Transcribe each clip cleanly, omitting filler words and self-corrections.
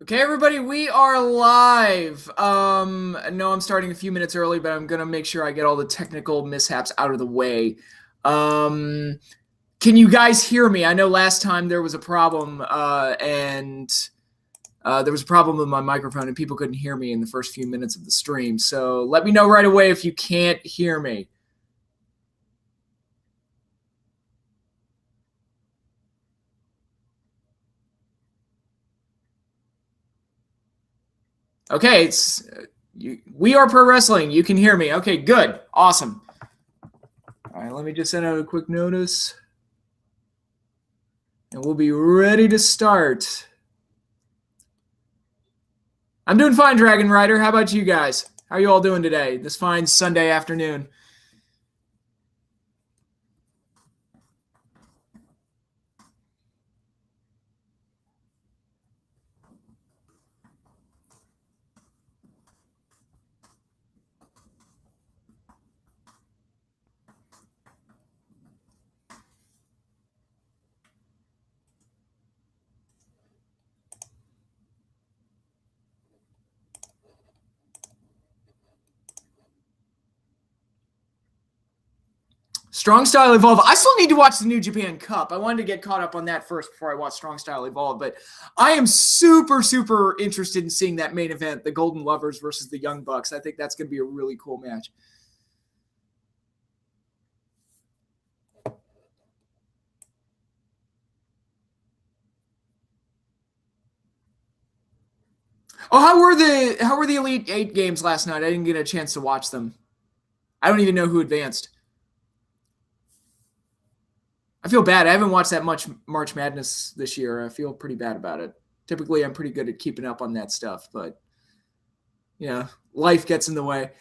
Okay, everybody, we are live. No, I'm starting a few minutes early, but I'm gonna make sure I get all the technical mishaps out of the way. Um, can you guys hear me? I know last time there was a problem, and there was a problem with my microphone, and people couldn't hear me in the first few minutes of the stream. So let me know right away if you can't hear me. Okay, we are pro wrestling. You can hear me. Okay, good, awesome. All right, let me just send out a quick notice. And we'll be ready to start. I'm doing fine, Dragon Rider. How about you guys? How are you all doing today, this fine Sunday afternoon? Strong Style Evolve. I still need to watch the New Japan Cup. I wanted to get caught up on that first before I watch Strong Style Evolve, but I am super, super interested in seeing that main event, the Golden Lovers versus the Young Bucks. I think that's going to be a really cool match. Oh, how were the Elite Eight games last night? I didn't get a chance to watch them. I don't even know who advanced. I feel bad. I haven't watched that much March Madness this year. I feel pretty bad about it. Typically, I'm pretty good at keeping up on that stuff, but life gets in the way.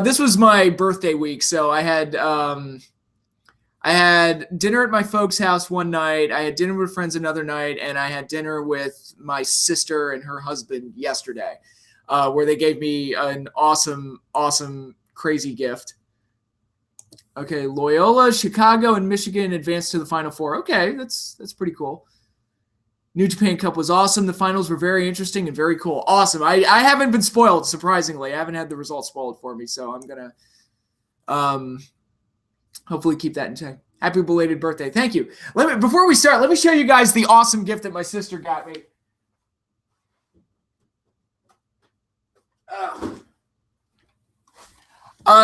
This was my birthday week, so I had dinner at my folks' house one night. I had dinner with friends another night, and I had dinner with my sister and her husband yesterday, where they gave me an awesome, awesome, crazy gift. Okay, Loyola, Chicago, and Michigan advanced to the Final Four. Okay, that's pretty cool. New Japan Cup was awesome. The finals were very interesting and very cool. Awesome. I haven't been spoiled, surprisingly. I haven't had the results spoiled for me, so I'm going to hopefully keep that in check. Happy belated birthday. Thank you. Before we start, let me show you guys the awesome gift that my sister got me.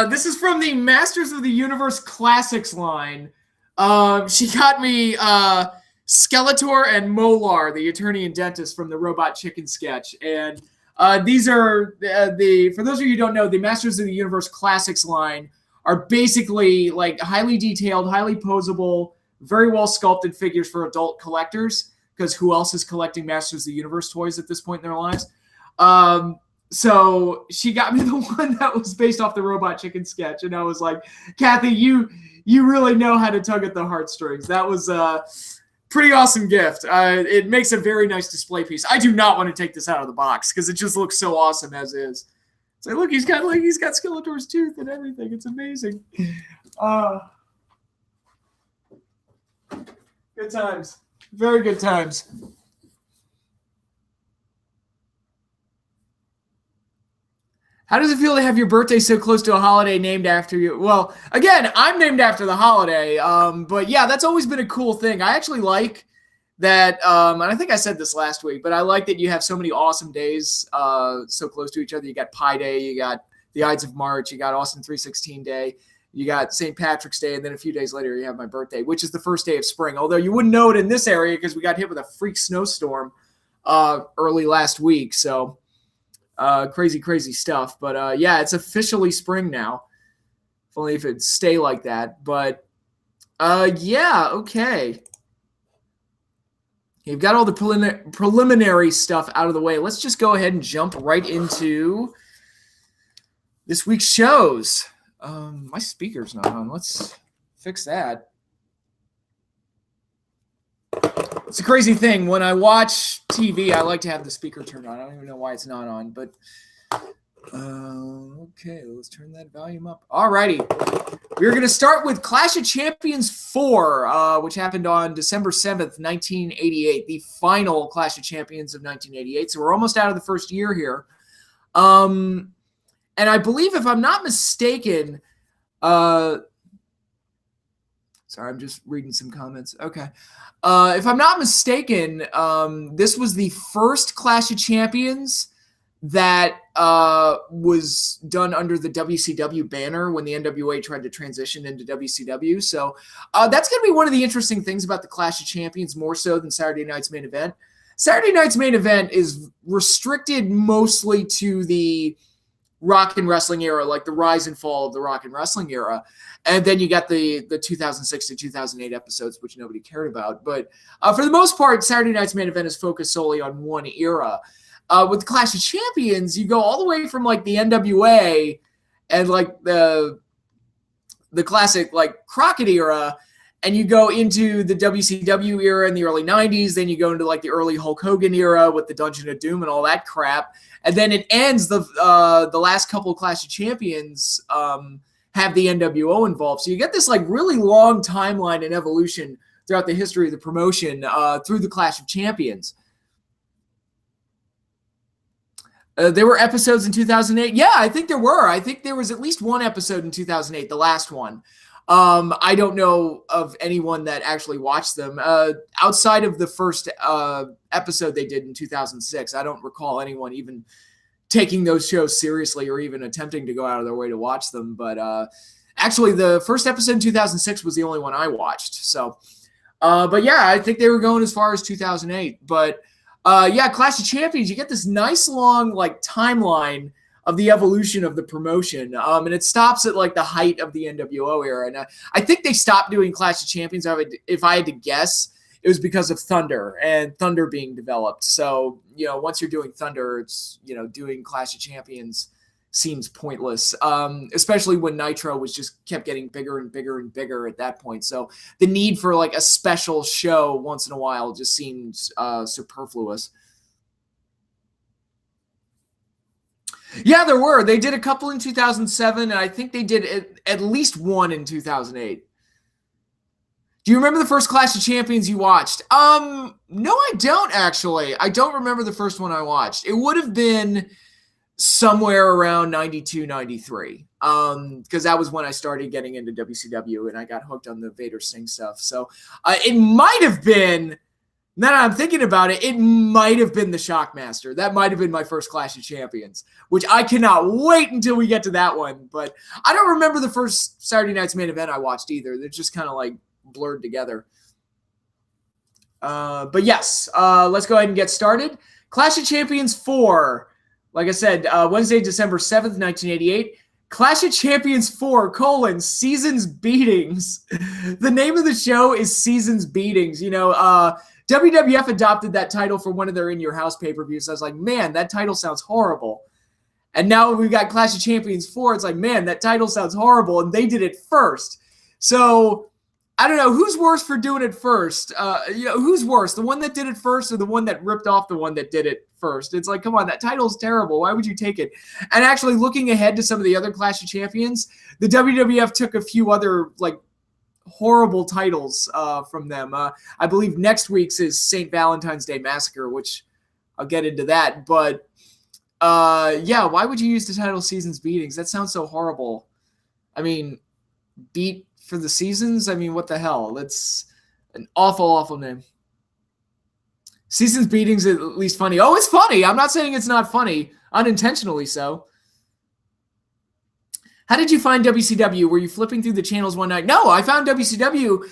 This is from the Masters of the Universe Classics line. She got me Skeletor and Molar, the attorney and dentist from the Robot Chicken sketch. And these are for those of you who don't know, the Masters of the Universe Classics line are basically like highly detailed, highly posable, very well sculpted figures for adult collectors, because who else is collecting Masters of the Universe toys at this point in their lives? So she got me the one that was based off the Robot Chicken sketch, and I was like, Kathy, you really know how to tug at the heartstrings. That was a pretty awesome gift. It makes a very nice display piece. I do not want to take this out of the box because it just looks so awesome as is. So look, he's got Skeletor's tooth and everything. It's amazing. Good times. Very good times. How does it feel to have your birthday so close to a holiday named after you? Well, again, I'm named after the holiday, but yeah, that's always been a cool thing. I actually like that, and I think I said this last week, but I like that you have so many awesome days so close to each other. You got Pi Day, you got the Ides of March, you got Austin 316 Day, you got St. Patrick's Day, and then a few days later you have my birthday, which is the first day of spring. Although you wouldn't know it in this area because we got hit with a freak snowstorm early last week, so crazy stuff. But yeah, it's officially spring now. If only if it'd stay like that. But yeah, okay. You've got all the preliminary stuff out of the way. Let's just go ahead and jump right into this week's shows. My speaker's not on. Let's fix that. It's a crazy thing. When I watch TV, I like to have the speaker turned on. I don't even know why it's not on, but Okay, let's turn that volume up. All righty. We're going to start with Clash of Champions 4, which happened on December 7th, 1988, the final Clash of Champions of 1988. So we're almost out of the first year here. And I believe, if I'm not mistaken, sorry, I'm just reading some comments. Okay. If I'm not mistaken, this was the first Clash of Champions that was done under the WCW banner when the NWA tried to transition into WCW. So that's going to be one of the interesting things about the Clash of Champions, more so than Saturday Night's Main Event. Saturday Night's Main Event is restricted mostly to the rock and wrestling era, like the rise and fall of the rock and wrestling era. And then you got the 2006 to 2008 episodes, which nobody cared about. But for the most part, Saturday Night's Main Event is focused solely on one era. With Clash of Champions, you go all the way from like the NWA and like the classic like Crockett era, and you go into the WCW era in the early 90s. Then you go into like the early Hulk Hogan era with the Dungeon of Doom and all that crap. And then it ends, the last couple of Clash of Champions have the NWO involved. So you get this like really long timeline and evolution throughout the history of the promotion through the Clash of Champions. There were episodes in 2008. Yeah, I think there were. I think there was at least one episode in 2008, the last one. I don't know of anyone that actually watched them. Outside of the first episode they did in 2006, I don't recall anyone even taking those shows seriously or even attempting to go out of their way to watch them. But actually, the first episode in 2006 was the only one I watched. So, but yeah, I think they were going as far as 2008. But yeah, Clash of Champions, you get this nice long like timeline of the evolution of the promotion, and it stops at like the height of the NWO era. And I think they stopped doing Clash of Champions. If I had to guess, it was because of Thunder and Thunder being developed. So once you're doing Thunder, it's doing Clash of Champions seems pointless, especially when Nitro was just kept getting bigger and bigger and bigger at that point. So the need for like a special show once in a while just seems superfluous. Yeah, there were. They did a couple in 2007, and I think they did at least one in 2008. Do you remember the first Clash of Champions you watched? No, I don't actually. I don't remember the first one I watched. It would have been somewhere around 92, 93, because that was when I started getting into WCW, and I got hooked on the Vader Singh stuff. So it might have been, now that I'm thinking about it, it might have been the Shockmaster. That might have been my first Clash of Champions, which I cannot wait until we get to that one. But I don't remember the first Saturday Night's Main Event I watched either. They're just kind of like blurred together. But yes, let's go ahead and get started. Clash of Champions 4. Like I said, Wednesday, December 7th, 1988. Clash of Champions 4, Seasons Beatings. The name of the show is Seasons Beatings. WWF adopted that title for one of their In Your House pay-per-views. I was like, man, that title sounds horrible. And now we've got Clash of Champions 4. It's like, man, that title sounds horrible. And they did it first. So I don't know who's worse for doing it first. Who's worse, the one that did it first or the one that ripped off the one that did it first? It's like, come on, that title's terrible. Why would you take it? And actually, looking ahead to some of the other Clash of Champions, the WWF took a few other like horrible titles from them. I believe next week's is St. Valentine's Day Massacre, which I'll get into that. But yeah, why would you use the title Seasons Beatings? That sounds so horrible. I mean, beat for the seasons? I mean, what the hell? That's an awful, awful name. Seasons Beatings is at least funny. Oh, it's funny. I'm not saying it's not funny. Unintentionally so. How did you find WCW? Were you flipping through the channels one night? No, I found WCW.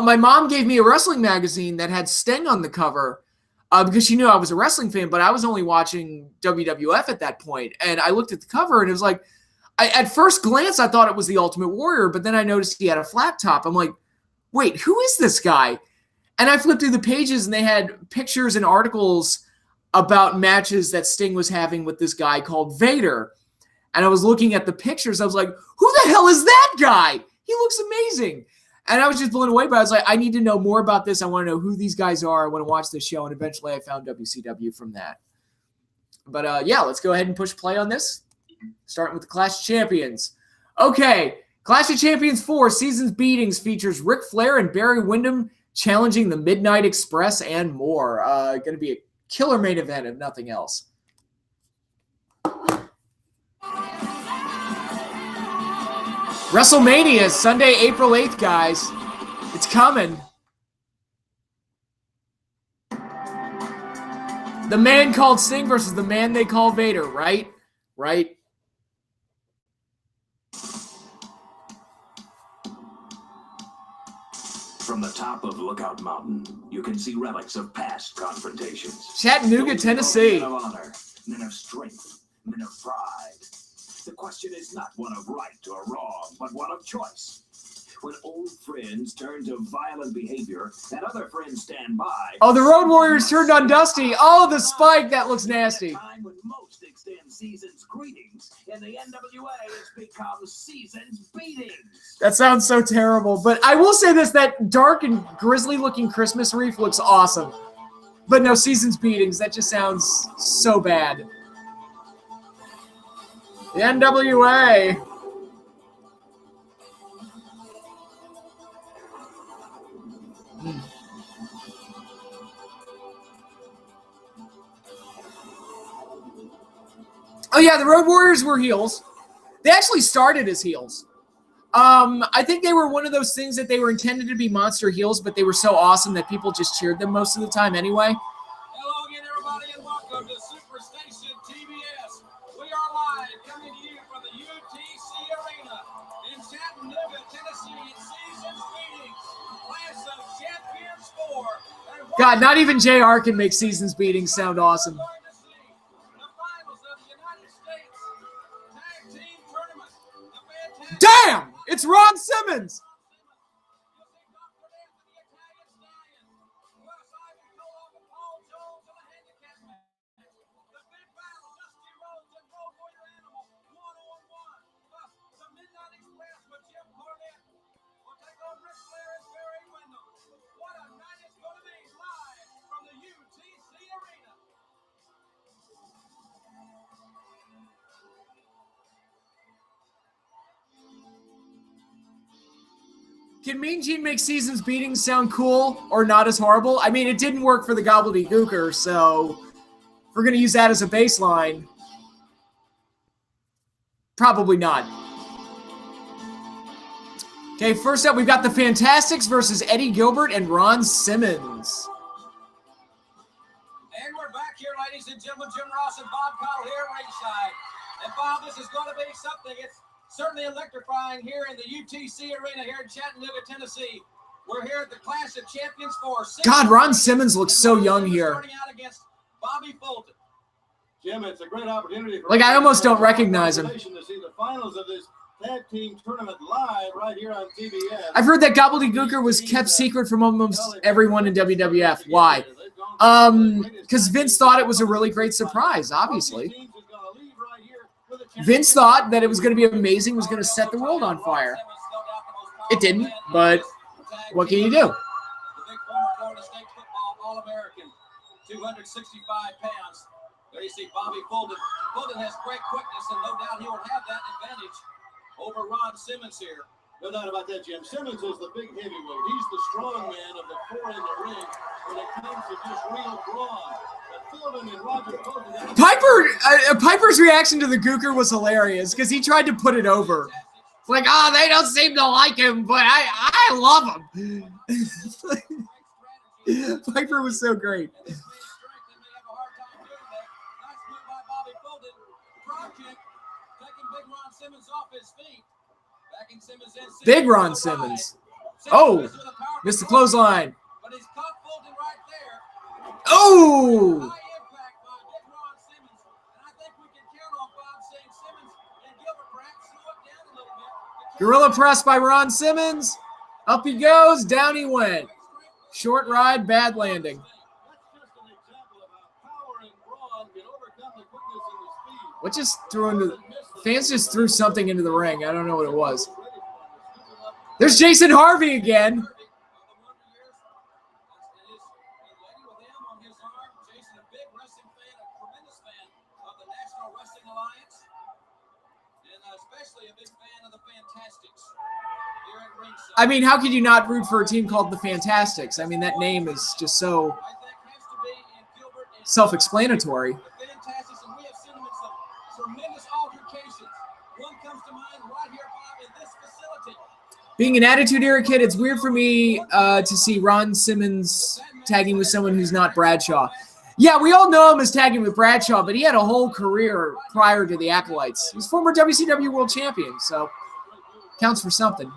My mom gave me a wrestling magazine that had Sting on the cover because she knew I was a wrestling fan, but I was only watching WWF at that point. And I looked at the cover and it was like, at first glance, I thought it was the Ultimate Warrior, but then I noticed he had a flat top. I'm like, wait, who is this guy? And I flipped through the pages, and they had pictures and articles about matches that Sting was having with this guy called Vader. And I was looking at the pictures. I was like, who the hell is that guy? He looks amazing. And I was just blown away by it. I was like, I need to know more about this. I want to know who these guys are. I want to watch this show. And eventually I found WCW from that. But yeah, let's go ahead and push play on this. Starting with the Clash of Champions. Okay, Clash of Champions 4 Seasons Beatings features Ric Flair and Barry Windham challenging the Midnight Express and more. Going to be a killer main event if nothing else. WrestleMania, Sunday, April 8th, guys. It's coming. The man called Sting versus the man they call Vader, right? Right. From the top of Lookout Mountain, you can see relics of past confrontations. Chattanooga, Tennessee. Men of honor, men of strength, men of pride. The question is not one of right or wrong, but one of choice. When old friends turn to violent behavior and other friends stand by. Oh, the Road Warriors turned on Dusty. Oh, the spike. That looks nasty. Time when most extend season's greetings, and the NWA has become season's beatings. That sounds so terrible. But I will say this, that dark and grisly looking Christmas wreath looks awesome. But no, season's beatings. That just sounds so bad. The NWA. Oh yeah, the Road Warriors were heels. They actually started as heels. I think they were one of those things that they were intended to be monster heels, but they were so awesome that people just cheered them most of the time anyway. Hello again, everybody, and welcome to Superstation TBS. We are live, coming to you from the UTC Arena in Chattanooga, Tennessee. It's Seasons Beatings, Clash of Champions 4. God, not even JR can make Seasons Beatings sound awesome. Damn! It's Ron Simmons! Can Mean Gene make Seasons Beatings sound cool or not as horrible? I mean, it didn't work for the Gobbledygooker, so if we're going to use that as a baseline, probably not. Okay, first up, we've got the Fantastics versus Eddie Gilbert and Ron Simmons. And we're back here, ladies and gentlemen. Jim Ross and Bob Call here ringside. And Bob, this is going to be something. It's certainly electrifying here in the UTC Arena here in Chattanooga, Tennessee. We're here at the Clash of Champions 4. God, Ron Simmons looks so young here. Starting out against Bobby Fulton. Jim, it's a great opportunity for like I almost don't recognize him. To see the finals of this tag team tournament live right here on TBS. I've heard that Gobbledygooker was kept secret from almost everyone in WWF. Why? Because Vince thought it was a really great surprise, obviously. Vince thought that it was going to be amazing, was going to set the world on fire. It didn't, but what can you do? The big former Florida State football All-American, 265 pounds. There you see Bobby Fulton. Fulton has great quickness, and no doubt he will have that advantage over Ron Simmons here. No doubt about that, Jim. Simmons is the big heavyweight. He's the strong man of the four in the ring when it comes to just real brawn. Piper's reaction to the Gooker was hilarious because he tried to put it over. It's like, oh, they don't seem to like him, but I love him. Piper was so great. Big Ron Simmons. Oh, missed the clothesline. Oh! Gorilla press by Ron Simmons. Up he goes, down he went. Short ride, bad landing. What just threw into fans just threw something into the ring. I don't know what it was. There's Jason Harvey again. especially a big fan of the Fantastics here at ringside. I mean, how could you not root for a team called the Fantastics? I mean, that name is just so I think has to be in Gilbert and self-explanatory. the Fantastics, and we have seen them in some tremendous altercations. One comes to mind right here, Bob, in this facility. Being an Attitude Era kid, it's weird for me to see Ron Simmons tagging with someone who's not Bradshaw. Yeah, we all know him as tagging with Bradshaw, but he had a whole career prior to the Acolytes. He was former WCW World Champion, so counts for something.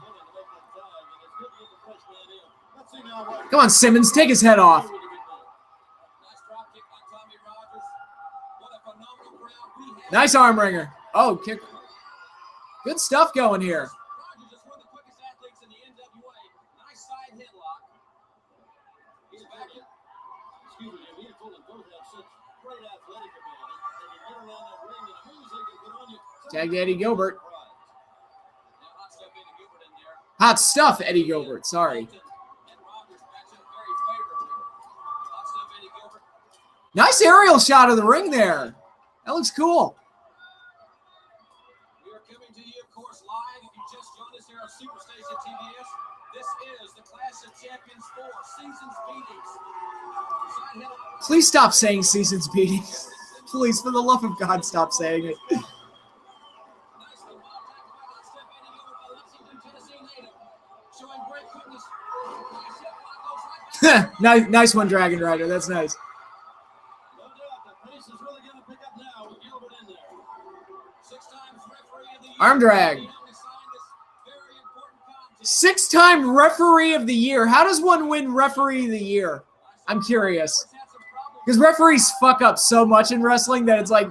Come on, Simmons, take his head off. Nice drop kick by Tommy Rogers. What a phenomenal crowd we have. Nice arm wringer. Oh, kick. Good stuff going here. Rogers is one of the quickest athletes in the NWA. Nice side headlock. He's back in. Excuse me, me and Fulton both have such great athletic ability. They can get around that ring and the moves they can put on you. Tagged Eddie Gilbert. Now hot stuff Eddie Gilbert in there. Hot stuff, Eddie Gilbert. Sorry. And Rogers match up very favorably. Hot stuff Eddie Gilbert. Nice aerial shot of the ring there. That looks cool. We are coming to you, of course, live. If you just joined us here on Superstation TBS, this is the Clash of Champions 4 Seasons Beatings. Side headlock. Please stop saying Seasons Beatings. Please, for the love of God, stop saying it. Nicely well tacked by hot stuff Eddie Gilbert, the Lexington, Tennessee native. Showing great quickness. Nice hip lock goes right back. Nice one, Dragon Rider. That's nice. No doubt, the pace is really going to pick up now with Gilbert in there. 6 times referee of the year. Arm drag. He only signed this very important contest. 6-time referee of the year. How does one win referee of the year? I'm curious. Because referees fuck up so much in wrestling that it's like,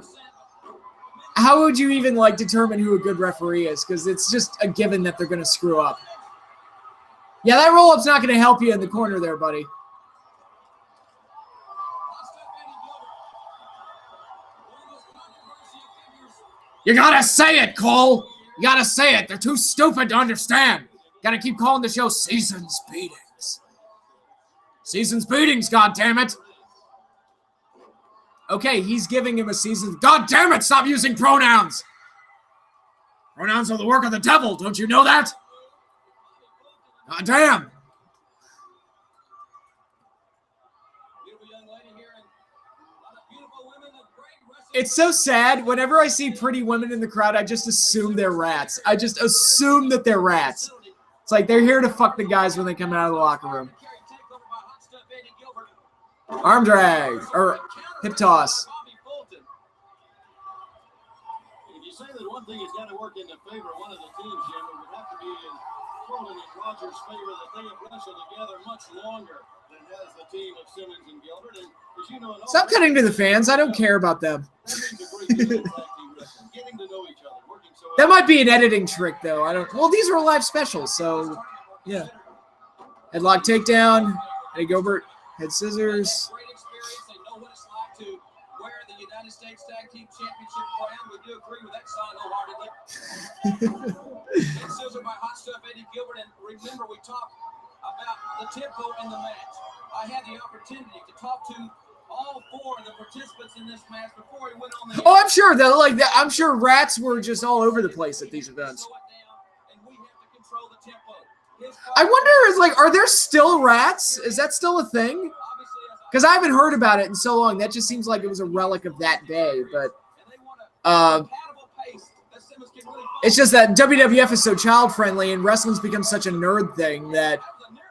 how would you even like determine who a good referee is? Because it's just a given that they're going to screw up. Yeah, that roll-up's not going to help you in the corner there, buddy. You gotta say it, Cole. You gotta say it. They're too stupid to understand. Gotta keep calling the show Seasons Beatings. Seasons Beatings, goddammit. Okay, he's giving him a season. God damn it, stop using pronouns. Pronouns are the work of the devil. Don't you know that? God damn. Beautiful young lady here and a lot of beautiful women and great wrestling. It's so sad. Whenever I see pretty women in the crowd, I just assume they're rats. I just assume that they're rats. It's like they're here to fuck the guys when they come out of the locker room. Arm drag or hip toss. If you say that one thing has got to work in the favor of one of the teams, Jim, it would have to be in Fulton and Rogers' favor that they have wrestled together much longer than has the team of Simmons and Gilbert. And as you know, Stop cutting to the fans. I don't care about them. that means a great deal in tag team wrestling, getting to know each other, working so That might be an editing trick, though. I don't. Well, these are live specials, so yeah. Headlock takedown. Eddie Gilbert. Head scissors. Great experience. They know what it's like to wear the United States Tag Team Championship crown. We do agree with that sign wholeheartedly. Head scissor by hot stuff Eddie Gilbert. And remember, we talked about the tempo in the match. I had the opportunity to talk to all 4 of the participants in this match before we went on the. Oh, I'm sure that I'm sure rats were just all over the place at these events. Slow it down, and we have to control the tempo. His I wonder, are there still rats? Is that still a thing? obviously, Because I haven't heard about it in so long. That just seems like it was a relic of that day. But and they want a compatible pace that Simmons can really it's just that WWF is so child friendly and wrestling's become such a nerd thing that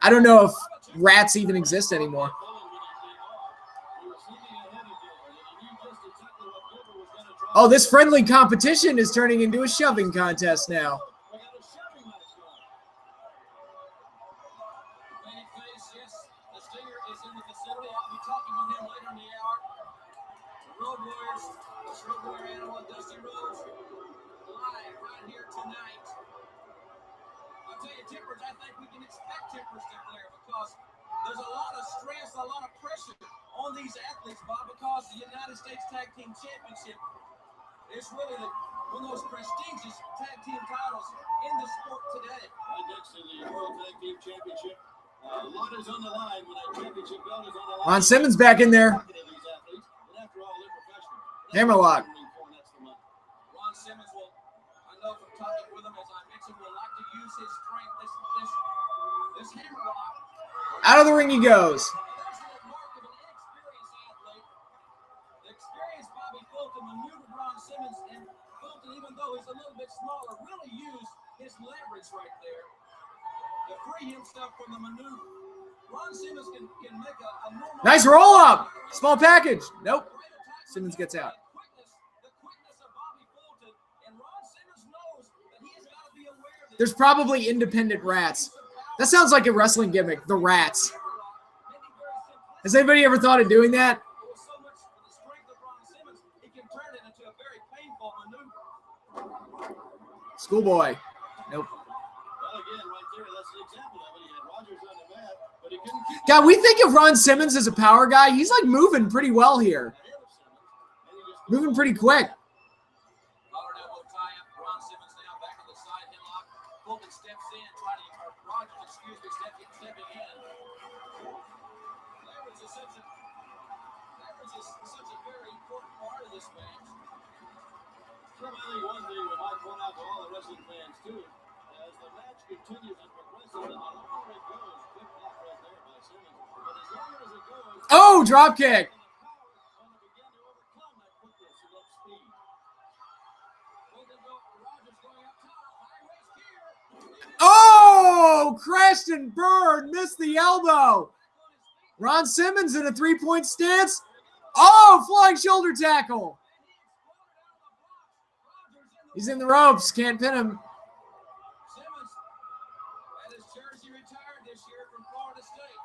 I don't know if rats even exist anymore. Oh, this friendly competition is turning into a shoving contest now. Babyface, yes, the Stinger is in the vicinity. I'll be talking with him later in the hour. The Road Warriors, this Road Warrior animal, Dusty Rhodes, live right here tonight. I'll tell you, Tippers, I think we can expect Tippers to flare because there's a lot of stress, a lot of pressure on these athletes, Bob, because the United States Tag Team Championship is really one of those prestigious tag team titles in the sport today. Right next to the World Tag Team Championship. A lot is on the line when that championship belt is on the line. Ron Simmons back in there. These athletes, and after all, they're professional. Hammerlock. Ron Simmons will, I know Out of the ring he goes. That's the mark of an inexperienced athlete. The experienced Bobby Fulton maneuvered Ron Simmons, and Fulton, even though he's a little bit smaller, really used his leverage right there to free himself from the maneuver. Ron Simmons can make a normal... Nice roll up. Small package. Nope. Simmons gets out. The quickness of Bobby Fulton, and Ron Simmons knows that he has got to be aware that There's probably independent rats. That sounds like a wrestling gimmick, the rats. Has anybody ever thought of doing that? with so much of the strength of Ron Simmons, he can turn it into a very painful maneuver. Schoolboy. Nope. Well, again, right there, that's an example of it. He had Rogers on the mat, but he couldn't keep God, we think of Ron Simmons as a power guy. He's like moving pretty well here. ahead of Simmons, and he just Moving pretty quick. Collar elbow tie up. Ron Simmons now back on the side headlock. Fulton steps in, trying to, or Rogers, excuse me, stepping in. Leverage is such a very important part of this match. Trim, I think one thing we might point out to all the wrestling fans too, as the match continues and progresses, and the longer it goes, quick block right there by Simmons, but as longer as it goes, Oh, drop kick. the power is going to begin to overcome that quickness and that speed. Fulton Rogers going up top. High waist here. Oh, crashed and burned. Missed the elbow. Ron Simmons in a three-point stance. Oh, flying shoulder tackle. He's in the ropes. Can't pin him. Simmons had his jersey retired this year from Florida State.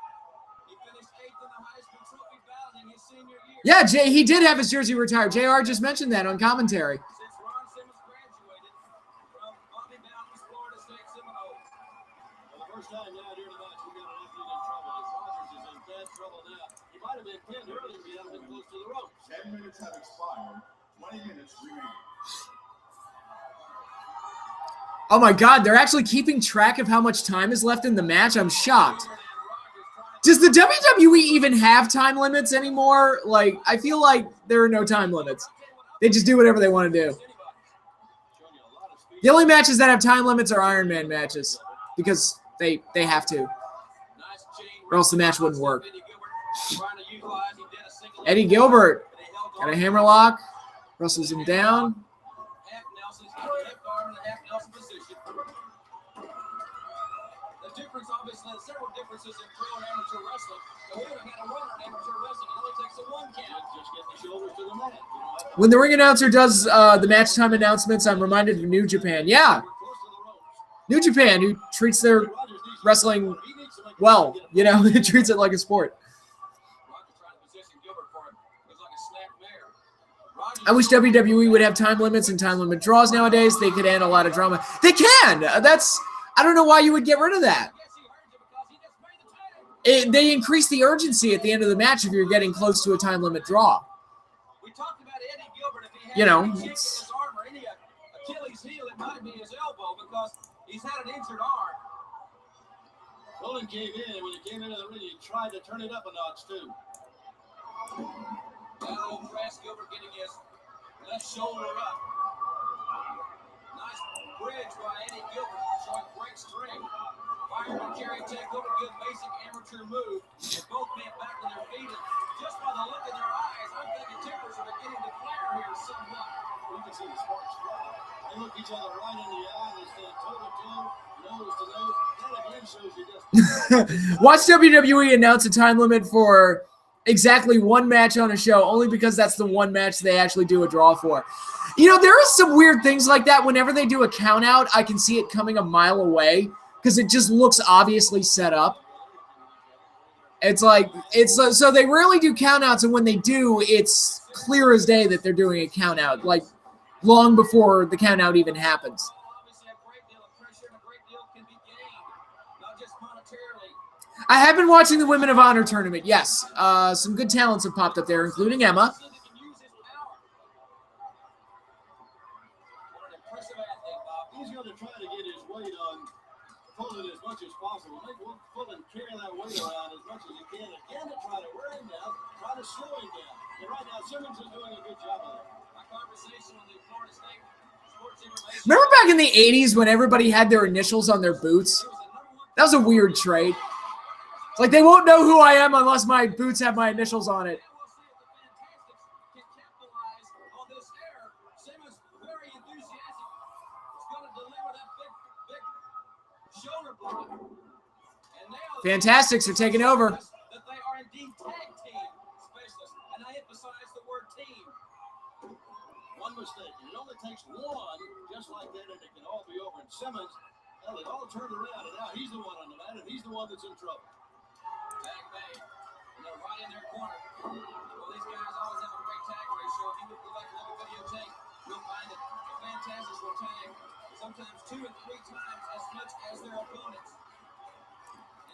He finished 8th in the Heisman Trophy ballot in his senior year. Yeah, Jay, he did have his jersey retired. JR just mentioned that on commentary. Since Ron Simmons graduated from Bundy Mountain's Florida State Seminoles. For the first time now during the match, we got an athlete in trouble. As Rogers is in bad trouble now. He might have been pinned earlier if he hadn't been close to the ropes. 10 minutes have expired. 20 minutes remain. Oh my God, they're actually keeping track of how much time is left in the match. I'm shocked. Does the WWE even have time limits anymore? Like, I feel like there are no time limits. They just do whatever they want to do. The only matches that have time limits are Iron Man matches because they have to, or else the match wouldn't work. Eddie Gilbert got a hammerlock, wrestles him down. Half Nelson's got the left arm in the half Nelson position. The difference, obviously, there's several differences in pro and amateur wrestling. So we would have had a runner in amateur wrestling. It only takes a one count. Just get the shoulders to the mat. You don't have to When the ring announcer does the match time announcements, I'm reminded of New Japan. Yeah, be close to the ropes. New Japan, who treats their Rogers needs to wrestling he needs to make well, you know, it treats it like a sport. Rogers trying to position Gilbert for it. Looks like a snap mare. Rogers I wish WWE would have time limits and time limit draws nowadays. They could handle a lot of drama. They can. I don't know why you would get rid of that. Yes, he heard you because he just made the title. They increase the urgency at the end of the match if you're getting close to a time limit draw. We talked about Eddie Gilbert. If he had You know, any chink in it's- his arm or any Achilles heel, it might be his elbow because he's had an injured arm. Roland came in, and when he came into the ring, he tried to turn it up a notch, too. That old press, Gilbert getting his left shoulder up. Nice bridge by Eddie Gilbert, showing great strength. Fireman carry takeover, good basic amateur move. And both men back on their feet. And just by the look in their eyes, I'm thinking tempers are beginning to flare here somewhat. You can see the sparks fly. They look each other right in the eye. They stand toe-to-toe, nose-to-nose. That again shows you just... Watch WWE announce a time limit for exactly one match on a show only because that's the one match they actually do a draw for. You know, there are some weird things like that. Whenever they do a count out, I can see it coming a mile away because it just looks obviously set up. It's like, so they rarely do count outs, and when they do, it's clear as day that they're doing a count out, like long before the count out even happens. Obviously, a great deal of pressure and a great deal can be gained, not just monetarily. I have been watching the Women of Honor tournament, yes. Some good talents have popped up there, including Emma. So they can use his power. What an impressive athlete, Bob. He's going to try to get his weight on Fulton as much as possible. Make Fulton carry that weight around as much as he can. Again, to try to wear him down, try to slow him down. And right now, Simmons is doing a good job of that. My conversation with the Florida State Sports Information. Remember back in the 80s when everybody had their initials on their boots? That was a weird trait. It's like they won't know who I am unless my boots have my initials on it. We'll see if the Fantastics can capitalize on this error. Simmons very enthusiastic. He's going to deliver that big shoulder block. And now Fantastics are taking over. that they are indeed tag team specialists. And I emphasize the word team. One mistake. It only takes one just like that, and it can all be over. And Simmons, well, it all turned around, and now he's the one on the mat, and he's the one that's in trouble. Tag made. And they're right in their corner. Well, these guys always have a great tag ratio. If you would like to look at videotape, you'll find it. The Fantastics will tag sometimes 2 and 3 times as much as their opponents.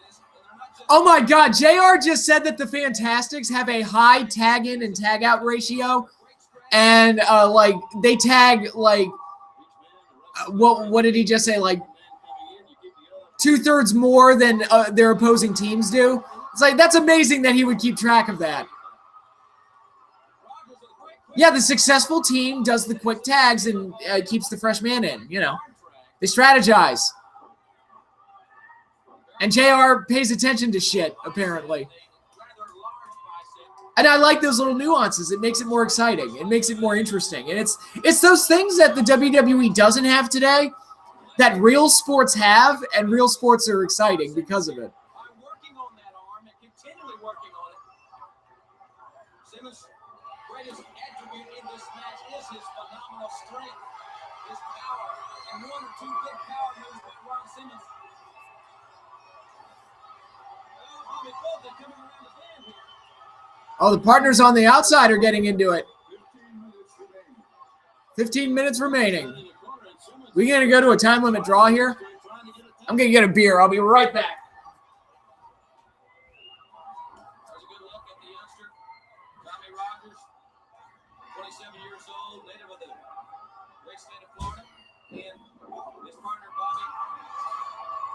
And they're not just Oh my God, JR just said that the Fantastics have a high tag in and tag out ratio. And like they tag like what did he just say? Like 2/3 more than their opposing teams do. It's like that's amazing that he would keep track of that. Yeah, the successful team does the quick tags and keeps the fresh man in. You know, they strategize. And JR pays attention to shit apparently. And I like those little nuances. It makes it more exciting. It makes it more interesting. And it's those things that the WWE doesn't have today that real sports have, and real sports are exciting because of it. I'm working on that arm and continually working on it. Simmons' greatest attribute in this match is his phenomenal strength, his power, and 1 or 2 big power moves by Ron Simmons. Well, Bobby Fulton coming around the bend here. Oh, the partners on the outside are getting into it. 15 minutes remaining. We going to go to a time limit draw here? I'm going to get a beer. I'll be right back. There's a good look at the youngster, Tommy Rogers, 27 years old, native of the great state of Florida, and his partner Bobby,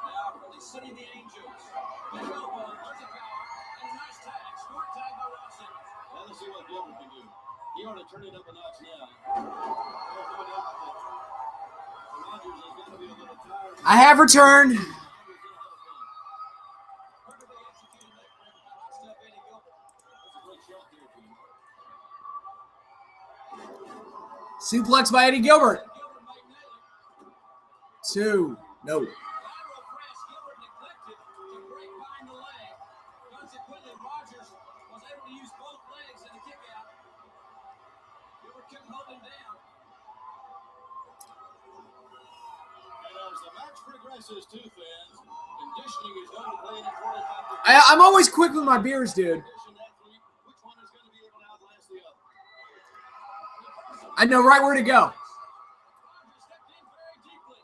now from the City of the Angels. Big elbow, lots of power, and a nice tag, short tag by Ron Simmons. Now let's see what Gilbert can do. He ought to turn it up a notch now. Rogers is going to be a little tired. I have returned. Perfectly executed that hot stuff, Eddie Gilbert. That's a great shot there, Jim. Suplex by Eddie Gilbert. Gilbert might nail it. 2. No. Lateral press, Gilbert neglected to break behind the leg. Consequently, Rogers was able to use both legs in the kick out. Gilbert couldn't hold him down. And as the match progresses, too, fans, conditioning is going to play an important factor. I'm always quick with my beers, dude. Conditioned athlete, which one is going to be able to outlast the other? I know right where to go. Rogers stepped in very deeply.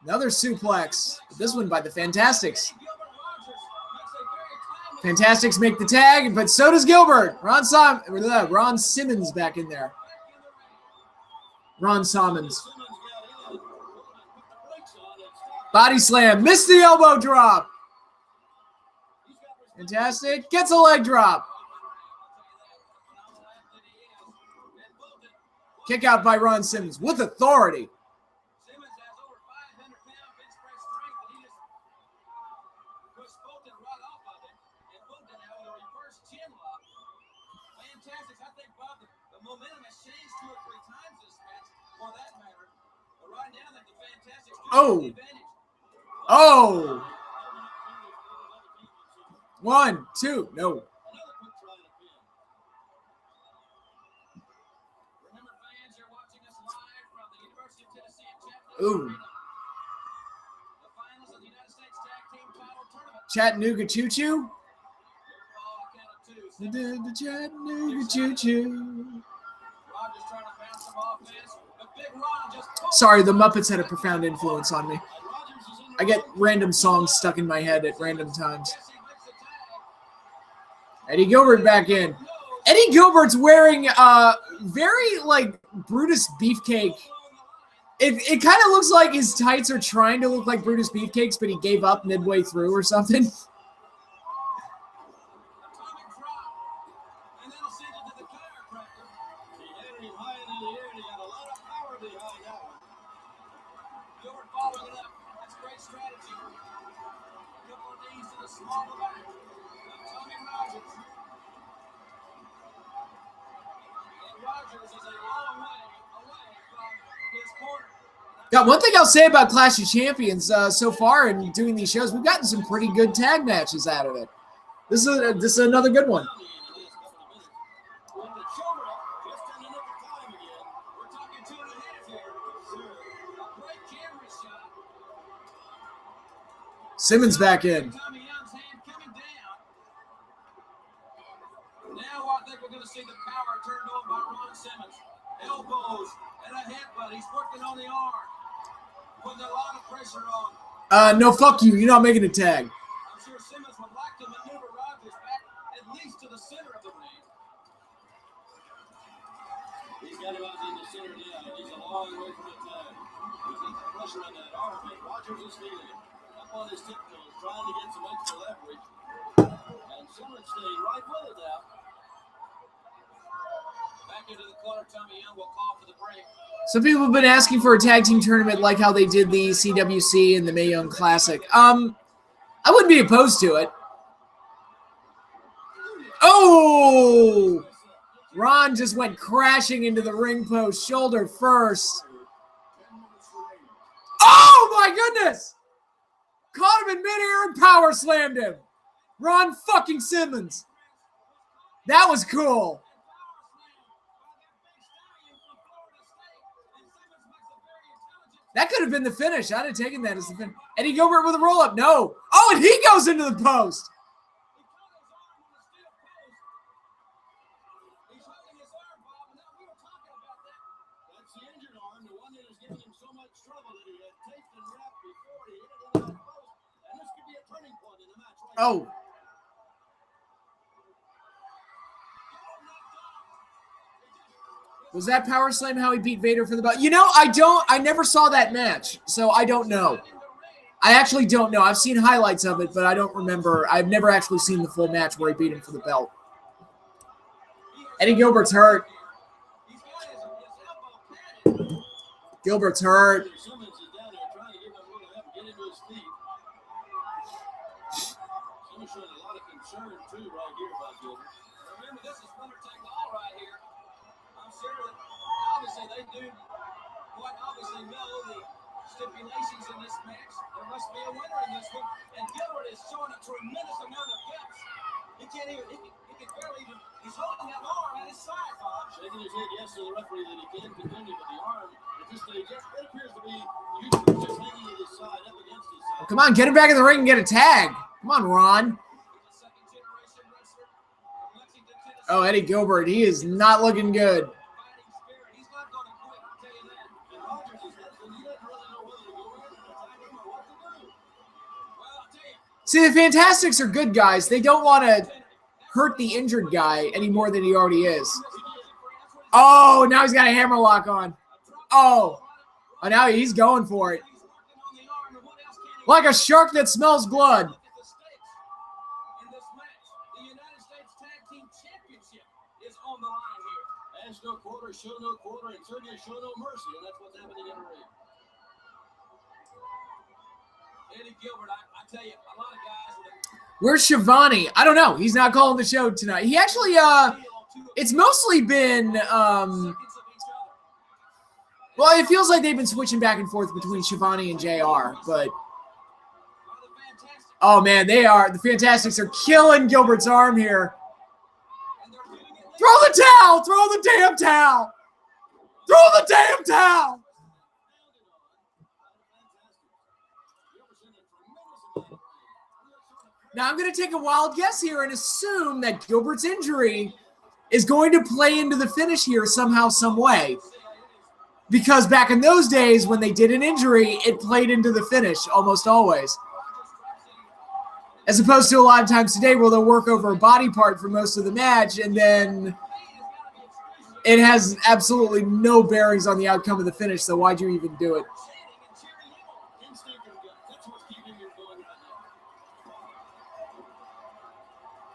Another suplex. This one by the Fantastics. Gilbert Rogers makes a very timely Fantastics make the tag, but so does Gilbert. Ron Simmons back in there. Ron Simmons. Simmons got in, put the brakes on, and stopped. Body slam. Missed the elbow drop. Fantastic. Gets a leg drop. Kick out by Ron Simmons with authority. Simmons has over 500-pound bench press strength, and he just pushed Fulton right off of him. And Fulton now with a reverse chin lock. Fantastic. I think, Bob, the momentum has changed 2 or 3 times this match, for that matter. But right now, that the Fantastics do have the advantage. Oh. 1, 2. No. Another quick try to pin. Remember, fans, you're watching us live from the University of Tennessee in Chattanooga. Ooh. The finals of the United States Tag Team Title Tournament. Chattanooga Choo Choo. Ball count of 2. The Chattanooga Choo Choo. Rogers trying to bounce some offense, but Big Ron just pulled Sorry, the Muppets had a profound influence on me. And Rogers is in the I get random songs stuck in my head at random times. Jesse makes the tag. Eddie Gilbert back in. Eddie Gilbert's wearing very like Brutus Beefcake. It kind of looks like his tights are trying to look like Brutus Beefcakes, but he gave up midway through or something. Atomic drop, and that'll send it to the chiropractor. He had him high into the air, and he had a lot of power behind that one. Gilbert following it up. That's great strategy. Couple of knees to the small of the back. Tommy Rogers. And Rogers is a long way away from his corner. Yeah, one thing I'll say about Clash of Champions so far in doing these shows, we've gotten some pretty good tag matches out of it. This is another good one. Simmons back in. Tommy Young's hand coming down. Now I think we're going to see the power turned on by Ron Simmons. Elbows and a headbutt. He's working on the arm. Putting a lot of pressure on. No, fuck you. You're not making a tag. I'm sure Simmons would like to maneuver Rogers back at least to the center of the ring. He's got him out in the center now, and he's a long way from the tag. He's got the pressure on that arm, and Rogers is feeling it. Up on his tiptoes, trying to get some extra leverage. And Simmons staying right with it now. Back into the corner, Tommy Young will call for the break. Some people have been asking for a tag team tournament like how they did the CWC and the Mae Young Classic. I wouldn't be opposed to it. Oh! Ron just went crashing into the ring post, shoulder first. Oh my goodness! Caught him in midair and power slammed him. Ron fucking Simmons. That was cool. That could have been the finish. I'd have taken that as the finish. Eddie Gilbert with a roll-up. No. Oh, and he goes into the post. He's holding his arm, Bob. Now we were talking about that. That's the injured arm, the one that has given him so much trouble that he had taped and wrapped before he hit it into that post. And this could be a turning point in the match right Oh. now. Was that power slam how he beat Vader for the belt? You know, I never saw that match, so I don't know. I actually don't know. I've seen highlights of it, but I don't remember. I've never actually seen the full match where he beat him for the belt. Eddie Gilbert's hurt. Gilbert's hurt. Simmons is down there trying to give him a little help get into his feet. Simmons showing a lot of concern, too, right here about Gilbert. Remember, this is winner take all right here. I'm sure that obviously they do quite obviously know the stipulations in this match. There must be a winner in this one. And Gilbert is showing a tremendous amount of guts. He can't even, he can barely even, he's holding that arm at his side, Bob. Shaking his head yes to the referee that he can continue, but the arm at this stage, it appears to be useless, just hanging at his side, up against his side. Come on, get him back in the ring and get a tag. Come on, Ron. He's a second-generation wrestler from Lexington, Tennessee. Oh, Eddie Gilbert, he is not looking good. Fighting spirit. He's not going to quit, I'll tell you that. And Rogers is hesitant. He doesn't really know whether to go in and attack him or what to do. Well, I'll tell you. See, the Fantastics are good guys. They don't want to hurt the injured guy any more than he already is. Oh, now he's got a hammerlock on. Oh, now he's going for it. He's working on the arm, and what else can he Like a shark that smells blood. look at the stakes in this match? The United States Tag Team Championship is on the line here. Ask no quarter, show no quarter, and certainly show no mercy, and that's what's happening in the ring. Eddie Gilbert, I tell you, a lot of guys with Where's Shivani? I don't know. He's not calling the show tonight. He actually, it's mostly been, seconds of each other. well, it feels like they've been switching back and forth between Shivani and JR, but, Are the Fantastic, oh man, the Fantastics are killing Gilbert's arm here. and they're doing it. Throw the towel! Throw the damn towel! Throw the damn towel! Now, I'm going to take a wild guess here and assume that Gilbert's injury is going to play into the finish here somehow, some way. Because back in those days, when they did an injury, it played into the finish almost always. As opposed to a lot of times today where they'll work over a body part for most of the match, and then it has absolutely no bearings on the outcome of the finish, so why'd you even do it? Instinct and gut, that's what's keeping him going right now.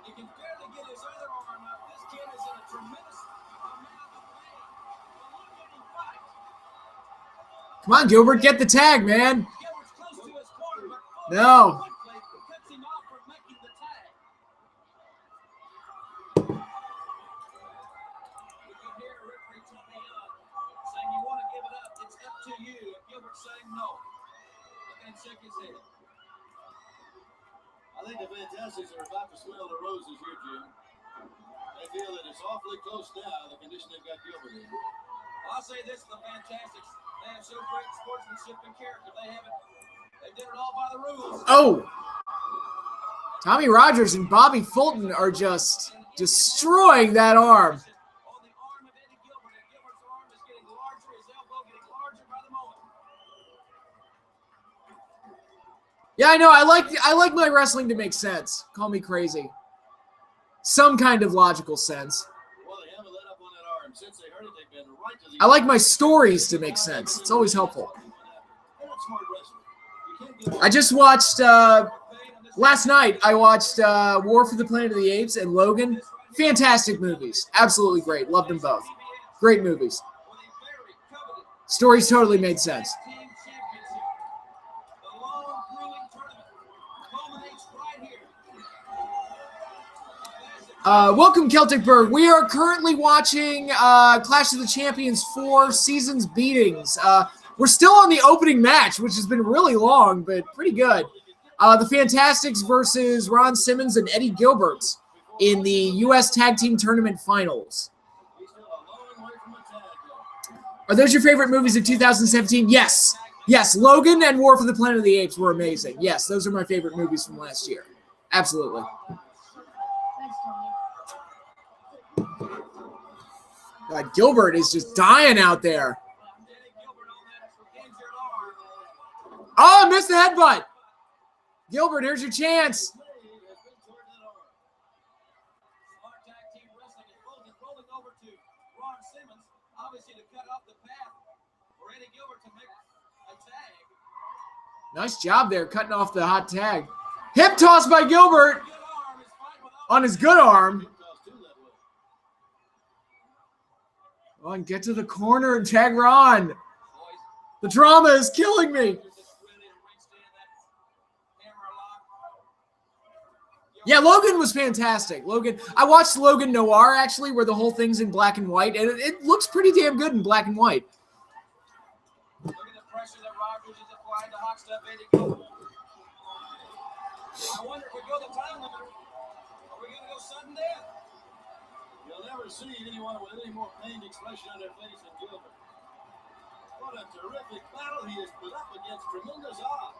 He can barely get his other arm up. This kid is in a tremendous amount of pain. But look at him fight. Come on, Gilbert, get the tag, man. Gilbert's close to his corner, but No. foot plate cuts him off from making the tag. no. Look at him shake his head. I think the Fantastics are about to smell the roses here, Jim. They feel that it's awfully close now, the condition they've got Gilbert in. Well, I'll say this, the Fantastics, they have so great sportsmanship and character. They did it all by the rules. Oh! Tommy Rogers and Bobby Fulton are just destroying that arm. On the arm of Eddie Gilbert, and Gilbert's arm is getting larger, his elbow getting larger by the moment. Yeah, I know. I like my wrestling to make sense. Call me crazy. Some kind of logical sense. Well, they haven't let up on that arm. Since they heard it, they've been right to the... I like my stories to make sense. It's always helpful. They're not smart wrestlers. You can't get... I just watched, last night, I watched War for the Planet of the Apes and Logan. Fantastic movies. Absolutely great. Loved them both. Great movies. Stories totally made sense. Team championship. The long, grueling tournament culminates right here. Welcome, Celtic Bird. We are currently watching Clash of the Champions 4 Seasons Beatings. We're still on the opening match, which has been really long, but pretty good. The Fantastics versus Ron Simmons and Eddie Gilbert in the U.S. Tag Team Tournament Finals. Are those your favorite movies of 2017? Yes. Yes, Logan and War for the Planet of the Apes were amazing. Yes, those are my favorite movies from last year. Absolutely. God, Gilbert is just dying out there. Oh, missed the headbutt. Gilbert, here's your chance. Smart tag team wrestling is rolling over to Ron Simmons, obviously to cut off the path for Eddie Gilbert to make a tag. Nice job there, cutting off the hot tag. Hip toss by Gilbert Good arm is fine without on his good arm. Come on, get to the corner and tag Ron. boys. The drama is killing me. Really to ring stand that hammer lock. Yeah, Logan was fantastic. I watched Logan Noir, actually, where the whole thing's in black and white, and it looks pretty damn good in black and white. Look at the pressure that Rogers is applying to hot stuff Eddie Gilbert. I wonder if we go the time limit. Are we going to go sudden death? You'll never see anyone with any more pained expression on their face than Gilbert. What a terrific battle he has put up against tremendous odds.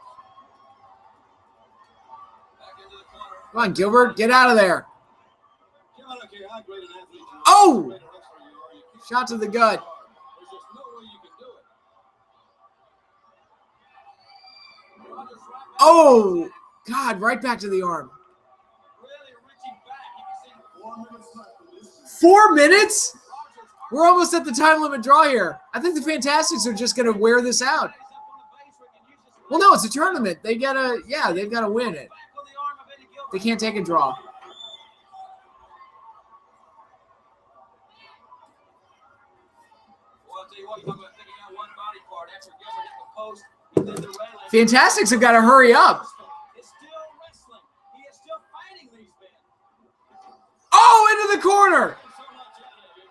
Back into the corner. Come on, Gilbert, get out of there. Jim, I don't care how great an athlete you are, Oh! how great a wrestler you are, you can't Shot to the gut. There's just no way you can do it. Rogers right back. Oh, God, right back to the arm. Really reaching back. You can see 4 minutes left in this. 4 minutes? Rogers We're almost at the time limit draw here. I think the Fantastics are just going to wear this out. up on the base where he can use his Well, no, it's a tournament. They've got to win it. back on the arm of Eddie Gilbert. They can't take a draw. Well, I'll tell you what, you talk about picking out one body part after Gilbert hit the post, he did the railing. Fantastics have got to hurry up. It's still wrestling. He is still fighting these men. Oh, into the corner. So much out of him.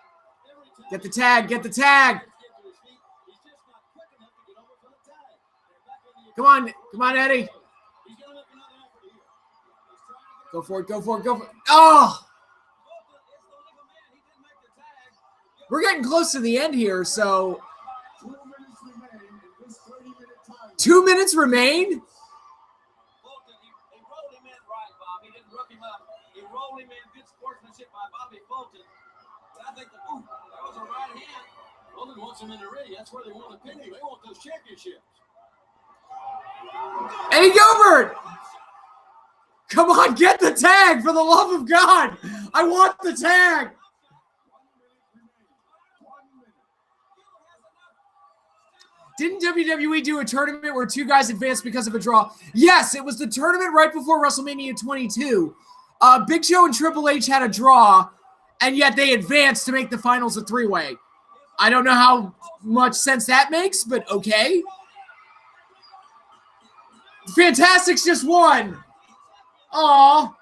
Every time Get the tag. Get the tag. he gets to his feet, he's just not quick enough to get over for the tag. They're back on the Come on. Come on, Eddie. He's going to make another effort here. He's trying to get Go for it. Go for it. Go for it. Oh, Bolton is the legal man. He didn't make the tag. we're getting close to the end here. So 2 minutes remain in this 30-minute time. 2 minutes remain. Bolton, he rolled him in right, Bob. He didn't rook him up. He rolled him in. Good sportsmanship by Bobby Bolton. But I think that was a right hand. Roman wants him in the ring. That's where they want to pin him. They want those championships. Eddie Gilbert. Come on, get the tag for the love of God. I want the tag. 1 minute remaining. 1 minute. Didn't WWE do a tournament where 2 guys advanced because of a draw? Yes, it was the tournament right before WrestleMania 22. Big Show and Triple H had a draw, and yet they advanced to make the finals a 3-way. I don't know how much sense that makes, but okay. The Fantastics just won. Aw.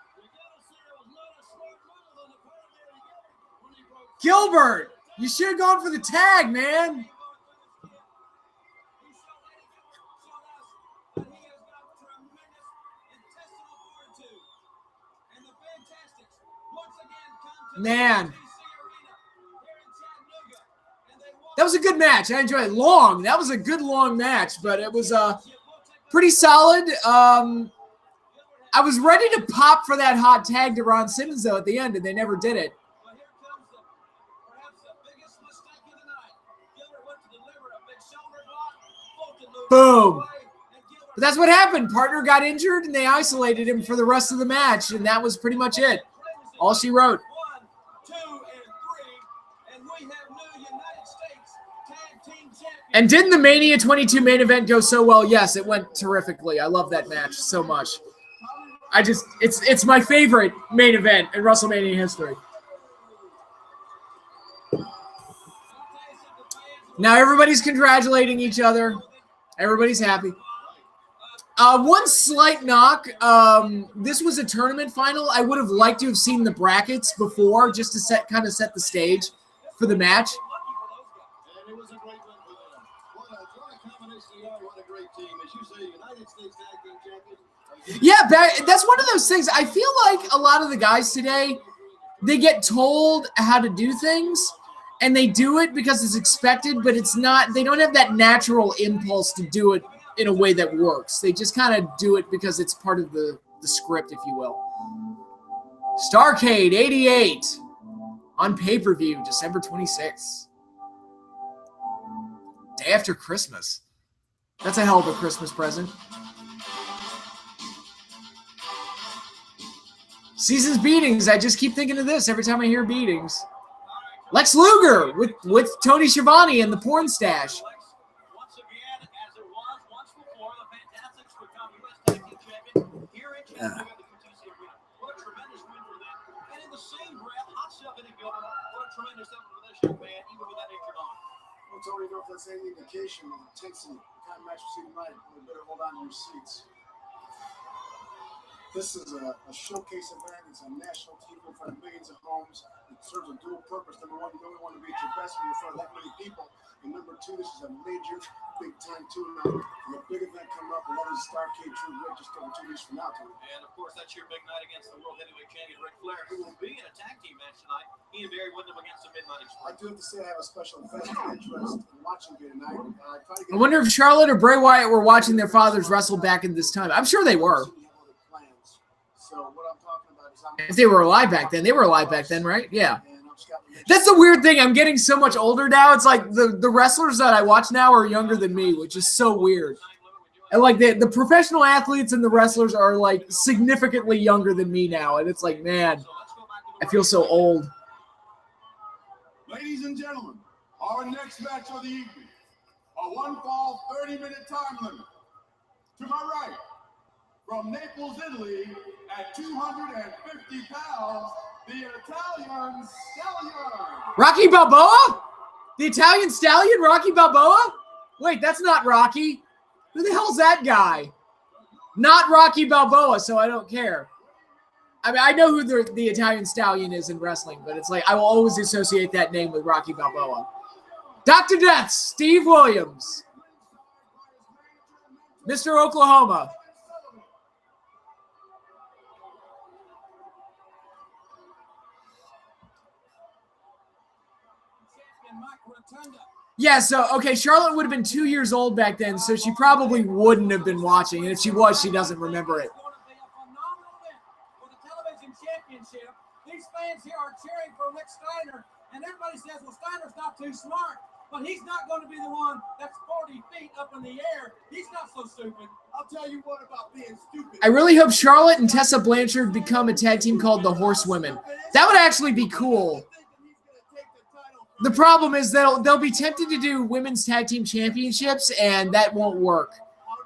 Gilbert, you should have gone for the tag, man. Man. That was a good match. I enjoyed it. Long. That was a good long match, but it was pretty solid. I was ready to pop for that hot tag to Ron Simmons, though, at the end, and they never did it. Boom. But that's what happened. Partner got injured, and they isolated him for the rest of the match, and that was pretty much it. All she wrote. 1, 2, and 3, and we have new United States Tag Team Champions. And didn't the Mania 22 main event go so well? Yes, it went terrifically. I love that match so much. It's my favorite main event in WrestleMania history. Now everybody's congratulating each other. Everybody's happy. One slight knock. This was a tournament final. I would have liked to have seen the brackets before, just to kind of set the stage for the match. And it was a great win for them. What a combination they are. What a great team. As you say, United States Tag Team Champions. Yeah, that's one of those things. I feel like a lot of the guys today, they get told how to do things, and they do it because it's expected, but it's not. They don't have that natural impulse to do it in a way that works. They just kind of do it because it's part of the script, if you will. Starrcade 88 on pay-per-view, December 26th. Day after Christmas. That's a hell of a Christmas present. Season's beatings. I just keep thinking of this every time I hear beatings. Lex Luger with Tony Schiavone and the porn stash. Once again, as it was once before, the Fantastics become U.S. Tag Team Champions here in Chattanooga at the QTC Arena. What a tremendous win for them. And in the same breath, hot stuff in the Gilbert. What a tremendous effort for this young man, even with that injured arm. Well, Tony, if that's any indication of the intensity kind of match we see tonight, we better hold on to your seats. This is a showcase event. It's a national TV in front of millions of homes. It serves a dual purpose. Number one, you really want to be at your best when you're in front of that many people. And number two, this is a major, big-time tune-up. And a big event coming up, and that is Starrcade True Grit just over 2 weeks from now, Tony. And, of course, that's your big night against the World Heavyweight Champion, Ric Flair, who will be in a tag team match tonight. He and Barry Windham against the Midnight Express. I do have to say I have a special vested interest in watching here tonight. I wonder if Charlotte or Bray Wyatt were watching their fathers wrestle back in this time. I'm sure they were. So what I'm talking about is If they were alive back then. They were alive back then, right? Yeah. That's the weird thing. I'm getting so much older now. It's like the wrestlers that I watch now are younger than me, which is so weird. And like the professional athletes and the wrestlers are like significantly younger than me now. And it's like, man, I feel so old. Ladies and gentlemen, our next match of the evening, a one-fall 30-minute time limit. To my right, from Naples, Italy, at 250 pounds, the Italian Stallion. Rocky Balboa? The Italian Stallion, Rocky Balboa? Wait, that's not Rocky. Who the hell's that guy? Not Rocky Balboa, so I don't care. I mean, I know who the Italian Stallion is in wrestling, but it's like I will always associate that name with Rocky Balboa. Dr. Death, Steve Williams. Mr. Oklahoma. Yeah, so, okay, Charlotte would have been 2 years old back then, so she probably wouldn't have been watching. And if she was, she doesn't remember it. For the television championship, these fans here are cheering for Rick Steiner, and everybody says, well, Steiner's not too smart, but he's not going to be the one that's 40 feet up in the air. He's not so stupid. I'll tell you what about being stupid. I really hope Charlotte and Tessa Blanchard become a tag team called the Horsewomen. That would actually be cool. The problem is they'll be tempted to do women's tag team championships, and that won't work.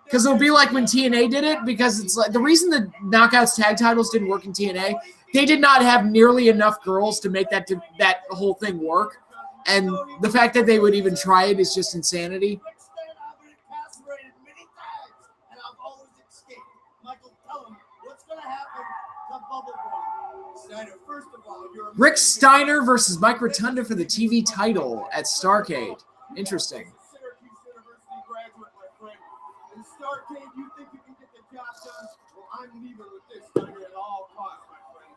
Because it'll be like when TNA did it, because it's like the reason the Knockouts tag titles didn't work in TNA, they did not have nearly enough girls to make that whole thing work. And the fact that they would even try it is just insanity. Rick Steiner versus Mike Rotunda for the TV title at Starrcade. Interesting. Starrcade, you think you can get the job done? Well, I'm leaving with this Steiner at all costs, my friend.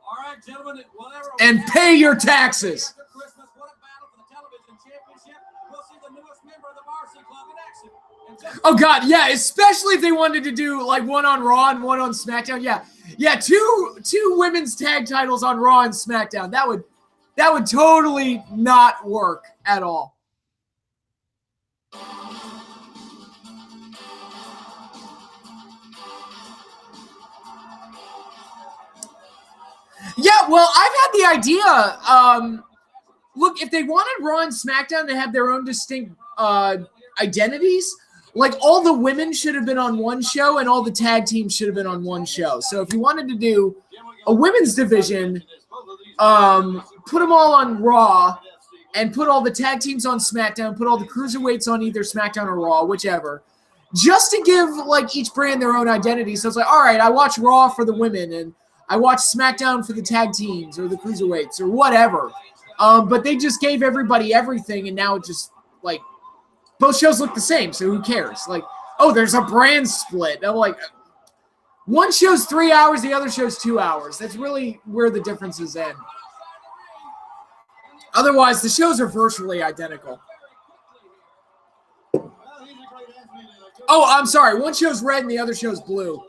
All right, gentlemen, and pay your taxes. After Christmas, what a battle for the television championship. We'll see the newest member of the Varsity Club in action. Oh God, yeah, especially if they wanted to do like one on Raw and one on SmackDown. Yeah, two women's tag titles on Raw and SmackDown. That would totally not work at all. Yeah, well, I've had the idea. Look, if they wanted Raw and SmackDown to have their own distinct identities, like all the women should have been on one show and all the tag teams should have been on one show. So if you wanted to do a women's division, put them all on Raw and put all the tag teams on SmackDown, put all the cruiserweights on either SmackDown or Raw, whichever, just to give like each brand their own identity. So it's like, all right, I watch Raw for the women and I watch SmackDown for the tag teams or the cruiserweights or whatever. But they just gave everybody everything, and now it just, like, both shows look the same, so who cares? Like, oh, there's a brand split. I'm like, one show's 3 hours, the other show's 2 hours. That's really where the differences end. Otherwise, the shows are virtually identical. Oh, I'm sorry. One show's red and the other show's blue.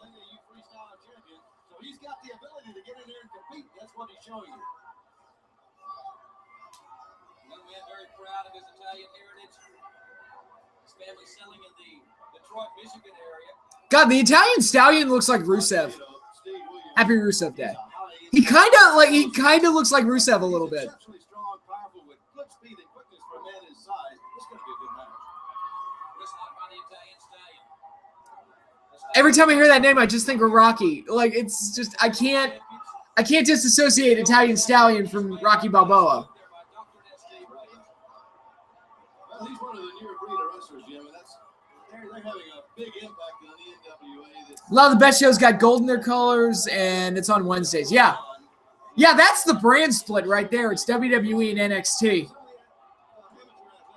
God, the Italian Stallion looks like Rusev. Happy Rusev Day. He kind of looks like Rusev a little bit. Every time I hear that name, I just think of Rocky. Like, it's just I can't disassociate Italian Stallion from Rocky Balboa. Well, he's one of the newer breeder wrestlers, Jim, and they're having a big impact on the NWA. A lot of the best shows got gold in their colors, and it's on Wednesdays. Yeah, that's the brand split right there. It's WWE and NXT.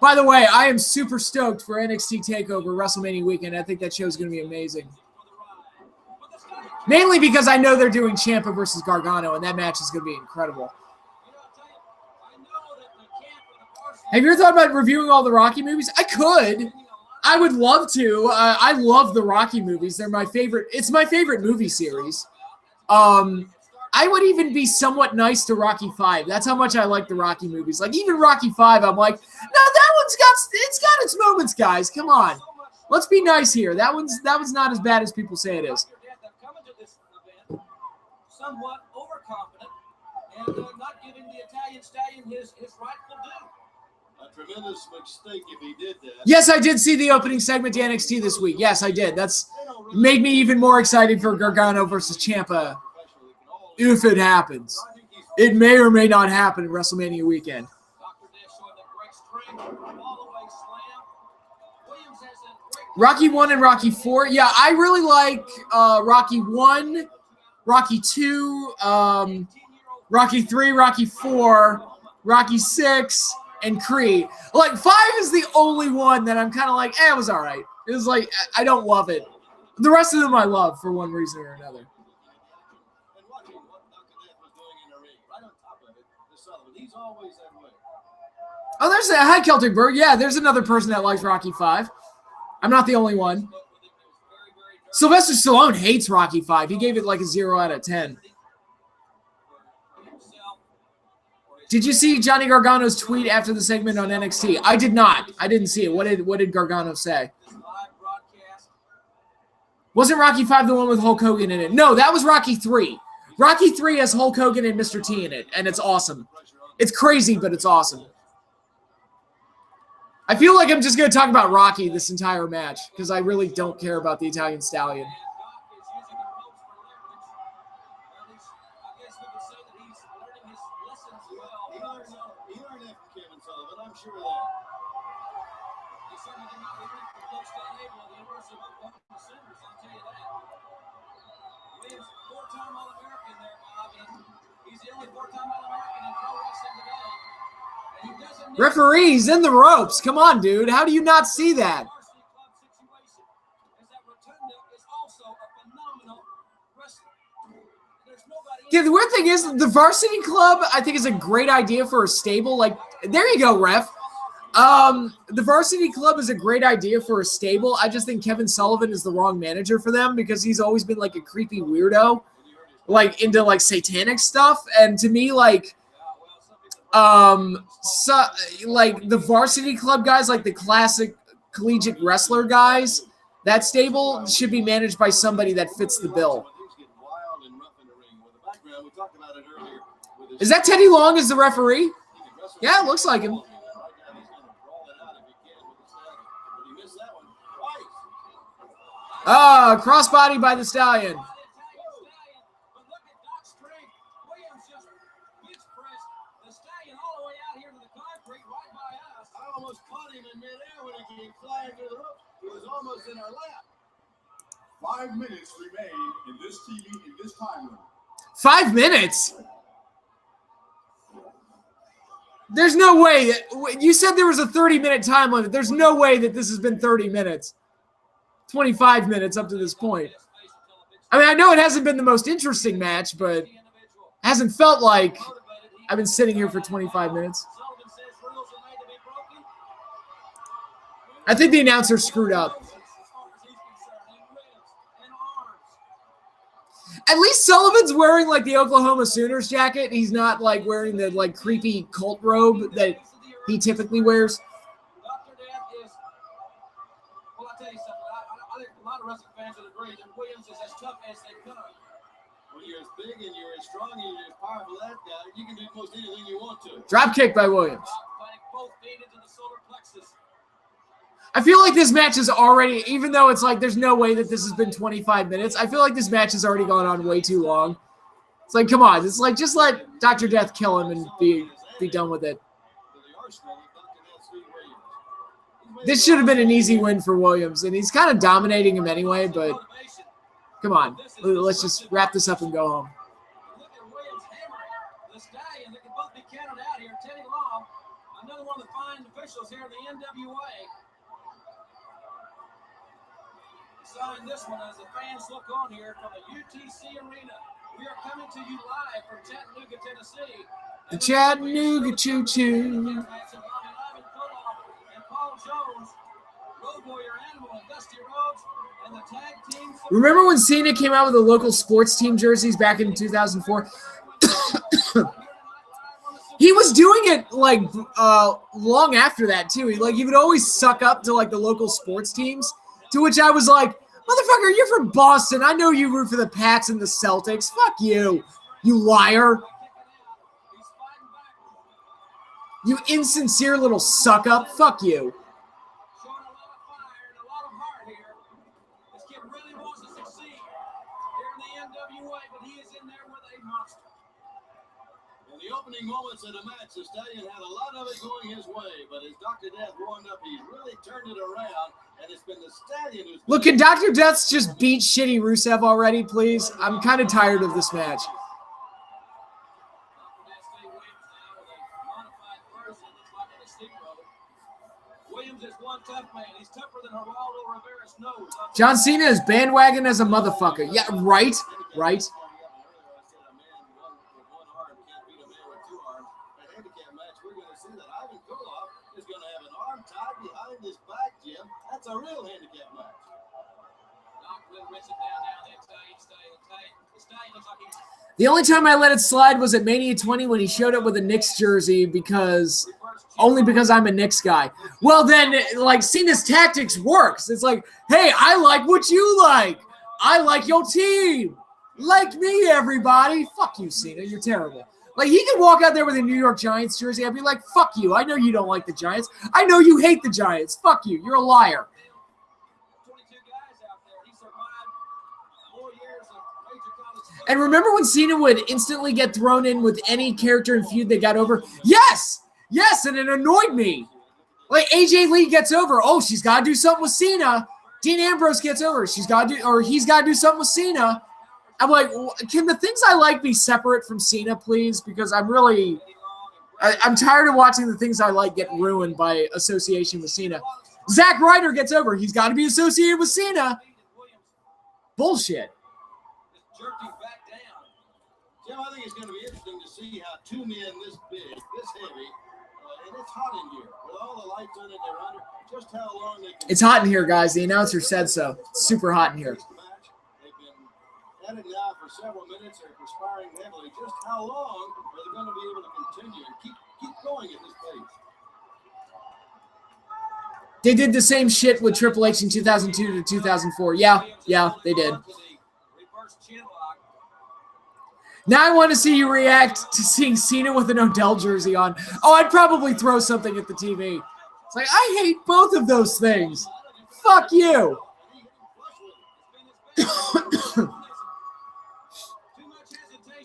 By the way, I am super stoked for NXT TakeOver WrestleMania weekend. I think that show is going to be amazing. Mainly because I know they're doing Ciampa versus Gargano, and that match is going to be incredible. Have you ever thought about reviewing all the Rocky movies? I could. I would love to. I love the Rocky movies. They're my favorite. It's my favorite movie series. I would even be somewhat nice to Rocky 5. That's how much I like the Rocky movies. Like, even Rocky 5, I'm like, no, it's got its moments, guys. Come on. Let's be nice here. That one's not as bad as people say it is. Somewhat overconfident and not giving the Italian Stallion his rightful due. A tremendous mistake if he did that. Yes, I did see the opening segment to NXT this week. Yes, I did. That's made me even more excited for Gargano versus Ciampa if it happens. It may or may not happen in WrestleMania weekend. Rocky 1 and Rocky 4. Yeah, I really like Rocky 1, Rocky 2, Rocky 3, Rocky 4, Rocky 6, and Creed. Like, 5 is the only one that I'm kind of like, it was all right. It was like, I don't love it. The rest of them I love for one reason or another. Oh, there's a Hi Celtic Bird. Yeah, there's another person that likes Rocky 5. I'm not the only one. Sylvester Stallone hates Rocky 5. He gave it like a 0 out of 10. Did you see Johnny Gargano's tweet after the segment on NXT? I did not. I didn't see it. What did Gargano say? Wasn't Rocky 5 the one with Hulk Hogan in it? No, that was Rocky 3. Rocky 3 has Hulk Hogan and Mr. T in it, and it's awesome. It's crazy, but it's awesome. I feel like I'm just going to talk about Rocky this entire match because I really don't care about the Italian Stallion. Referees in the ropes. Come on, dude. How do you not see that? Yeah, the weird thing is the Varsity Club, I think, is a great idea for a stable. Like, there you go, ref. The Varsity Club is a great idea for a stable. I just think Kevin Sullivan is the wrong manager for them because he's always been like a creepy weirdo, like into like satanic stuff. And to me, like, like the Varsity Club guys, like the classic collegiate wrestler guys, that stable should be managed by somebody that fits the bill. Is that Teddy Long as the referee? Yeah, it looks like him. Ah, crossbody by the Stallion. I almost caught him in midair when he came flying through the rope. He was almost in our lap. 5 minutes remain in this time limit. 5 minutes? There's no way that you said there was a 30-minute time limit. There's no way that this has been 30 minutes. 25 minutes up to this point. I mean, I know it hasn't been the most interesting match, but it hasn't felt like I've been sitting here for 25 minutes. I think the announcer screwed up. At least Sullivan's wearing like the Oklahoma Sooners jacket. He's not like wearing the like creepy cult robe that he typically wears. Well, I'll tell you something. I think a lot of wrestling fans would agree that Williams is as tough as they come. When you're as big and you're as strong and you're as powerful as that guy, you can do most anything you want to. Drop kick by Williams. Both feet into the solar plexus. I feel like this match is already, even though it's like there's no way that this has been 25 minutes, I feel like this match has already gone on way too long. It's like, come on. It's like, just let Dr. Death kill him and be done with it. This should have been an easy win for Williams, and he's kind of dominating him anyway, but come on. Let's just wrap this up and go home. Look at Williams hammering the Stallion. They can both be counted out here. Teddy Long, another one of the fine officials here in the NWA. Sign this one as the fans look on here from the UTC Arena. We are coming to you live from Chattanooga, Tennessee. The Chattanooga Choo-Choo. And Paul Jones, Road Warrior Animal, and Dusty Rhodes, and the tag team. Remember when Cena came out with the local sports team jerseys back in 2004? He was doing it like long after that too. He would always suck up to like the local sports teams, to which I was like, motherfucker, you're from Boston. I know you root for the Pats and the Celtics. Fuck you, you liar. You insincere little suck up. Fuck you. Showing a lot of fire and a lot of heart here. This kid really wants to succeed here in the NWA, but he is in there with a monster. In the opening moments of the match, the Stallion had a lot of it going his way, but as Dr. Death warmed up, he's really turned it around, and it's been the Stallion who's... Look, can Dr. Death just beat shitty Rusev already, please? I'm kind of tired of this match. Williams is one tough man. He's tougher than Geraldo Rivera's nose. John Cena is bandwagon as a motherfucker. Yeah, right, right. That's a real handicap match. The only time I let it slide was at Mania 20 when he showed up with a Knicks jersey only because I'm a Knicks guy. Well, then, like, Cena's tactics works. It's like, hey, I like what you like. I like your team. Like me, everybody. Fuck you, Cena. You're terrible. Like, he could walk out there with a New York Giants jersey. I'd be like, fuck you. I know you don't like the Giants. I know you hate the Giants. Fuck you. You're a liar. 22 guys out there. He survived 4 years of major college. And remember when Cena would instantly get thrown in with any character and feud that got over? Yes! Yes, and it annoyed me. Like, AJ Lee gets over. Oh, she's got to do something with Cena. Dean Ambrose gets over. He's got to do something with Cena. I'm like, can the things I like be separate from Cena, please? Because I'm tired of watching the things I like get ruined by association with Cena. Zack Ryder gets over. He's got to be associated with Cena. Bullshit. Jerked him back down. Jim, I think it's going to be interesting. see how two men this big, this heavy, and it's hot in here. With all the lights on it, they're under. Just how long they can. It's hot in here, guys. The announcer said so. It's super hot in here. They've been at it now for several minutes. They're perspiring heavily. Just how long are they going to be able to continue and keep going at this pace? They did the same shit with Triple H in 2002 to 2004. Yeah, they did. Now I want to see you react to seeing Cena with an Odell jersey on. Oh, I'd probably throw something at the TV. It's like, I hate both of those things. Fuck you.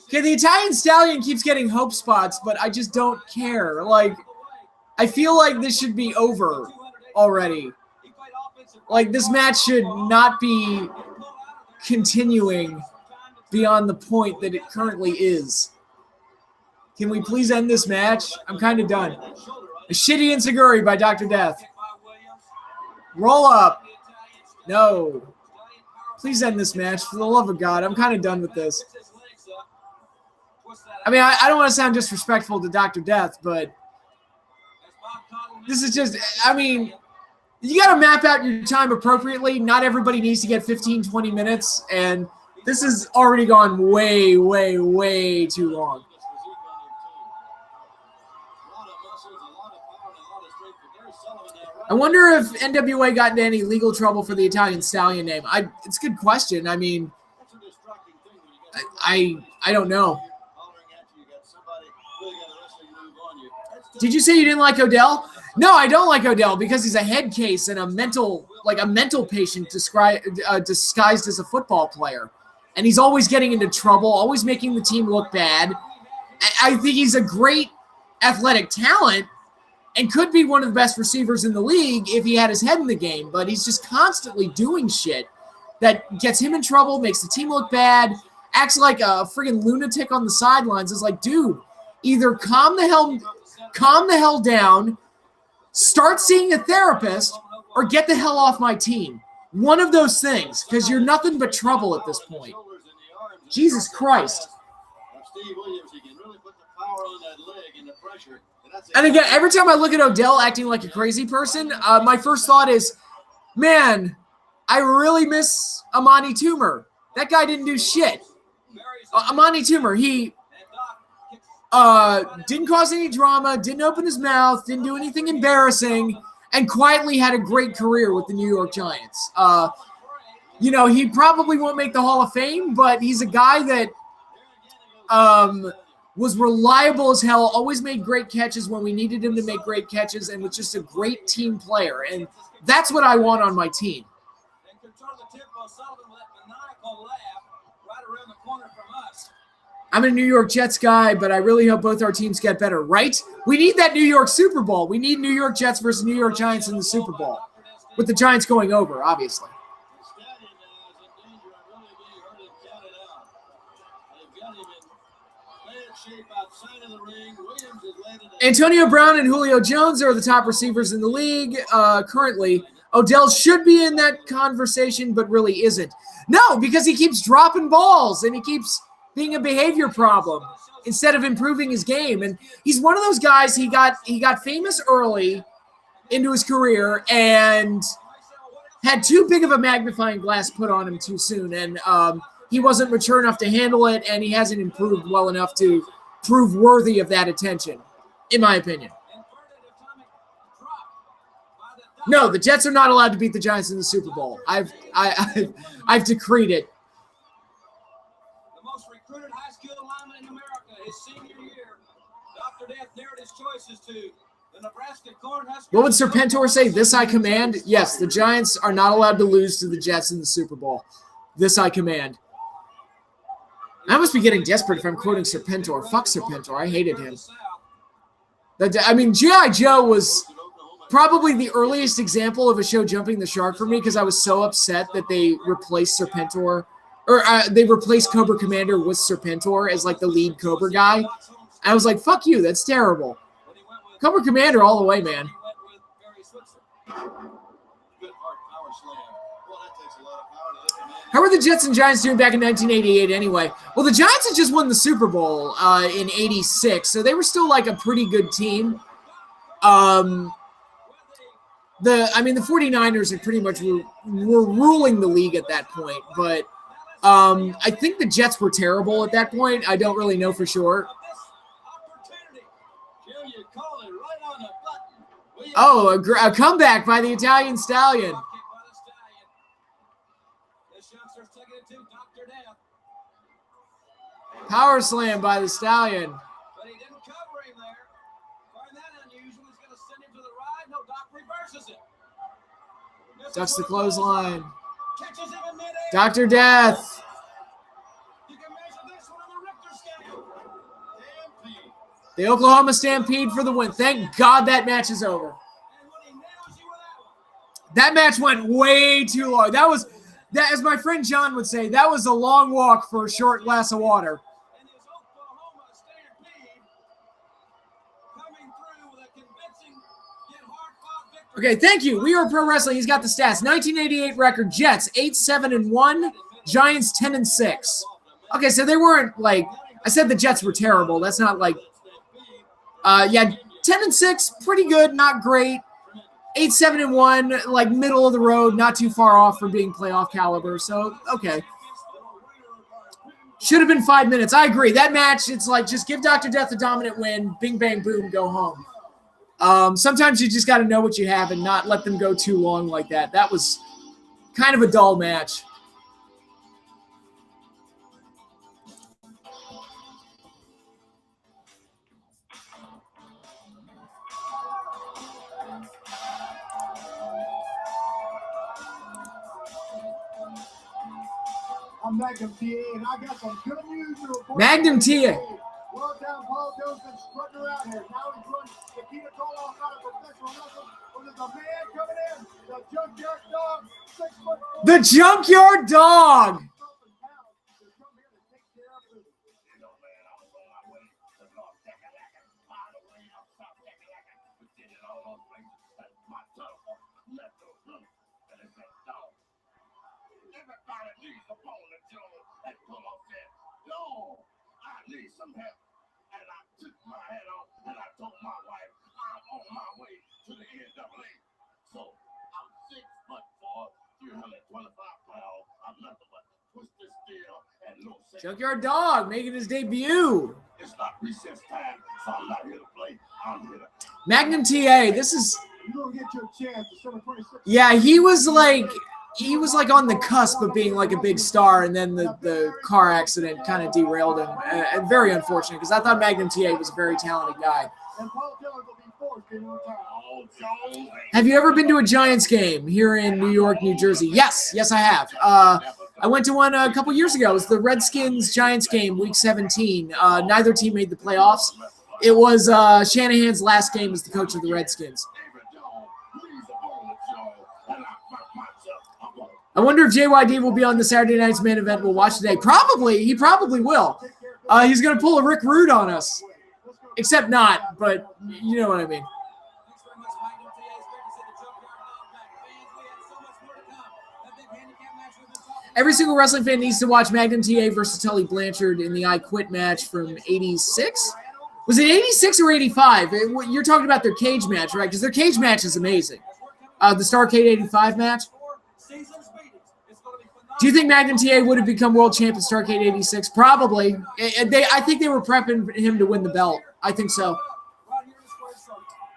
Okay, the Italian Stallion keeps getting hope spots, but I just don't care. Like, I feel like this should be over already. Like, this match should not be continuing beyond the point that it currently is. Can we please end this match? I'm kind of done. A shitty Insiguri by Dr. Death. Roll up. No. Please end this match. For the love of God, I'm kind of done with this. I mean, I don't want to sound disrespectful to Dr. Death, but this is just, I mean, you got to map out your time appropriately. Not everybody needs to get 15, 20 minutes, and this has already gone way, way, way too long. I wonder if NWA got into any legal trouble for the Italian Stallion name. It's a good question. I mean, I don't know. Did you say you didn't like Odell? No, I don't like Odell because he's a head case and a mental patient disguised as a football player. And he's always getting into trouble, always making the team look bad. I think he's a great athletic talent and could be one of the best receivers in the league if he had his head in the game. But he's just constantly doing shit that gets him in trouble, makes the team look bad, acts like a friggin' lunatic on the sidelines. It's like, dude, either calm the hell down, start seeing a therapist, or get the hell off my team. One of those things, because you're nothing but trouble at this point. Jesus Christ. And again, every time I look at Odell acting like a crazy person, my first thought is, man, I really miss Amani Toomer. That guy didn't do shit. Amani Toomer, he didn't cause any drama, didn't open his mouth, didn't do anything embarrassing, and quietly had a great career with the New York Giants. He probably won't make the Hall of Fame, but he's a guy that was reliable as hell, always made great catches when we needed him to make great catches, and was just a great team player. And that's what I want on my team. I'm a New York Jets guy, but I really hope both our teams get better, right? We need that New York Super Bowl. We need New York Jets versus New York Giants in the Super Bowl, with the Giants going over, obviously. Antonio Brown and Julio Jones are the top receivers in the league currently. Odell should be in that conversation, but really isn't. No, because he keeps dropping balls and he keeps being a behavior problem instead of improving his game. And he's one of those guys, he got famous early into his career and had too big of a magnifying glass put on him too soon. And he wasn't mature enough to handle it, and he hasn't improved well enough to prove worthy of that attention, in my opinion. No, the Jets are not allowed to beat the Giants in the Super Bowl. I've decreed it. The most recruited high school lineman in America, his senior year. Dr. Death narrowed his choices to the Nebraska Cornhuskers. What would Serpentor say? This I command? Yes, the Giants are not allowed to lose to the Jets in the Super Bowl. This I command. I must be getting desperate if I'm quoting Serpentor. Fuck Serpentor. I hated him. I mean, G.I. Joe was probably the earliest example of a show jumping the shark for me because I was so upset that they replaced Serpentor, or they replaced Cobra Commander with Serpentor as like the lead Cobra guy. I was like, fuck you, that's terrible. Cobra Commander all the way, man. How were the Jets and Giants doing back in 1988 anyway? Well, the Giants had just won the Super Bowl in 86, so they were still like a pretty good team. The 49ers are pretty much were ruling the league at that point, but I think the Jets were terrible at that point. I don't really know for sure. Oh, a comeback by the Italian Stallion. Power slam by the Stallion. But he didn't cover him there. Find that unusual. He's going to send him to the right. No, Doc reverses it. Ducks the clothesline. Catches him in midair. Dr. Death. You can measure this one on the Richter scale. Stampede. The Oklahoma Stampede for the win. Thank God that match is over. And when he nails you with that one. That match went way too long. That, as my friend John would say, that was a long walk for a short glass of water. And his Oklahoma Stampede coming through with a convincing yet hard-fought victory. Okay, thank you. We Are Pro Wrestling. He's got the stats. 1988 record, Jets 8-7-1, Giants 10-6. Okay, so they weren't like, I said the Jets were terrible. That's not like, 10-6, pretty good, not great. 8-7-1, like middle of the road, not too far off from being playoff caliber. So, okay. Should have been 5 minutes. I agree. That match, it's like just give Dr. Death a dominant win, bing, bang, boom, go home. Sometimes you just got to know what you have and not let them go too long like that. That was kind of a dull match. I'm Magnum TA, and I got some good news to report. Magnum TA. Well down, Paul Jones been strutting around here. Now he's running the key to call off out of professional wrestling. Well, there's a man coming in, the Junkyard Dog, 6'4". The Junkyard Dog. Some help, and I took my hat off and I told my wife I'm on my way to the NWA. So I'm 6'4", 325 pounds. I'm nothing but twisted steel and no sense. Junkyard Dog making his debut. It's not recess time, so I'm not here to play. I'm here to Magnum TA. This is. You're gonna get your chance. December 26th. Yeah, he was like on the cusp of being like a big star, and then the car accident kind of derailed him. And very unfortunate, because I thought Magnum TA was a very talented guy. And Paul Jones will be forced in retire. Have you ever been to a Giants game here in New York, New Jersey? Yes, I have. I went to one a couple years ago. It was the Redskins-Giants game, Week 17. Neither team made the playoffs. It was Shanahan's last game as the coach of the Redskins. I wonder if JYD will be on the Saturday night's main event we'll watch today. Probably. He probably will. He's going to pull a Rick Rude on us. Except not, but you know what I mean. Thanks very much, Magnum TA. It's great to see the Junkyard Dog back. Fans, we have so much more to come. That big handicap match we've been talking Every single wrestling fan needs to watch Magnum TA versus Tully Blanchard in the I Quit match from 86. Was it 86 or 85? You're talking about their cage match, right? Because their cage match is amazing. The Starrcade 85 match. Do you think Magnum TA would have become world champ in Starrcade 86? Probably. I think they were prepping him to win the belt. I think so.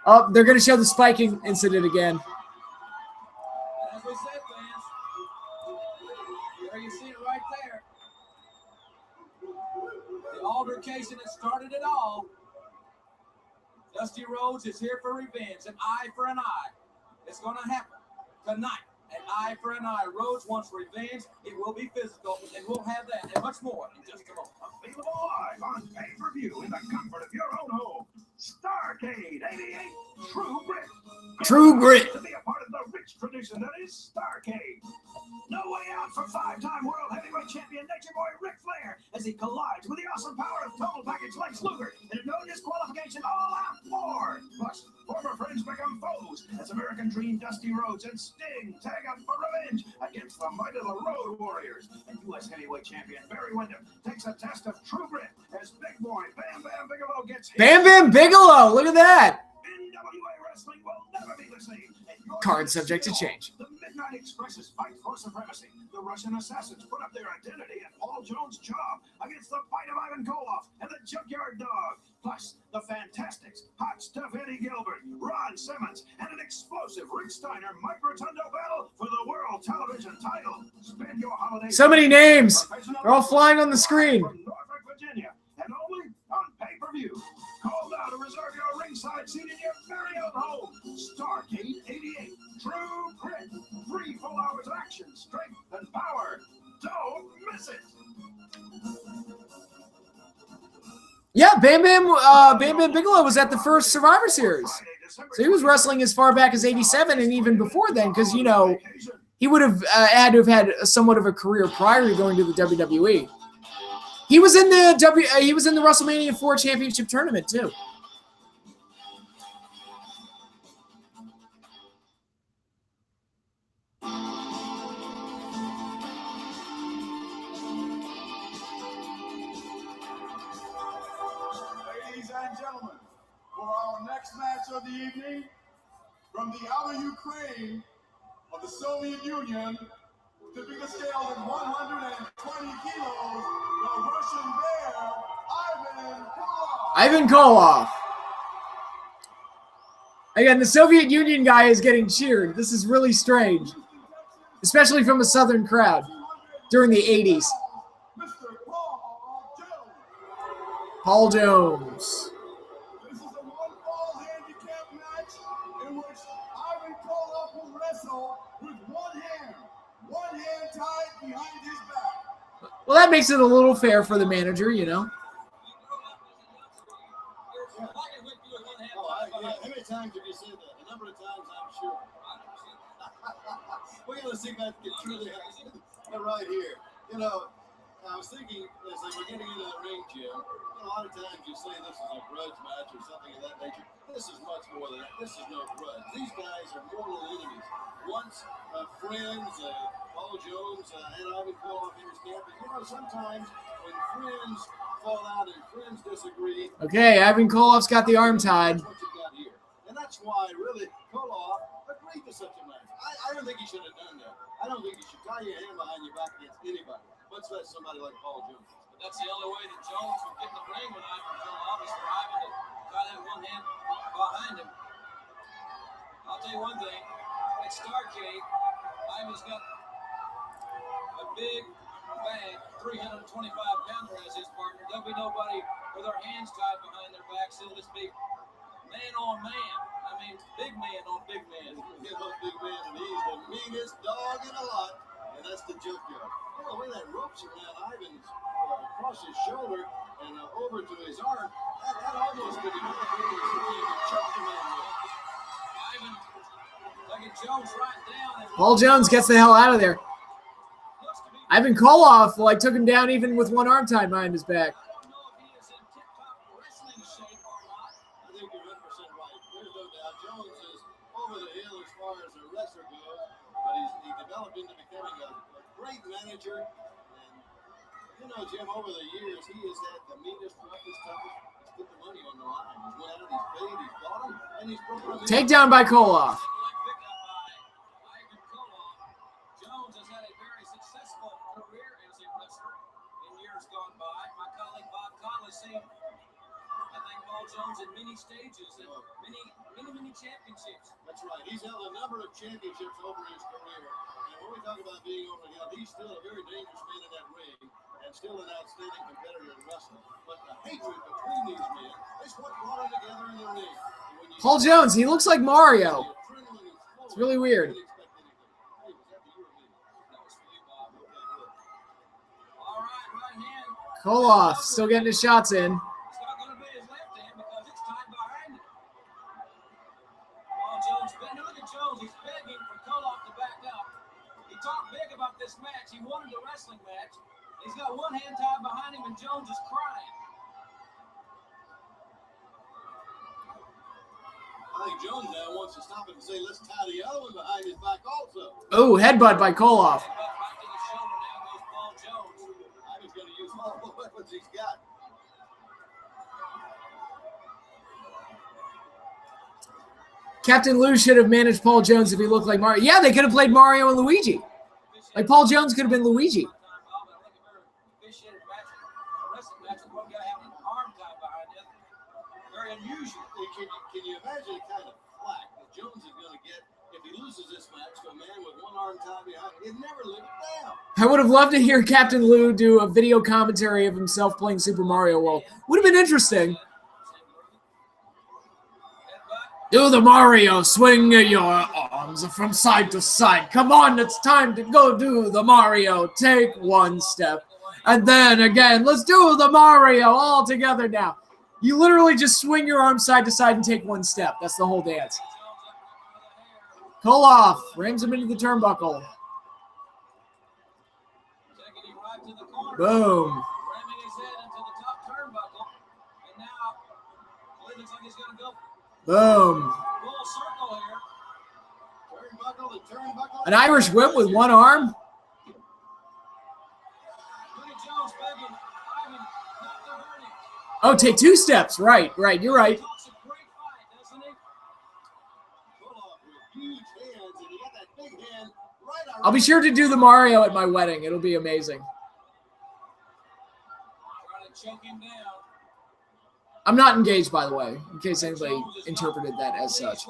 Oh, they're going to show the spiking incident again. As we said, fans, there you see it right there. The altercation that started it all. Dusty Rhodes is here for revenge, an eye for an eye. It's going to happen tonight. An eye for an eye. Rhodes wants revenge. It will be physical, and we'll have that and much more in just a moment. Available live on pay-per-view in the comfort of your own home. Starrcade 88, True Grit. True Grit. To be a part of the rich tradition that is Starrcade. No way out for 5-time World Heavyweight Champion Nature Boy Ric Flair as he collides with the awesome power of Total Package Lex Luger in a no disqualification all-out war. Plus, former friends become foes as American Dream Dusty Rhodes and Sting tag up for revenge against the might of the Road Warriors. And U.S. heavyweight champion Barry Windham takes a test of true grit as Big Boy Bam Bam Bigelow gets hit. Bam Bam Bigelow, look at that. NWA wrestling will never be the same. Card subject to change. The Midnight Expresses fight for supremacy. The Russian assassins put up their identity at Paul Jones' job against the fight of Ivan Koloff and the Junkyard Dog. Plus, the Fantastics, Hot Stuff Eddie Gilbert, Ron Simmons, and an explosive Rick Steiner Mike Rotundo battle for the World Television title. Spend your holiday. So many names. They're all flying on the screen. From Norfolk, Virginia, and only on pay-per-view. Call now to reserve your ringside seat in your very own home. Starrcade 88. True grit. 3 full hours of action, strength, and power. Don't miss it. Yeah, Bam Bam Bigelow was at the first Survivor Series. So he was wrestling as far back as 87 and even before then, because, you know, he would have had to have had somewhat of a career prior to going to the WWE. He was in the Wrestlemania 4 championship tournament too. Ladies and gentlemen, for our next match of the evening, from the outer Ukraine of the Soviet Union, tipping the scale at 120 kilos, the Russian Bear, Ivan Koloff. Ivan Koloff. Again, the Soviet Union guy is getting cheered. This is really strange, especially from a Southern crowd during the 80s. Mr. Paul Jones. Paul Jones. This is a one-fall handicap match in which Ivan Koloff will wrestle with one hand tied behind his back. Well, that makes it a little fair for the manager, you know. How many times have you said that? A number of times, I'm sure. We're going to see if that can truly happen. Right here. You know, I was thinking, as they were getting into the ring, Jim, a lot of times you say this is a grudge match or something of that nature. This is much more than that. This is no grudge. These guys are mortal enemies. Once friends, Paul Jones and Ivan Koloff in his camp. And, you know, sometimes when friends fall out and friends disagree. Okay, Ivan Koloff's got the arm tied. That's what you got here. And that's why, really, Koloff agreed to such a match. I don't think he should have done that. I don't think you should tie your hand behind your back against anybody, much less somebody like Paul Jones. But that's the only way that Jones would get in the ring with Ivan Koloff is for Ivan to tie that one hand behind him. I'll tell you one thing. At Starrcade, Ivan's got a big bag, 325-pounder as his partner. There'll be nobody with their hands tied behind their backs. It'll just be man on man. I mean, big man on big man. You know, big man, and he's the meanest dog in the lot, and that's the Junkyard. You know, the way that rope's around Ivan's across his shoulder and over to his arm, that almost could be choked him in with. Ivan, look at Jones right down. And Paul Jones gets the hell out of there. Ivan Koloff, like, took him down even with one arm tied behind his back. I don't know if he is in tip-top wrestling shape or not. I think you're 100% right. There's no doubt. Jones is over the hill as far as a wrestler goes, but he developed into becoming a great manager. And, you know, Jim, over the years, he has had the meanest, roughest, toughest. He's put the money on the line. He's went out, he's paid, he's bought him, and he's broken him. Takedown by Koloff. Pickup by Ivan Koloff. Jones has had a very successful career as a wrestler in years gone by. My colleague Bob Conley seen, I think, Paul Jones in many stages and many championships. That's right. He's held a number of championships over his career. And when we talk about being over the hill, he's still a very dangerous man in that ring and still an outstanding competitor in wrestling. But the hatred between these men is what brought them together in the ring. Paul Jones, he looks like Mario. It's really weird. Koloff still getting his shots in. It's not going to be his left hand because it's tied behind him. Paul Jones, look at Jones. He's begging for Koloff to back up. He talked big about this match. He wanted a wrestling match. He's got one hand tied behind him, and Jones is crying. I I think Jones now wants to stop it and say, let's tie the other one behind his back also. Oh, headbutt by Koloff. Ivan's going to use all the weapons he's got. Captain Lou should have managed Paul Jones if he looked like Mario. Yeah, they could have played Mario and Luigi. Like Paul Jones could have been Luigi. Very unusual. Can you imagine the kind of flack that Jones is going to get if he loses this match to a man with one arm tied behind him? He'd never live it down. I would have loved to hear Captain Lou do a video commentary of himself playing Super Mario World. Would have been interesting. Do the Mario, swing your arms from side to side. Come on, it's time to go do the Mario. Take one step. And then again, let's do the Mario all together now. You literally just swing your arms side to side and take one step. That's the whole dance. Koloff rams him into the turnbuckle. Boom. Boom. An Irish whip with one arm. Oh, take two steps. Right. You're right. I'll be sure to do the Mario at my wedding. It'll be amazing. I'm not engaged, by the way, in case anybody interpreted that as such.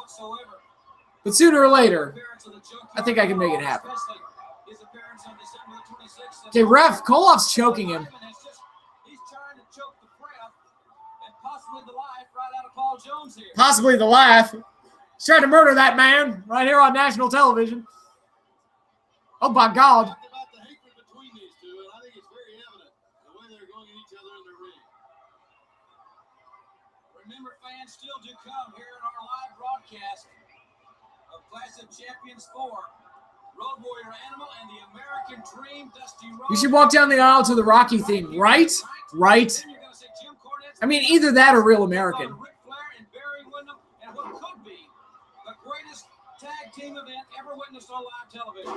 But sooner or later, I think I can make it happen. Okay, ref, Koloff's choking him. Possibly the life. He's trying to murder that man right here on national television. Oh, my God. Remember, fans still do come here in our live broadcast of Clash of Champions 4. Road Warrior Animal and the American Dream, Dusty Rhodes. You should walk down the aisle to the Rocky theme, right? Right. I mean, either that or Real American. Ric Flair and Barry Windham, and what could be the greatest tag team event ever witnessed on live television.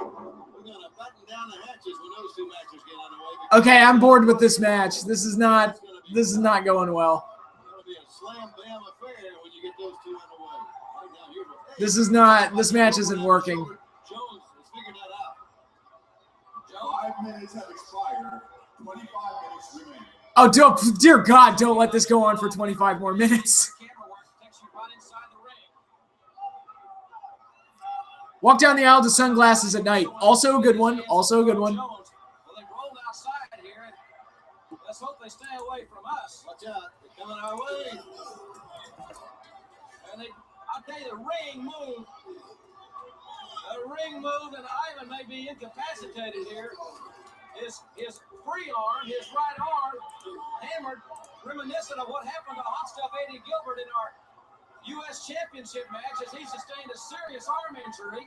We're going to button down the hatches when those two matches get underway. Okay, I'm bored with this match. This is not going well. It'll be a slam bam affair when you get those two underway. Right now, here's a This match isn't working. Jones has figured that out. 5 minutes have expired. 25 minutes remain. Oh, dear God, don't let this go on for 25 more minutes. Walk down the aisle to Sunglasses at Night. Also a good one. Also a good one. Well, they rolled outside here, and let's hope they stay away from us. Watch out. They're coming our way. And I'll tell you, the ring move. And Ivan may be incapacitated here. His free arm, his right arm, hammered, reminiscent of what happened to Hot Stuff Eddie Gilbert in our U.S. Championship match as he sustained a serious arm injury.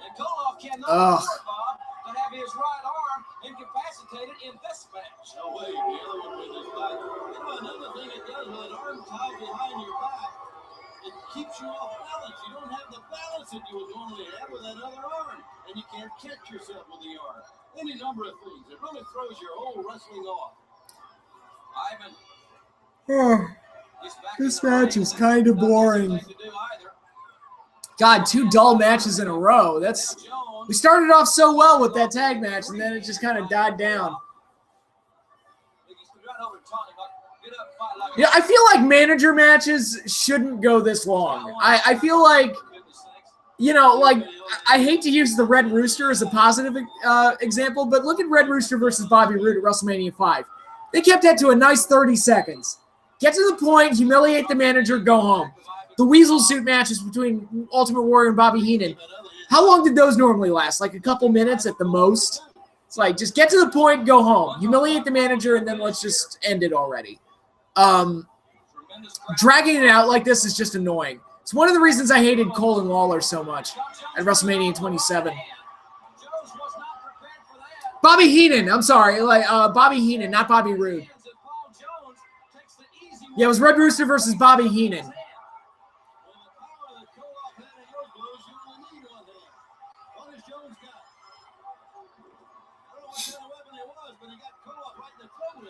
And Koloff cannot afford, Bob, to have his right arm incapacitated in this match. No way. The other one with his back. You know, another thing it does with an arm tied behind your back, it keeps you off balance. You don't have the balance that you would normally have with that other arm. And you can't catch yourself with the arm. Any number of things. It really throws your whole wrestling off. Ivan. This match is kind of boring. God, 2 dull matches in a row. We started off so well with that tag match, and then it just kind of died down. Yeah, I feel like manager matches shouldn't go this long. I feel like, you know, like, I hate to use the Red Rooster as a positive example, but look at Red Rooster versus Bobby Roode at WrestleMania 5. They kept that to a nice 30 seconds. Get to the point, humiliate the manager, go home. The Weasel Suit matches between Ultimate Warrior and Bobby Heenan. How long did those normally last? Like a couple minutes at the most? It's like, just get to the point, go home. Humiliate the manager, and then let's just end it already. Dragging it out like this is just annoying. It's one of the reasons I hated Cole and Lawler so much at WrestleMania 27. Bobby Heenan, I'm sorry. Bobby Heenan, not Bobby Roode. Yeah, it was Red Rooster versus Bobby Heenan.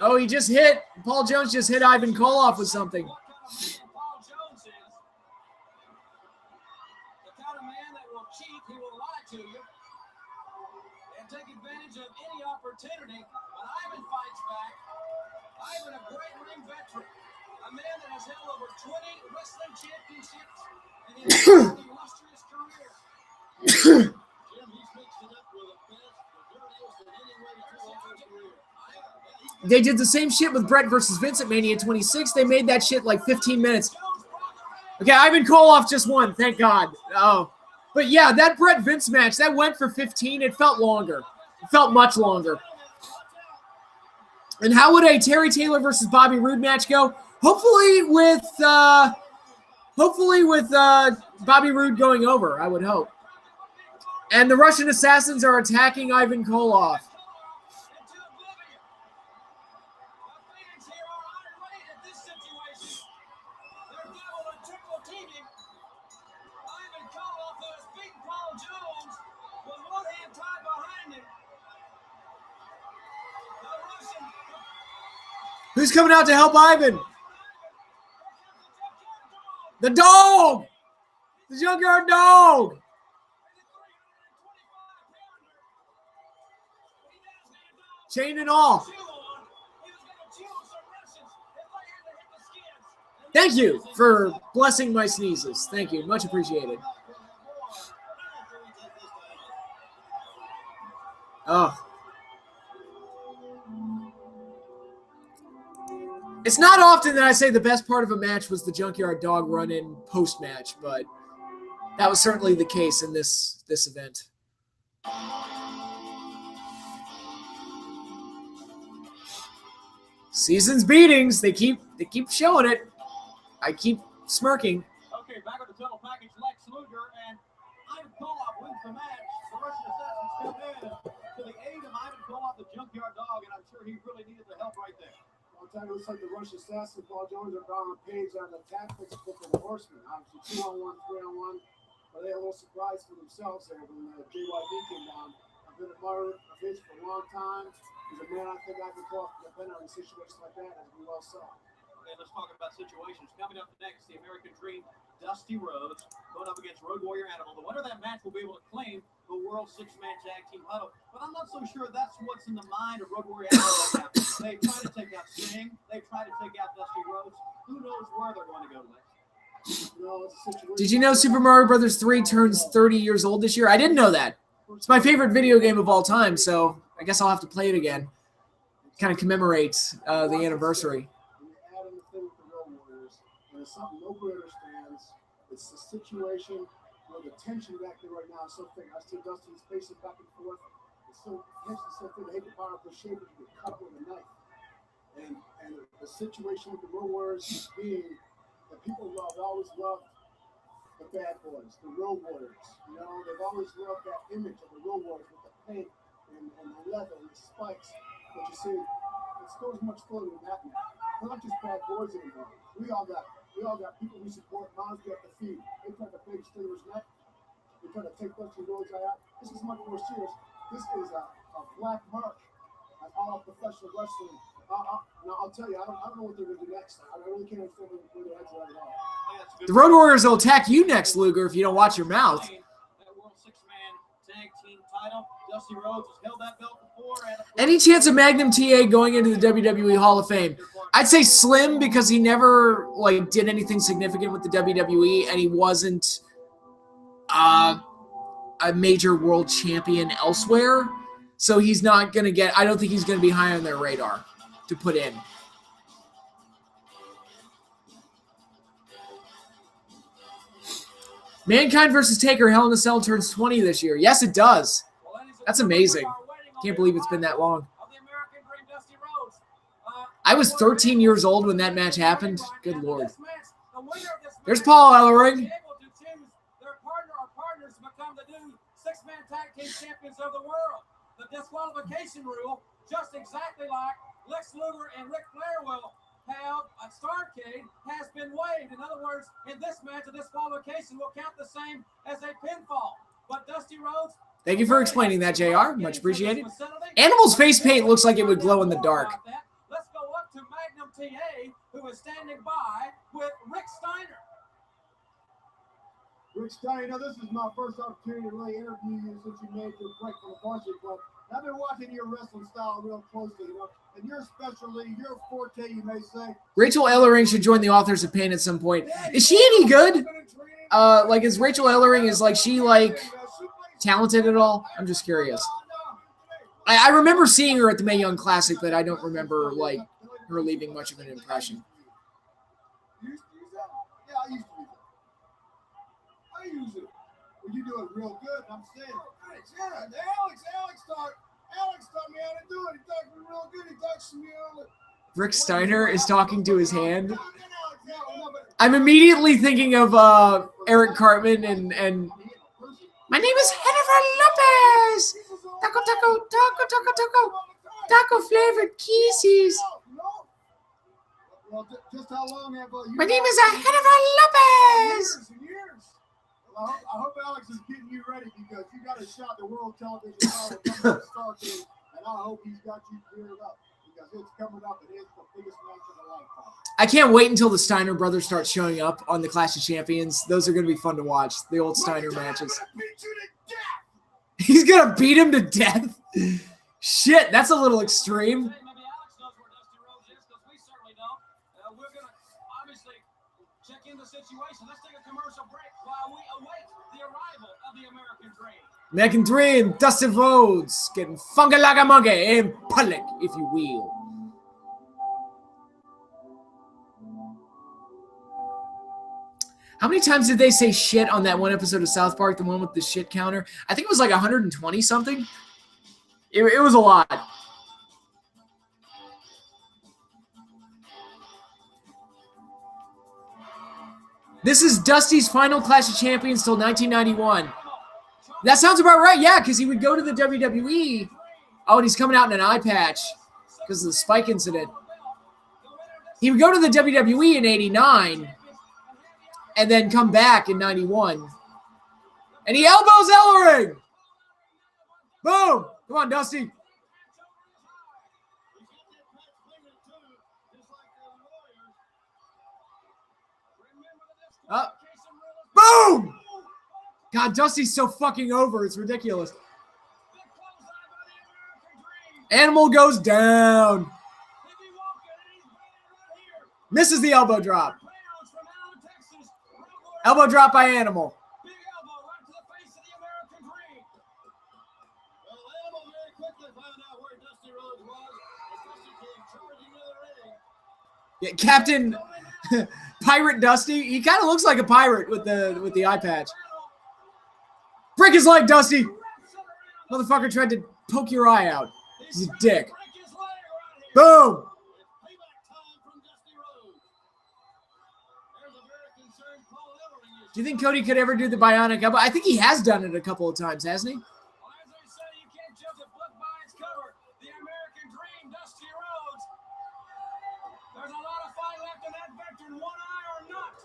Oh, he just hit. Paul Jones just hit Ivan Koloff with something. Paul Jones is the kind of man that will cheat, he will lie to you, and take advantage of any opportunity. When Ivan fights back, Ivan, a great ring veteran, a man that has held over 20 wrestling championships and in an illustrious career. Jim, he's mixed it up with the best, the dirtiest, in any way to end his career. They did the same shit with Brett versus Vince at Mania 26. They made that shit like 15 minutes. Okay, Ivan Koloff just won. Thank God. Oh. But yeah, that Brett Vince match, that went for 15. It felt longer. It felt much longer. And how would a Terry Taylor versus Bobby Roode match go? Hopefully with Bobby Roode going over, I would hope. And the Russian Assassins are attacking Ivan Koloff. Who's coming out to help Ivan? The dog! The Junkyard Dog! Chain and all. Thank you for blessing my sneezes. Thank you. Much appreciated. Oh. It's not often that I say the best part of a match was the Junkyard Dog run-in post-match, but that was certainly the case in this event. Season's beatings, they keep showing it. I keep smirking. Okay, back with the total package, Lex Luger and Ivan Koloff wins the match. The Russian Assassins step in to the aid of Ivan Koloff, the Junkyard Dog, and I'm sure he really needed the help right there. I'll tell you, it looks like the Russian Assassin, Paul Jones, are on the page on the tactics book of the Horsemen. Obviously, 2-on-1, 3-on-1. But they had a little surprise for themselves there when JYD came down. I've been a admirer of his for a long time. He's a man I think I can call depending on a situation like that, as we well saw. Okay, let's talk about situations. Coming up next, the American Dream, Dusty Rhodes, going up against Road Warrior Animal. The winner of that match will be able to claim the World Six-Man Tag Team title. But I'm not so sure that's what's in the mind of Road Warrior Animal right now. They try to take out Sting. They try to take out Dusty Rhodes. Who knows where they're going to go next? Did you know Super Mario Bros. 3 turns 30 years old this year? I didn't know that. It's my favorite video game of all time, so I guess I'll have to play it again. Kind of commemorate the anniversary. It's something nobody understands. It's the situation where the tension back there right now is so thick. I see Dusty's pacing back and forth. It's so tension, so thick. They hate the power of the shape that you can cut with a knife. And the situation with the Road Warriors being that people love, they always loved the bad boys, the Road Warriors. You know, they've always loved that image of the Road Warriors with the paint and the leather and the spikes. But you see, it's goes much further than that now. We're not just bad boys anymore. We all got people we support, moms we have to feed. They try to break Stinger's neck. They try to take Dusty Rhodes out. This is much more serious. This is a black mark on all professional wrestling. Now, I'll tell you, I don't know what they're going to do next. I really can't understand where their heads are at all. The Road Warriors will attack you next, Luger, if you don't watch your mouth. That World Six-Man Tag Team title. Dusty Rhodes has held that belt before. Any chance of Magnum TA going into the WWE Hall of Fame? I'd say slim because he never did anything significant with the WWE, and he wasn't a major world champion elsewhere. So he's not going to get – I don't think he's going to be high on their radar to put in. Mankind versus Taker, Hell in a Cell turns 20 this year. Yes, it does. That's amazing. Can't believe it's been that long. I was 13 years old when that match happened. Good Lord. There's Paul Ellering. Their partner or partners become the new six-man tag team champions of the world. The disqualification rule, just exactly like Lex Luger and Ric Flair will have at Starrcade, has been waived. In other words, in this match, a disqualification will count the same as a pinfall. But Dusty Rhodes. Thank you for explaining that, JR. Much appreciated. Animal's face paint looks like it would glow in the dark. Let's go to Magnum TA, who is standing by with Rick Steiner. Rick Steiner, this is my first opportunity to really interview you since you made your break from the varsity club. I've been watching your wrestling style real closely, you know, and your specialty, your forte, you may say. Rachel Ellering should join the Authors of Pain at some point. Is she any good? Like, is Rachel Ellering, is like she like talented at all? I'm just curious. I remember seeing her at the Mae Young Classic, but I don't remember like her leaving much of an impression. You used to use that? Yeah, I used to use it. I use it. Well, you do it real good. I'm saying, yeah, Alex taught me how to do it. He taught me real good. He taught me early. Rick Steiner is talking to his hand. I'm immediately thinking of Eric Cartman and my name is Jennifer Lopez. Taco, taco, taco, taco, taco. Taco flavored kisses. Well, just how long have you? My name is Jennifer Lopez. Years. Well, I hope Alex is getting you ready because you got a shot the world television title coming to Starrcade, and I hope he's got you geared up because it's coming up and it's the biggest match of the lifetime. I can't wait until the Steiner brothers start showing up on the Clash of Champions. Those are going to be fun to watch, the old Steiner matches. He's going to beat him to death? Shit, that's a little extreme. Maybe Alex knows where Dusty Rhodes is, because we certainly don't. We're going to obviously check in the situation. Let's take a commercial break while we await the arrival of the American Dream. American Dream, Dusty Rhodes, getting funky like a monkey in public, if you will. How many times did they say shit on that one episode of South Park, the one with the shit counter? I think it was like 120 something. It was a lot. This is Dusty's final Clash of Champions till 1991. That sounds about right, yeah, because he would go to the WWE. Oh, and he's coming out in an eye patch because of the Spike incident. He would go to the WWE in 89 and then come back in 91. And he elbows Ellering. Boom. Come on, Dusty. Boom! God, Dusty's so fucking over. It's ridiculous. Animal goes down. Misses the elbow drop. Elbow drop by Animal. Big elbow right to the face of the American Dream. Well, Animal very quickly found out where Dusty Rhodes was. Dusty came charging to the ring. Yeah, Captain Pirate Dusty. He kind of looks like a pirate with the eye patch. Break his leg, Dusty. Motherfucker tried to poke your eye out. He's a dick. Boom. Do you think Cody could ever do the bionic elbow? I think he has done it a couple of times, hasn't he? Well, as they say, you can't judge a book by its cover. The American Dream, Dusty Rhodes. There's a lot of fight left in that veteran, one eye or not.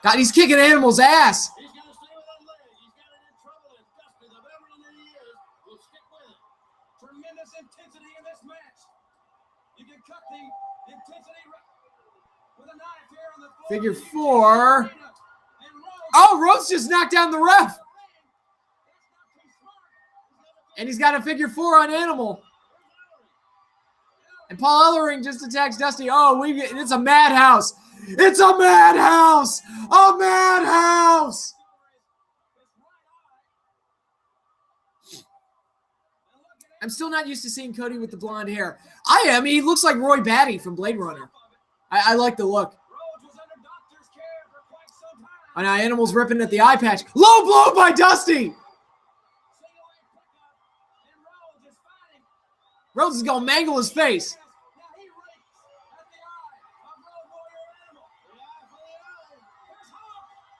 God, he's kicking Animal's ass. He's going to stay with that leg. He's got it in trouble, and Dusty, the veteran that he is, will stick with it. Tremendous intensity in this match. You can cut the intensity with a knife here on the floor. Figure four. Oh, Rhodes just knocked down the ref. And he's got a figure four on Animal. And Paul Ellering just attacks Dusty. Oh, it's a madhouse. It's a madhouse. A madhouse. I'm still not used to seeing Cody with the blonde hair. I am. He looks like Roy Batty from Blade Runner. I like the look. And now Animal's ripping at the eye patch. Low blow by Dusty. Rhodes is going to mangle his face.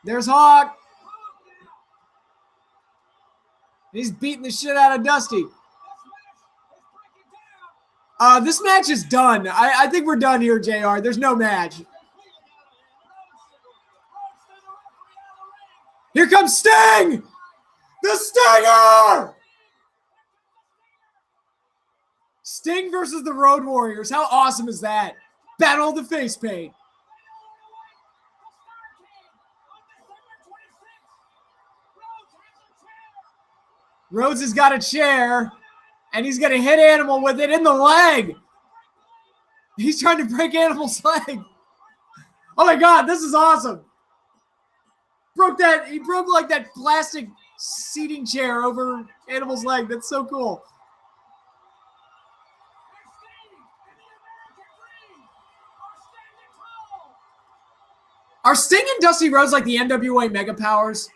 There's Hawk. He's beating the shit out of Dusty. This match is done. I think we're done here, JR. There's no match. Here comes Sting! The Stinger! Sting versus the Road Warriors. How awesome is that? Battle of the face paint. Rhodes has got a chair, and he's going to hit Animal with it in the leg. He's trying to break Animal's leg. Oh my God, this is awesome. He broke like that plastic seating chair over Animal's leg. That's so cool. Are Sting and Dusty Rhodes like the NWA Mega Powers?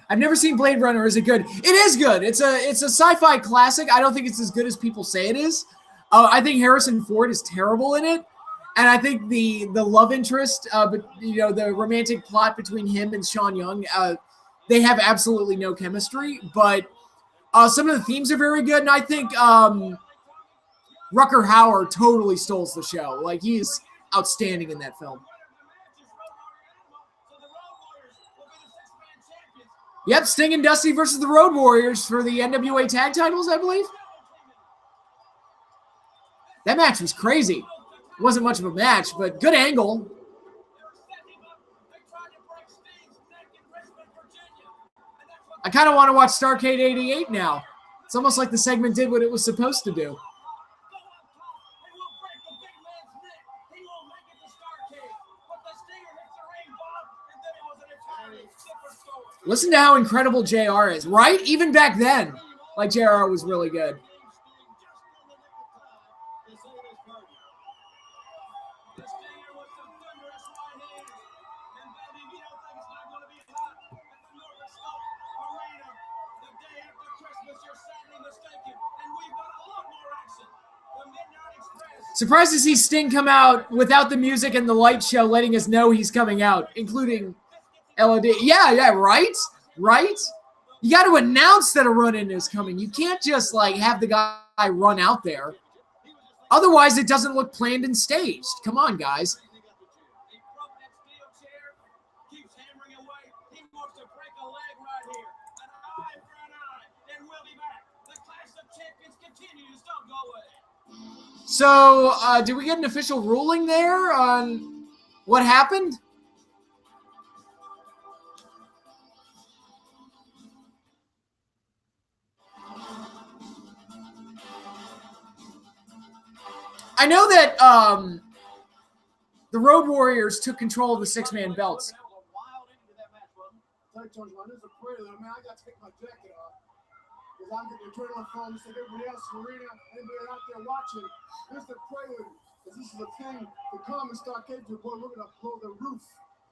I've never seen Blade Runner. Is it good? It is good. It's a sci-fi classic. I don't think it's as good as people say it is. I think Harrison Ford is terrible in it. And I think the love interest, but the romantic plot between him and Sean Young, they have absolutely no chemistry. But some of the themes are very good, and I think Rutger Hauer totally stole the show. Like, he's outstanding in that film. Yep, Sting and Dusty versus the Road Warriors for the NWA Tag Titles, I believe. That match was crazy. It wasn't much of a match, but good angle. I kind of want to watch Starrcade 88 now. It's almost like the segment did what it was supposed to do. Listen to how incredible JR is, right? Even back then, like, JR was really good. Surprised to see Sting come out without the music and the light show letting us know he's coming out, including LOD. Yeah, right? Right? You got to announce that a run-in is coming. You can't just, like, have the guy run out there. Otherwise, it doesn't look planned and staged. Come on, guys. So, did we get an official ruling there on what happened? I know that the Road Warriors took control of the six-man belts. I told you, man, there's a prayer there, man. I got to take my jacket off. Because I'm getting a adrenaline phone just like everybody else in the arena, anybody out there watching. This is the prelude. Because this is the thing to come and Starrcade to boy, we're going to blow the roof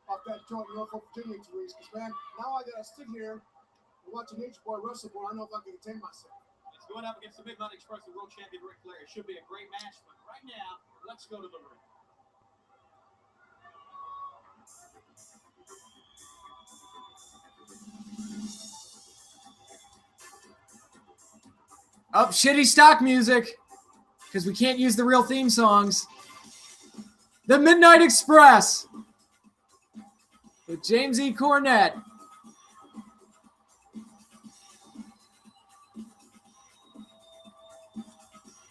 off that joint in Norfolk, Virginia to Reese. Because, man, now I got to sit here and watch an H-boy wrestle, boy. I know if I can contain myself. It's going up against the Midnight Express and World Champion Ric Flair. It should be a great match, but right now, let's go to the ring. Oh, shitty stock music, because we can't use the real theme songs. The Midnight Express with James E. Cornette.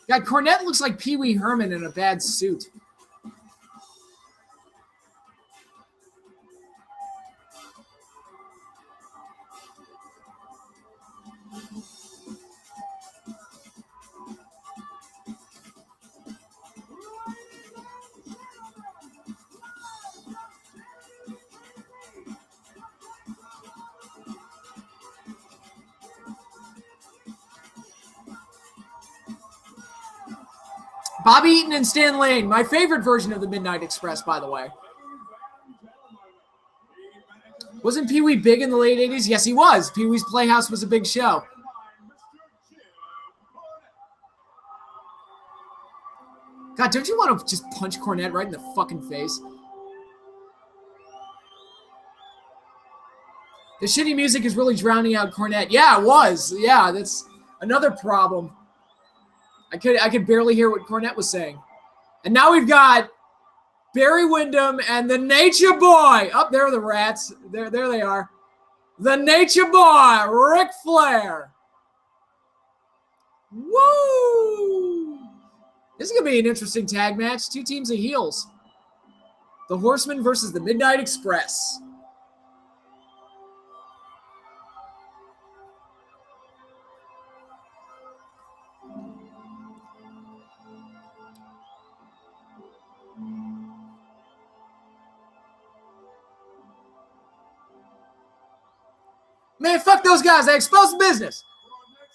God, Cornette looks like Pee Wee Herman in a bad suit. Bobby Eaton and Stan Lane, my favorite version of the Midnight Express, by the way. Wasn't Pee Wee big in the late 80s? Yes, he was. Pee Wee's Playhouse was a big show. God, don't you want to just punch Cornette right in the fucking face? The shitty music is really drowning out Cornette. Yeah, it was. Yeah, that's another problem. I could barely hear what Cornette was saying. And now we've got Barry Windham and the Nature Boy. Up there are the Rats. There they are. the Nature Boy, Ric Flair. Woo! This is going to be an interesting tag match. Two teams of heels. The Horsemen versus the Midnight Express. Man, fuck those guys. They exposed the business.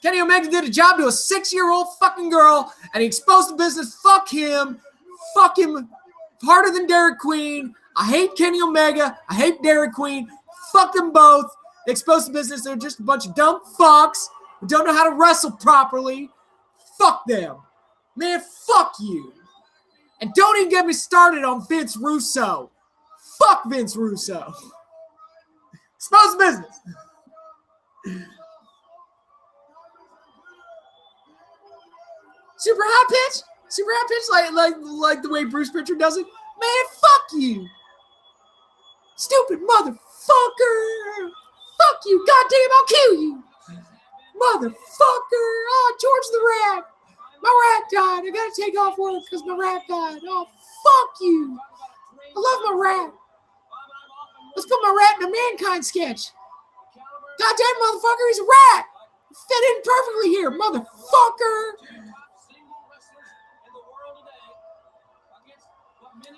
Kenny Omega did a job to a 6-year-old fucking girl, and he exposed the business. Fuck him. Fuck him harder than Derek Queen. I hate Kenny Omega. I hate Derek Queen. Fuck them both. They exposed the business. They're just a bunch of dumb fucks who don't know how to wrestle properly. Fuck them. Man, fuck you. And don't even get me started on Vince Russo. Fuck Vince Russo. Expose the business. Super high pitch? Super high pitch like the way Bruce Pritchard does it? Man, fuck you. Stupid motherfucker. Fuck you. Goddamn, I'll kill you. Motherfucker. Oh, George the Rat. My rat died. I gotta take off work because my rat died. Oh, fuck you. I love my rat. Let's put my rat in a Mankind sketch. Goddamn motherfucker, he's a rat. Fit in perfectly here, motherfucker.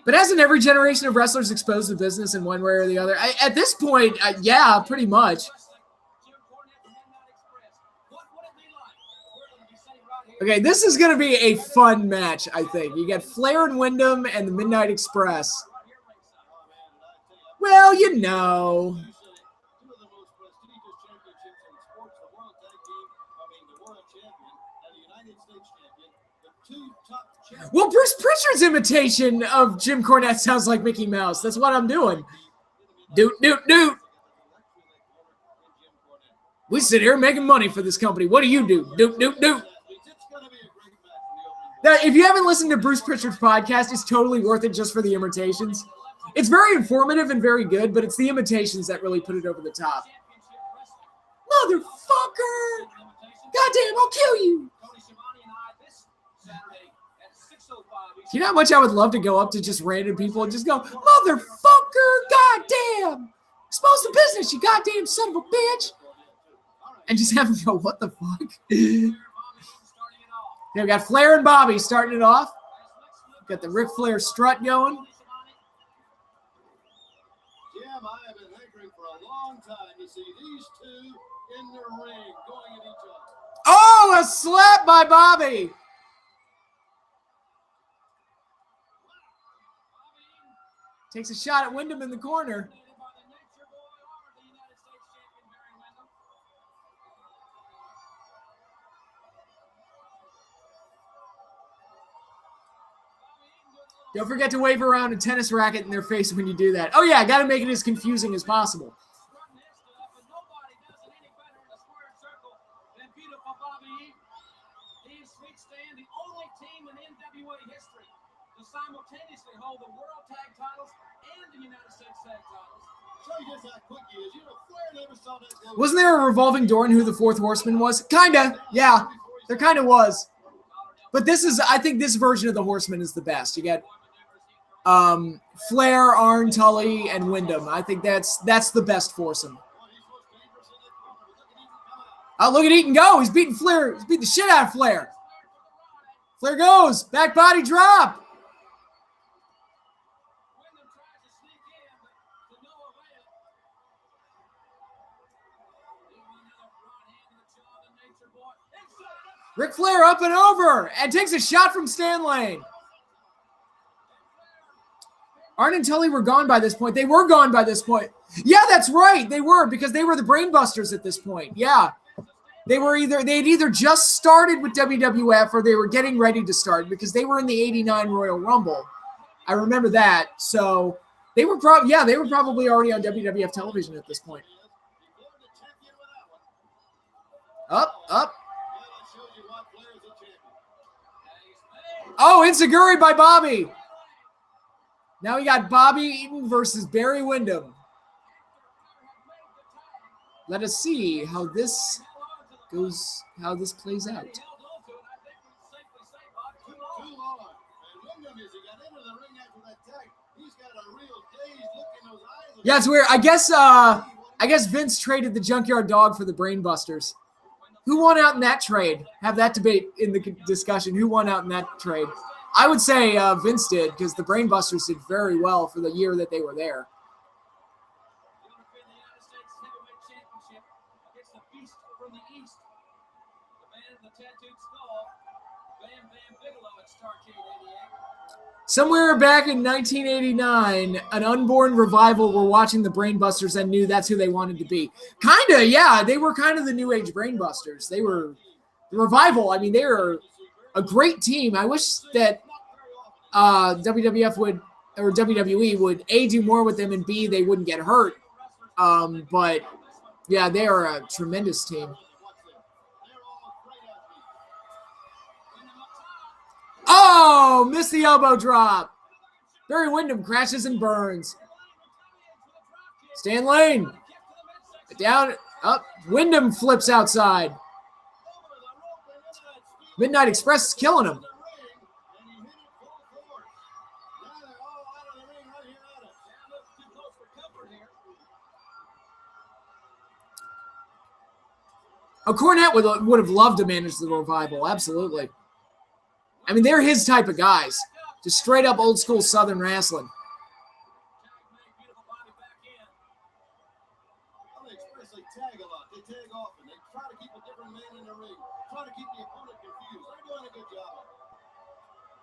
But hasn't every generation of wrestlers exposed the business in one way or the other? At this point, yeah, pretty much. Okay, this is going to be a fun match, I think. You got Flair and Wyndham and the Midnight Express. Well, you know. Well, Bruce Pritchard's imitation of Jim Cornette sounds like Mickey Mouse. That's what I'm doing. Doot, doot, doot. We sit here making money for this company. What do you do? Doot, doot, doot. Now, if you haven't listened to Bruce Pritchard's podcast, it's totally worth it just for the imitations. It's very informative and very good, but it's the imitations that really put it over the top. Motherfucker! Goddamn, I'll kill you! You know how much I would love to go up to just random people and just go, motherfucker, goddamn! Expose the business, you goddamn son of a bitch! And just have them go, what the fuck? Yeah, we got Flair and Bobby starting it off. Got the Ric Flair strut going. Jim, I have been hankering for a long time to see these two in the ring going at each other. Oh, a slap by Bobby! Takes a shot at Wyndham in the corner. Don't forget to wave around a tennis racket in their face when you do that. Oh, yeah, got to make it as confusing as possible. Simultaneously hold the World Tag Titles and the United States Tag Titles. Wasn't there a revolving door in who the fourth horseman was? Kinda, yeah. There kind of was. But this is, I think this version of the Horseman is the best. You get Flair, Arn, Tully, and Wyndham. I think that's the best foursome. Oh, look at Eaton go. He's beating Flair. He's beating the shit out of Flair. Flair goes. Back body drop. Ric Flair up and over and takes a shot from Stan Lane. Arn and Tully were gone by this point. They were gone by this point. Yeah, that's right. They were, because they were the Brainbusters at this point. Yeah. They had either just started with WWF or they were getting ready to start because they were in the 89 Royal Rumble. I remember that. So they were probably already on WWF television at this point. Up. Oh, Enziguri by Bobby. Now we got Bobby Eaton versus Barry Windham. let us see how this goes, how this plays out. Too long. And Wyndham, as he got into the ring after that tag, he's got a real dazed look in those eyes. Yeah, it's weird. I guess Vince traded the Junkyard Dog for the Brainbusters. Who won out in that trade? Have that debate in the discussion. Who won out in that trade? I would say Vince did, because the Brainbusters did very well for the year that they were there. Somewhere back in 1989, an unborn revival were watching the Brainbusters and knew that's who they wanted to be. Kinda, yeah. They were kind of the new age Brainbusters. They were the revival. I mean, they were a great team. I wish that WWF would, or WWE would, A, do more with them, and B, they wouldn't get hurt. But yeah, they are a tremendous team. Oh, missed the elbow drop. Barry Windham crashes and burns. Stan Lane. Down, up. Windham flips outside. Midnight Express is killing him. Oh, Cornette would have loved to manage the revival. Absolutely. I mean, they're his type of guys. Just straight up old school Southern wrestling. They expressly tag a lot. They tag often. They try to keep a different man in the ring. Try to keep the opponent confused. They're doing a good job.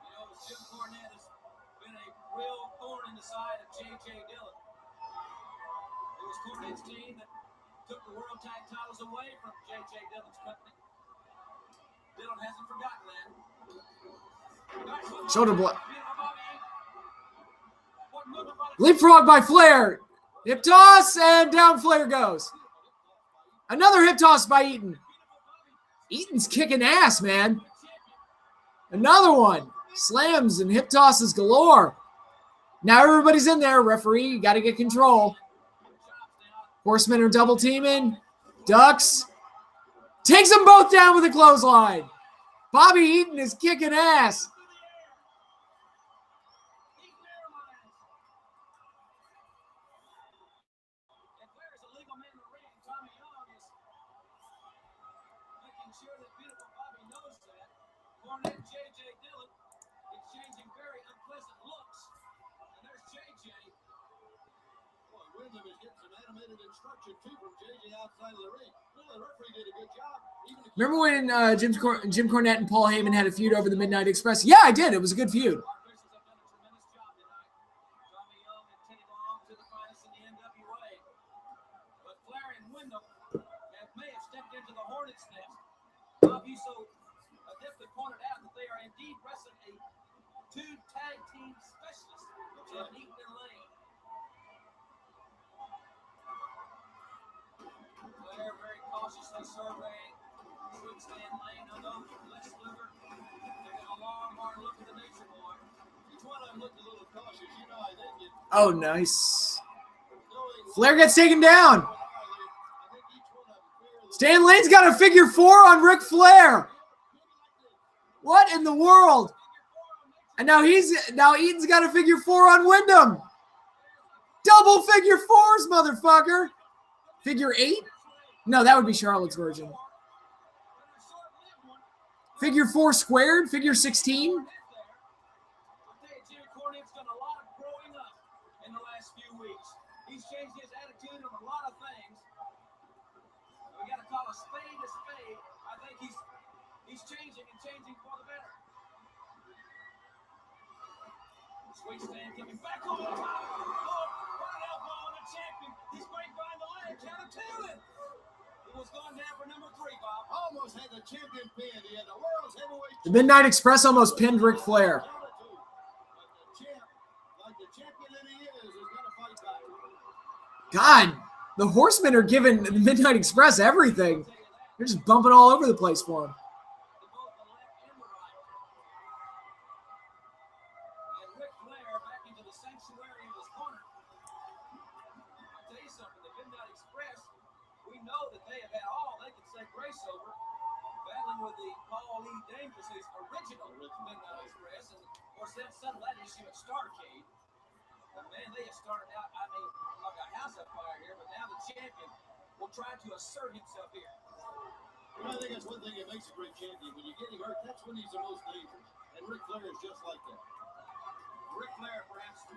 You know, Jim Cornette has been a real thorn in the side of J.J. Dillon. It was Cornette's team that took the World Tag Titles away from J.J. Dillon's company. Dillon hasn't forgotten that. Shoulder block. Leapfrog by Flair. Hip toss, and down Flair goes. Another hip toss by Eaton. Eaton's kicking ass, man. Another one. Slams and hip tosses galore. Now everybody's in there. Referee, you got to get control. Horsemen are double teaming. Ducks. Takes them both down with a clothesline. Bobby Eaton is kicking ass. Remember when Jim Cornette and Paul Heyman had a feud over the Midnight Express? Yeah, I did. It was a good feud. Oh, nice. Flair gets taken down. Stan Lane's got a figure 4 on Ric Flair. What in the world? And now Eaton's got a figure 4 on Wyndham. Double figure 4s, motherfucker. Figure 8? No, that would be Charlotte's version. Figure 4 squared, figure 16. Coming back over the top. Oh, what an elbow on the champion. He's grapevine the leg. Count of 2. It was going down for number 3, Bob. Almost had the champion pinned. He had the world's heavyweight. The Midnight Express almost pinned Ric Flair. God, the Horsemen are giving the Midnight Express everything. They're just bumping all over the place for him. We know that they have had all they can say grace over, battling with the Paul E. Dangerously's original Midnight Express, and of course then settled that issue at Starrcade. And man, they have started out, I mean, like a house on fire here, but now the champion will try to assert himself here. Well, I think that's one thing that makes a great champion. When you get him hurt, that's when he's the most dangerous. And Ric Flair is just like that. Ric Flair, perhaps the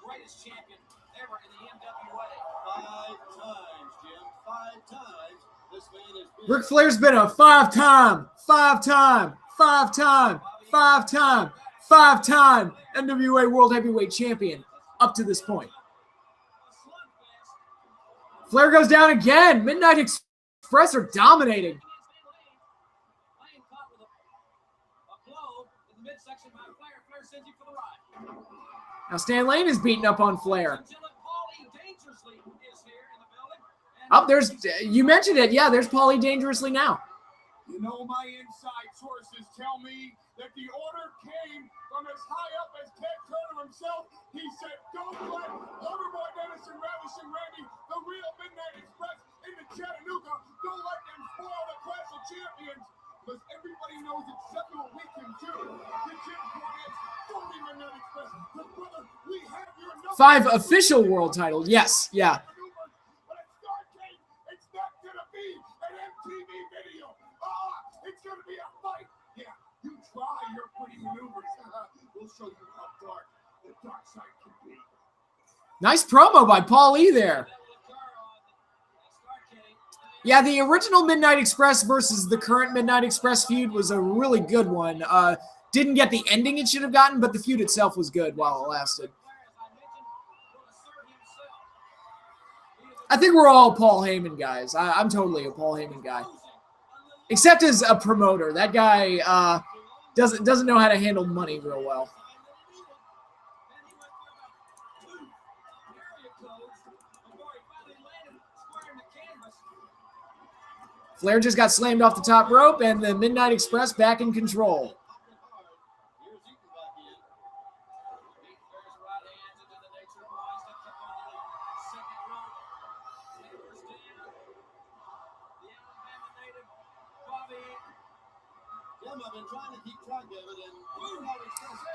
greatest champion ever in the NWA. 5 times, Jim. 5 times. This man has been. Ric Flair's been a five-time NWA World Heavyweight Champion up to this point. Flair goes down again. Midnight Express are dominating. Now Stan Lane is beating up on Flair. Oh, you mentioned it. Yeah, there's Paulie Dangerously now. You know, my inside sources tell me that the order came from as high up as Ted Turner himself. He said, don't let Overboy Dennis and Ravish and Randy, the real Midnight Express, into Chattanooga. Don't let them spoil the Clash of Champions. Because everybody knows exactly what we can do. The Jim Cornette's phony Midnight Express. But brother, we have your number. 5 official world titles. Yes, yeah. But at Starrcade, it's not going to be an MTV video. It's going to be a fight. Yeah, you try your pretty maneuvers. We'll show you how dark the dark side can be. Nice promo by Paul E there. Yeah, the original Midnight Express versus the current Midnight Express feud was a really good one. Didn't get the ending it should have gotten, but the feud itself was good while it lasted. I think we're all Paul Heyman guys. I'm totally a Paul Heyman guy. Except as a promoter. That guy doesn't know how to handle money real well. Flair just got slammed off the top rope, and the Midnight Express back in control.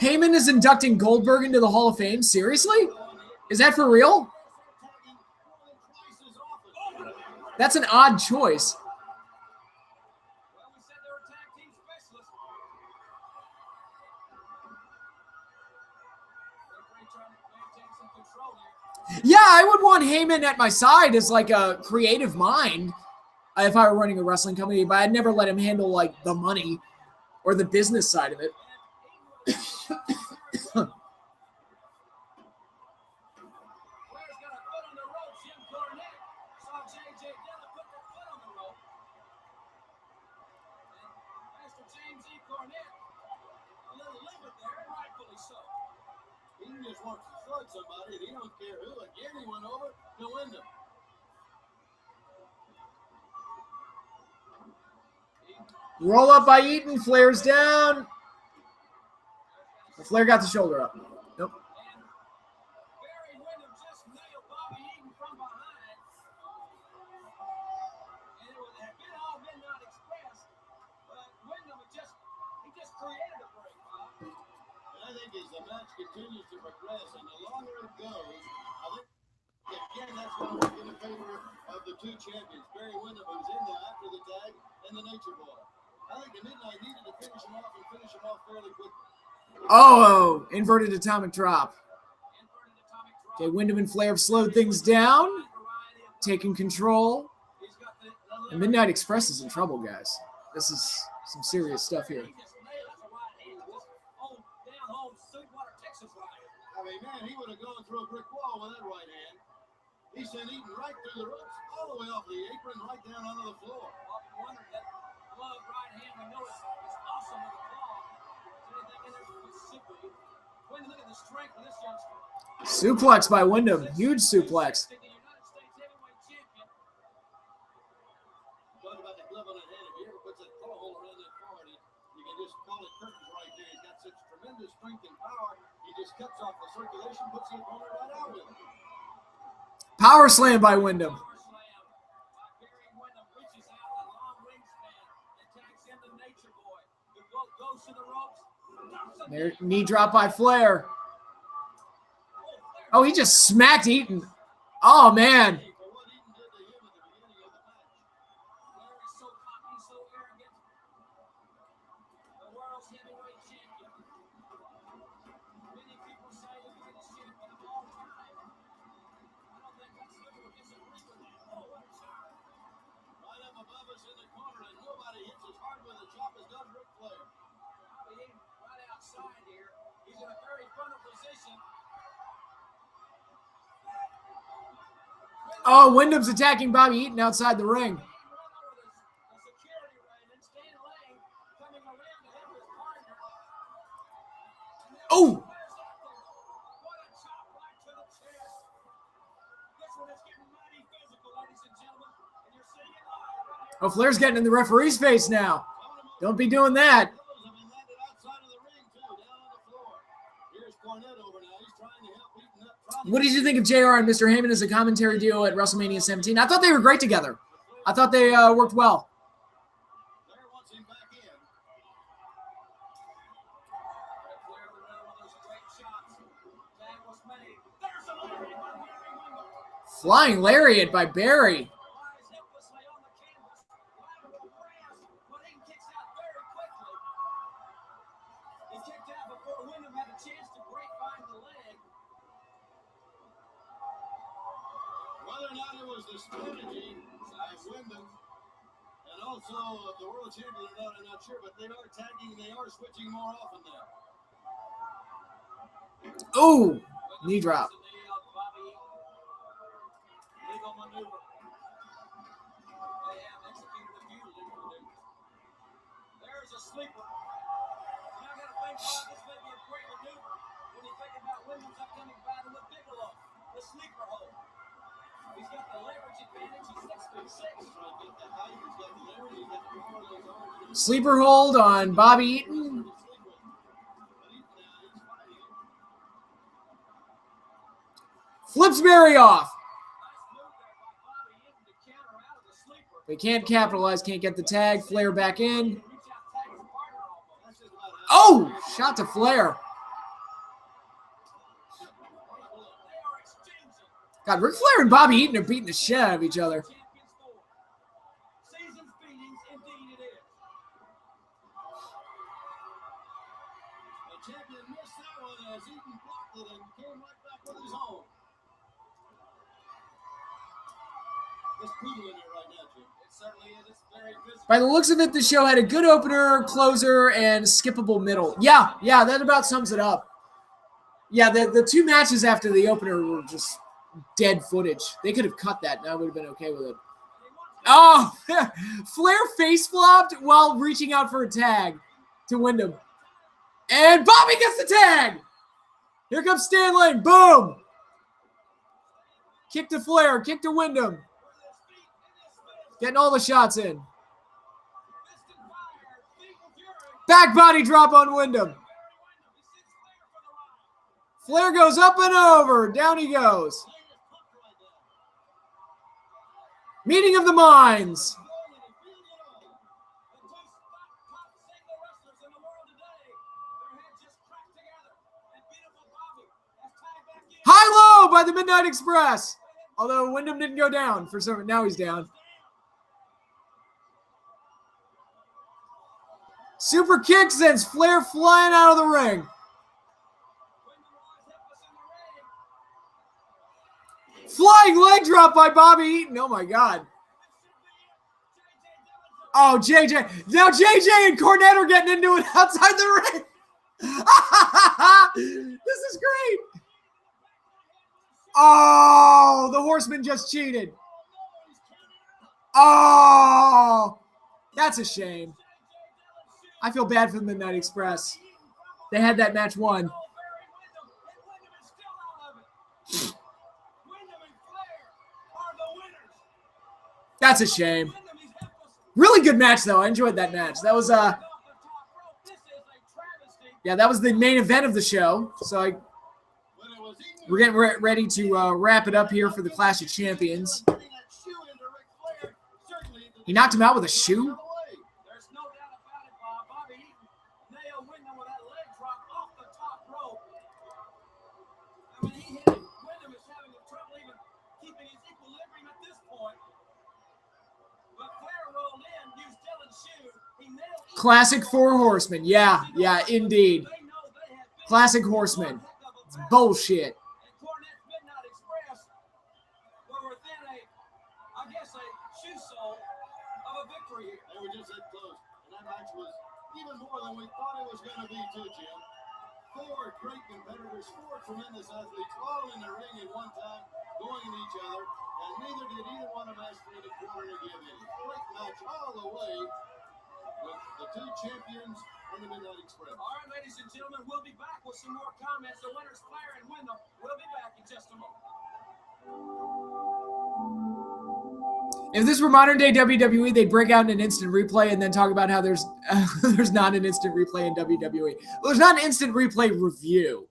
Heyman is inducting Goldberg into the Hall of Fame? Seriously? Is that for real? That's an odd choice. Yeah, I would want Heyman at my side as like a creative mind if I were running a wrestling company, but I'd never let him handle like the money or the business side of it. He just wants to slug somebody, and he don't care who. Again, he went over to Wyndham. Roll up by Eaton. Flair's down. Flair got the shoulder up. Nope. I think as the match continues to progress and the longer it goes, I think, again, that's going to work in the favor of the two champions, Barry Windham, who's in there after the tag, and the Nature Boy. I think the Midnight needed to finish him off and finish him off fairly quickly. Oh, inverted atomic drop. Okay, Windham and Flair have slowed things down, taking control. And Midnight Express is in trouble, guys. This is some serious stuff here. I mean, man, he would have gone through a brick wall with that right hand. He sent Eaton right through the ropes, all the way off the apron, right down onto the floor. Suplex by Wyndham. Huge suplex. Talk about the glove on that hand. If he ever puts that collar hole around that forehead, you can just call it curtains right there. He's got such tremendous strength and power. He just cuts off the circulation, puts the opponent right out with it. Power slam by Wyndham. There, knee drop by Flair. Oh, he just smacked Eaton. Oh, man. Oh, Wyndham's attacking Bobby Eaton outside the ring. Oh! Oh, Flair's getting in the referee's face now. Don't be doing that. What did you think of JR and Mr. Heyman as a commentary duo at WrestleMania 17? I thought they were great together. I thought they worked well. Flying lariat by Barry. Whether or not it was the strategy of Wyndham and also the world champion or not, I'm not sure, but they are tagging, they are switching more often now. Oh, knee drop. There's a sleeper. And I gotta think this may be a great maneuver when you think about Wyndham's upcoming battle with Bigelow, the sleeper hold. He's got the leverage advantage. He's 6'6". Sleeper hold on Bobby Eaton. Flips Barry off. They can't capitalize, can't get the tag. Flair back in. Oh, shot to Flair. God, Ric Flair and Bobby Eaton are beating the shit out of each other. By the looks of it, the show had a good opener, closer, and skippable middle. Yeah, that about sums it up. Yeah, the two matches after the opener were just dead footage. They could have cut that, and I would have been okay with it. Oh, Flair face flopped while reaching out for a tag to Wyndham. And Bobby gets the tag! Here comes Stan Lane. Boom! Kick to Flair, kick to Wyndham. Getting all the shots in. Back body drop on Wyndham. Flair goes up and over. Down he goes. Meeting of the minds. High-low by the Midnight Express. Although Wyndham didn't go down for some. Now he's down. Super kick sends Flair flying out of the ring. Flying leg drop by Bobby Eaton. Oh, my God. Oh, JJ. Now JJ and Cornette are getting into it outside the ring. This is great. Oh, the Horsemen just cheated. Oh, that's a shame. I feel bad for the Midnight Express. They had that match won. That's a shame. Really good match, though. I enjoyed that match. That was yeah, that was the main event of the show. So we're getting ready to wrap it up here for the Clash of Champions. He knocked him out with a shoe. Classic Four Horsemen. Yeah, indeed. Classic Horsemen. It's bullshit. They were just that close. And that match was even more than we thought it was going to be, too, Jim. 4 great competitors, 4 tremendous athletes, all in the ring at one time, going at each other, and neither did either one of us in the corner to give in. Great match all the way with the 2 champions from the Midnight Express. All right, ladies and gentlemen, we'll be back with some more comments. The winners, Flair and Wyndham, will be back in just a moment. If this were modern day WWE, they'd break out in an instant replay and then talk about how there's not an instant replay in WWE. Well, there's not an instant replay review.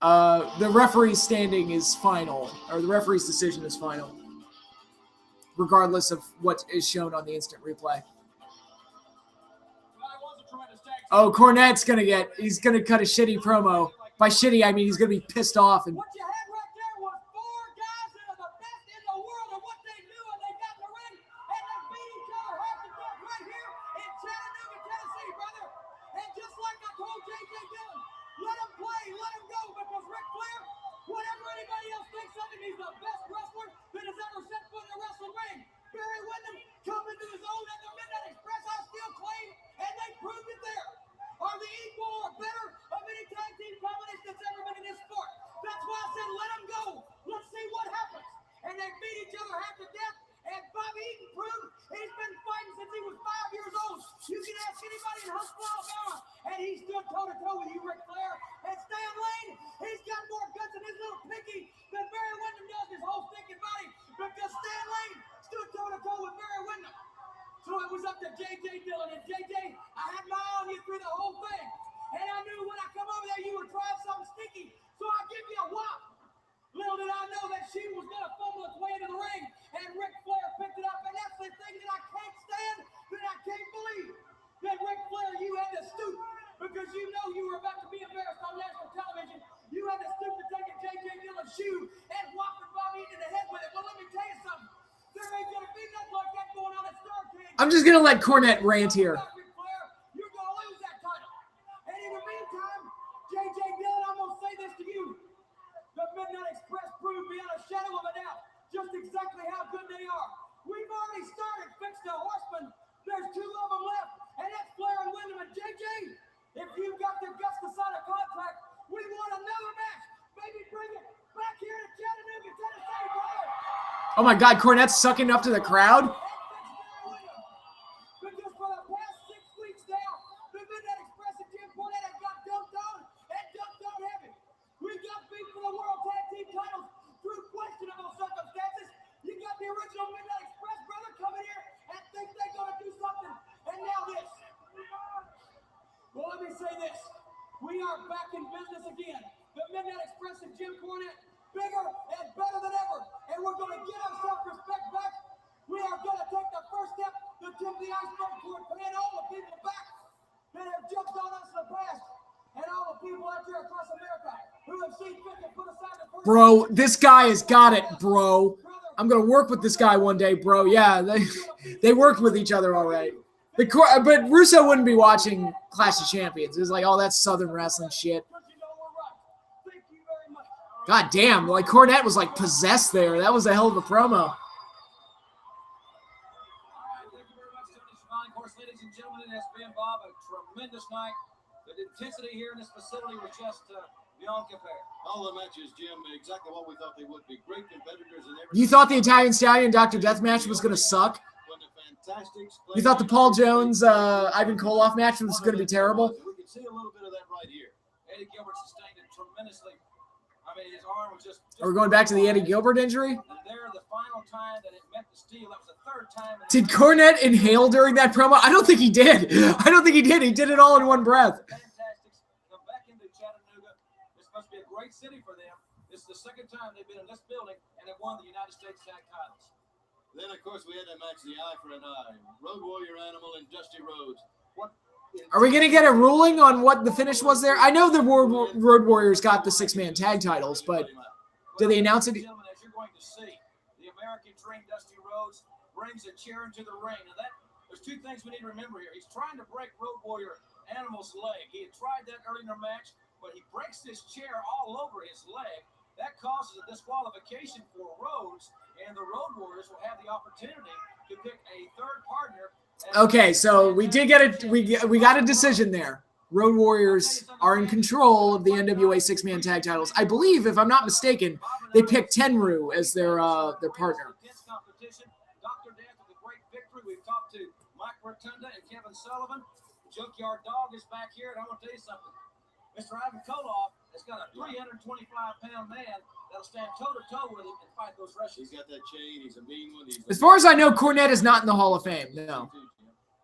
The referee's standing is final, or the referee's decision is final, regardless of what is shown on the instant replay. Oh, Cornette's he's gonna cut a shitty promo. By shitty, I mean he's gonna be pissed off. And What you had right there was 4 guys that are the best in the world at what they do, and they got in the ring, and they beat each other half to death right here in Chattanooga, Tennessee, brother. And just like I told J.J. Dillon, let him play, let him go, because Ric Flair, whatever anybody else thinks of him, he's the best wrestler that has ever set foot in a wrestling ring. Barry Windham coming to his own at the Midnight Express, I still claim, and they proved it there, are the equal or better of any tag team combination that's ever been in this sport. That's why I said let them go. Let's see what happens. And they beat each other half to death. And Bobby Eaton proved he's been fighting since he was 5 years old. You can ask anybody in Huntsville, Alabama, and he stood toe-to-toe with you, Ric Flair. And Stan Lane, he's got more guts in his little pinky than Barry Windham does his whole stinking body, because Stan Lane stood toe-to-toe with Barry Windham. So it was up to J.J. Dillon. And J.J., I had my eye on you through the whole thing. And I knew when I come over there, you would try something stinky. So I give you a whop. Little did I know that she was going to fumble its way into the ring. And Ric Flair picked it up. And that's the thing that I can't stand, that I can't believe. That Ric Flair, you had to stoop. Because you know you were about to be embarrassed on national television. You had to stoop to take a J.J. Dillon shoe and whop the Bobby into the head with it. Well, let me tell you something. There ain't going to be nothing like that going on at Starrcade. I'm just gonna let Cornette rant here. You're going to lose that title. And in the meantime, J.J. Dillon, I'm going to say this to you. The Midnight Express proved beyond a shadow of a doubt just exactly how good they are. We've already started fixed the Horsemen. There's 2 of them left, and that's Flair and Wyndham. And J.J., if you've got the guts to sign a contract, we want another match. Maybe bring it back here to Chattanooga, Tennessee, brother. Oh my God, Cornette's sucking up to the crowd. Because for the past 6 weeks now, the Midnight Express and Jim Cornette have got dumped on and dumped on heavy. We got beat for the World Tag Team titles through questionable circumstances. You got the original Midnight Express brother coming here and think they're going to do something. And now this. Well, let me say this. We are back in business again. The Midnight Express and Jim Cornette, bigger and better than ever. And we're going to get our self-respect back. We are going to take the first step to tip the iceberg toward paying all the people back that have jumped on us in the past. And all the people out there across America who have seen fit to put aside the first. Bro, this guy has got it, bro. I'm going to work with this guy one day, bro. Yeah, they worked with each other all right. But Russo wouldn't be watching Clash of Champions. It was like, oh, that's Southern wrestling shit. God damn, like Cornette was like possessed there. That was a hell of a promo. All right, thank you very much, Tony Schiavone. Of course, ladies and gentlemen, it has been, Bob, a tremendous night. The intensity here in this facility was just beyond compare. All the matches, Jim, exactly what we thought they would be. Great competitors and everything. You thought the Italian Stallion Dr. Death match was going to suck? You thought the Paul Jones Ivan Koloff match was going to be terrible? We can see a little bit of that right here. Eddie Gilbert sustained it tremendously. I mean, his arm was just Are we going back to the Eddie Gilbert injury? And there, the final time that it met the steel, that was the 3rd time. Did Cornette inhale during that promo? I don't think he did. I don't think he did. He did it all in one breath. Fantastic. Come back into Chattanooga. This must be a great city for them. This is the 2nd time they've been in this building and have won the United States tag titles. Then, of course, we had that match, the eye for an eye. Road Warrior Animal and Dusty Rhodes. Are we going to get a ruling on what the finish was there? I know the Road Warriors got the 6-man tag titles, but did they announce it? Gentlemen, as you're going to see, the American Dream Dusty Rhodes brings a chair into the ring. Now that there's two things we need to remember here. He's trying to break Road Warrior Animal's leg. He had tried that earlier in the match, but he breaks this chair all over his leg. That causes a disqualification for Rhodes, and the Road Warriors will have the opportunity to pick a third partner. Okay, so we did get it. We got a decision there. Road Warriors are in control of the NWA six-man tag titles. I believe, if I'm not mistaken, they picked Tenru as their partner. Dr. Death with a great victory. We've talked to Mike Rotunda and Kevin Sullivan. Junkyard Dog is back here, and I want to tell you something. Mr. Ivan Koloff has got a 325-pound man that'll stand toe-to-toe with him and fight those Russians. He's got that chain. He's a mean one. As far as I know, Cornette is not in the Hall of Fame. No.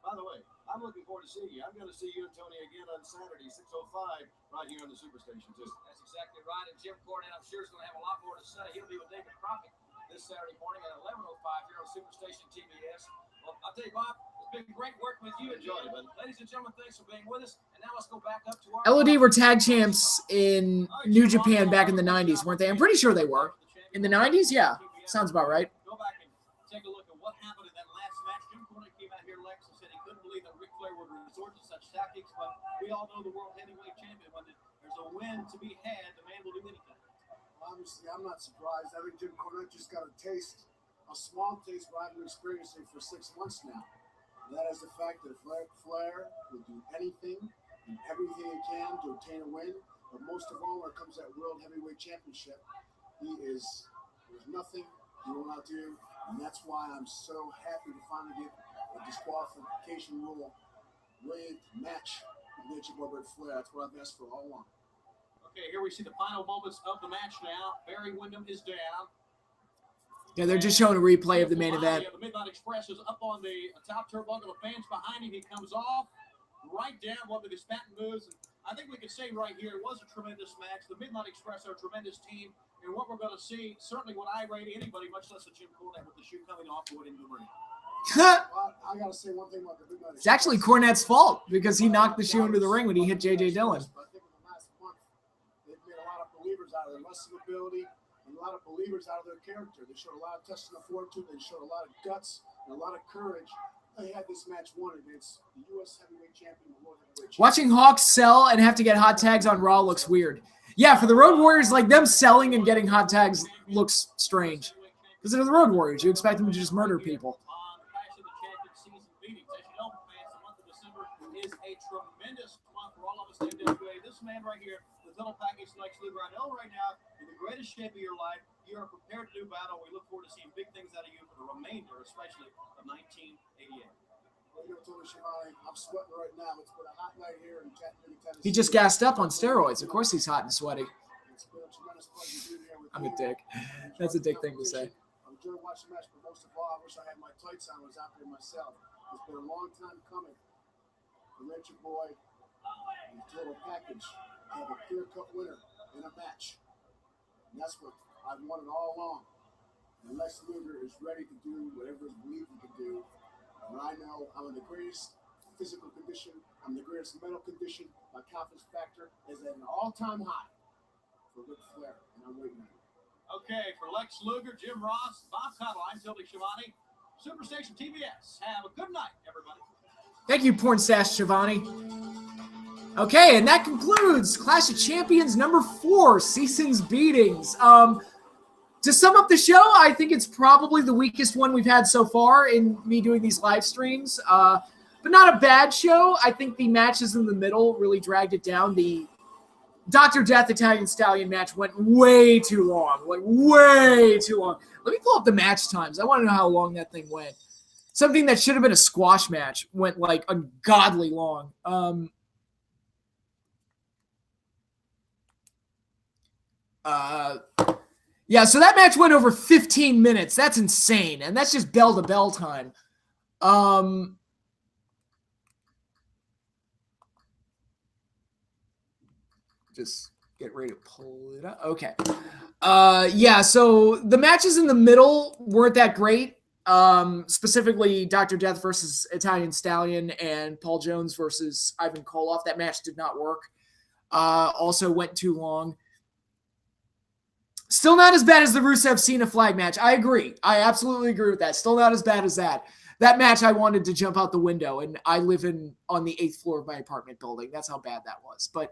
By the way, I'm looking forward to seeing you. I'm going to see you and Tony again on Saturday, 6:05, right here on the Superstation, too. That's exactly right. And Jim Cornette, I'm sure, is going to have a lot more to say. He'll be with David Crockett this Saturday morning at 11:05 here on Superstation TBS. Well, I'll tell you, Bob, it's been great working with you. Enjoy it, buddy. Ladies and gentlemen, thanks for being with us. And now let's go back up to our... LOD were tag champs in New Japan back in the 90s, weren't they? I'm pretty sure they were. In the 90s? Yeah. Sounds about right. Go back and take a look at what happened in that last match. Jim Cornette came out here, Lex, and said he couldn't believe that Ric Flair would resort to such tactics, but we all know the world heavyweight champion. When there's a win to be had, the man will do anything. Obviously, I'm not surprised. I think Jim Cornette just got a taste, a small taste, but I've been experiencing for 6 months now. And that is the fact that Flair will do anything and everything he can to obtain a win. But most of all, when it comes to that World Heavyweight Championship, there's nothing he will not do. And that's why I'm so happy to finally get a disqualification rule with match with Nature Boy Ric Flair. That's what I've asked for all along. Okay, here we see the final moments of the match now. Barry Windham is down. Yeah, they're just showing a replay of the main event. The Midnight Express is up on the top turnbuckle. The fans behind him. He comes off right down one with his patent moves. And I think we could say right here it was a tremendous match. The Midnight Express are a tremendous team. And what we're going to see, certainly would I rate anybody, much less a Jim Cornette with the shoe coming off going into the ring. Well, I got to say one thing about the Midnight Express. It's actually Cornette's fault because he knocked the shoe into the ring when he hit J.J. Dillon. But I think in the last month, they've made a lot of believers out of their wrestling ability and a lot of believers out of their character. They showed a lot of testing of fortitude. They showed a lot of guts and a lot of courage. They had this match won against the U.S. Heavyweight Champion, the World Heavyweight Champion. Watching Hawks sell and have to get hot tags on Raw looks weird. Yeah, for the Road Warriors, like them selling and getting hot tags looks strange. Because they're the Road Warriors. You expect them to just murder people. Is a tremendous month for all of us in NWA. This man right here, the total package Lex Luger. I know right now, in the greatest shape of your life, you are prepared to do battle. We look forward to seeing big things out of you for the remainder, especially of 1988. Well, you know, Tony Schiavone, I'm sweating right now. It's been a hot night here in Chattanooga, Tennessee. He just gassed up on steroids. Of course he's hot and sweaty. It's been a tremendous pleasure being here with I'm a you. dick. That's a dick thing to say. I'm enjoying watching the match, but most of all, I wish I had my tights on. I was out there myself. It's been a long time coming. The Nature Boy and the total package have a clear-cut winner in a match. And that's what I've wanted all along. And Lex Luger is ready to do whatever is believed he can do. And I know I'm in the greatest physical condition. I'm in the greatest mental condition. My confidence factor is at an all-time high for Ric Flair. And I'm waiting on it. Okay, for Lex Luger, Jim Ross, Bob Cuttle, I'm Tony Schiavone. Superstation TBS. Have a good night, everybody. Thank you, Porn Stash Shivani. Okay, and that concludes Clash of Champions number 4, Season's Beatings. To sum up the show, I think it's probably the weakest one we've had so far in me doing these live streams. But not a bad show. I think the matches in the middle really dragged it down. The Dr. Death Italian Stallion match went way too long. Like, way too long. Let me pull up the match times. I want to know how long that thing went. Something that should have been a squash match went like ungodly long. Yeah, so that match went over 15 minutes. That's insane. And that's just bell to bell time. Just get ready to pull it up. Okay. Yeah, so the matches in the middle weren't that great. Specifically Dr. Death versus Italian Stallion and Paul Jones versus Ivan Koloff. That match did not work. Also went too long. Still not as bad as the Rusev Cena flag match. I agree. I absolutely agree with that. Still not as bad as that. that match, I wanted to jump out the window, and I live on the 8th floor of my apartment building. That's how bad that was. But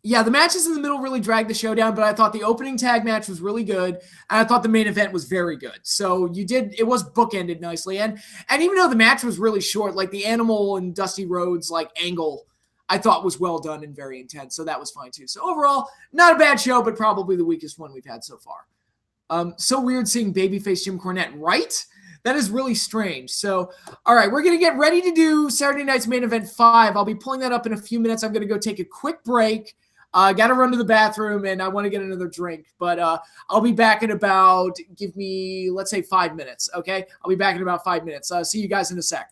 yeah, the matches in the middle really dragged the show down, but I thought the opening tag match was really good, and I thought the main event was very good. So it was bookended nicely. And even though the match was really short, like the Animal and Dusty Rhodes like angle, I thought was well done and very intense. So that was fine too. So overall, not a bad show, but probably the weakest one we've had so far. So weird seeing babyface Jim Cornette, right? That is really strange. So, all right, we're going to get ready to do Saturday night's main event 5. I'll be pulling that up in a few minutes. I'm going to go take a quick break. I got to run to the bathroom, and I want to get another drink. But I'll be back in about, give me, let's say 5 minutes, okay? I'll be back in about 5 minutes. See you guys in a sec.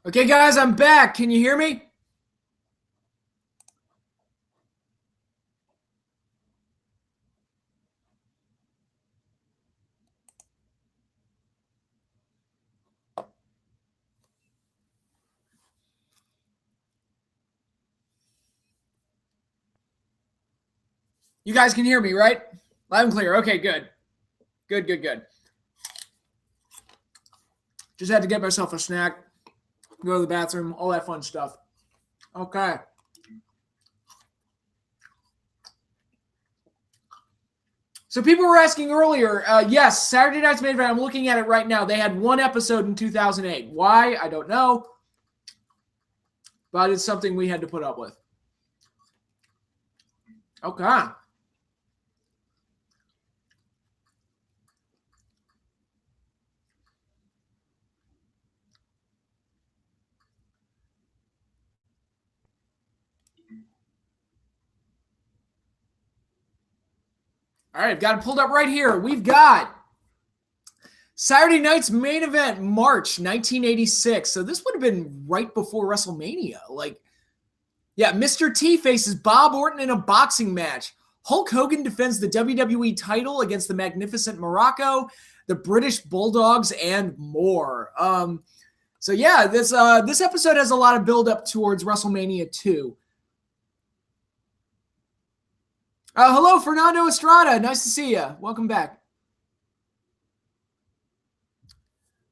Okay, guys, I'm back. Can you hear me? You guys can hear me, right? Loud and clear. Okay, good. Good. Just had to get myself a snack, go to the bathroom, all that fun stuff. Okay. So people were asking earlier, yes, Saturday Night's Main Event, I'm looking at it right now. They had one episode in 2008. Why? I don't know. But it's something we had to put up with. Okay. All right, I've got it pulled up right here. We've got Saturday Night's Main Event, March 1986. So this would have been right before WrestleMania. Yeah, Mr. T faces Bob Orton in a boxing match. Hulk Hogan defends the WWE title against the Magnificent Morocco, the British Bulldogs, and more. So yeah, this episode has a lot of build up towards WrestleMania 2. Hello, Fernando Estrada. Nice to see you. Welcome back.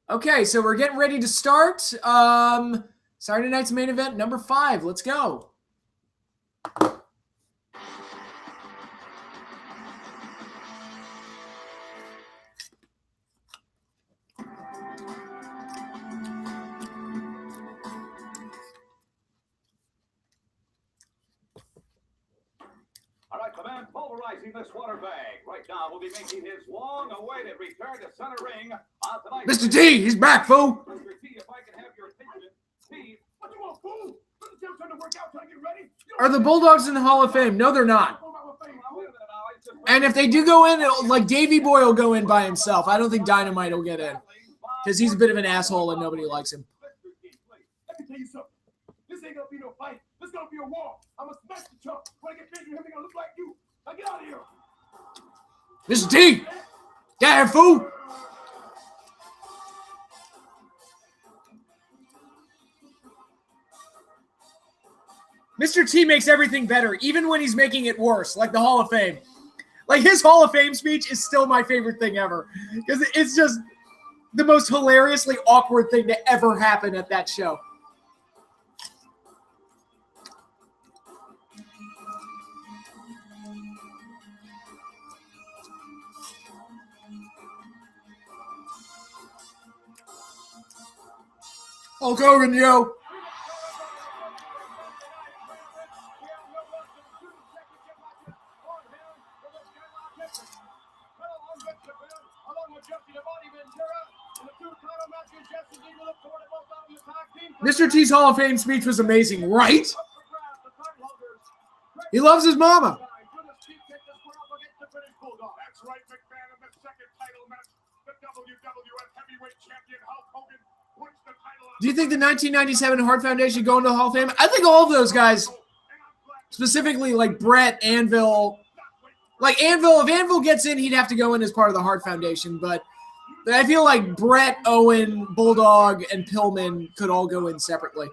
Okay, so we're getting ready to start. Saturday Night's Main Event, number 5. Let's go. All right, the man pulverizing this water bag right now will be making his long-awaited return to center ring on tonight's Mr. T, he's back, fool. Mr. T, if I can have your attention. T, What you want, fool? Doesn't Tim trying to work out, trying to get ready? Are the Bulldogs in the Hall of Fame? No, they're not. And if they do go in, like Davey Boy will go in by himself. I don't think Dynamite will get in because he's a bit of an asshole and nobody likes him. Let me tell you something. This ain't gonna be no fight. This gonna be a war. I'm gonna smash the chump. When I get busy, him gonna look like you. Now get out of here. Mr. T, get here, fool. Mr. T makes everything better, even when he's making it worse, like the Hall of Fame. Like his Hall of Fame speech is still my favorite thing ever because it's just the most hilariously awkward thing to ever happen at that show. Hulk Hogan, yo. Mr. T's Hall of Fame speech was amazing, right? He loves his mama. That's right, McMahon, in the second title match, the WWF Heavyweight Champion Hulk Hogan puts the title on. Do you think the 1997 Hart Foundation go into the Hall of Fame? I think all of those guys, specifically like Brett, Anvil, like Anvil, if Anvil gets in, he'd have to go in as part of the Hart Foundation, but I feel like Brett, Owen, Bulldog, and Pillman could all go in separately.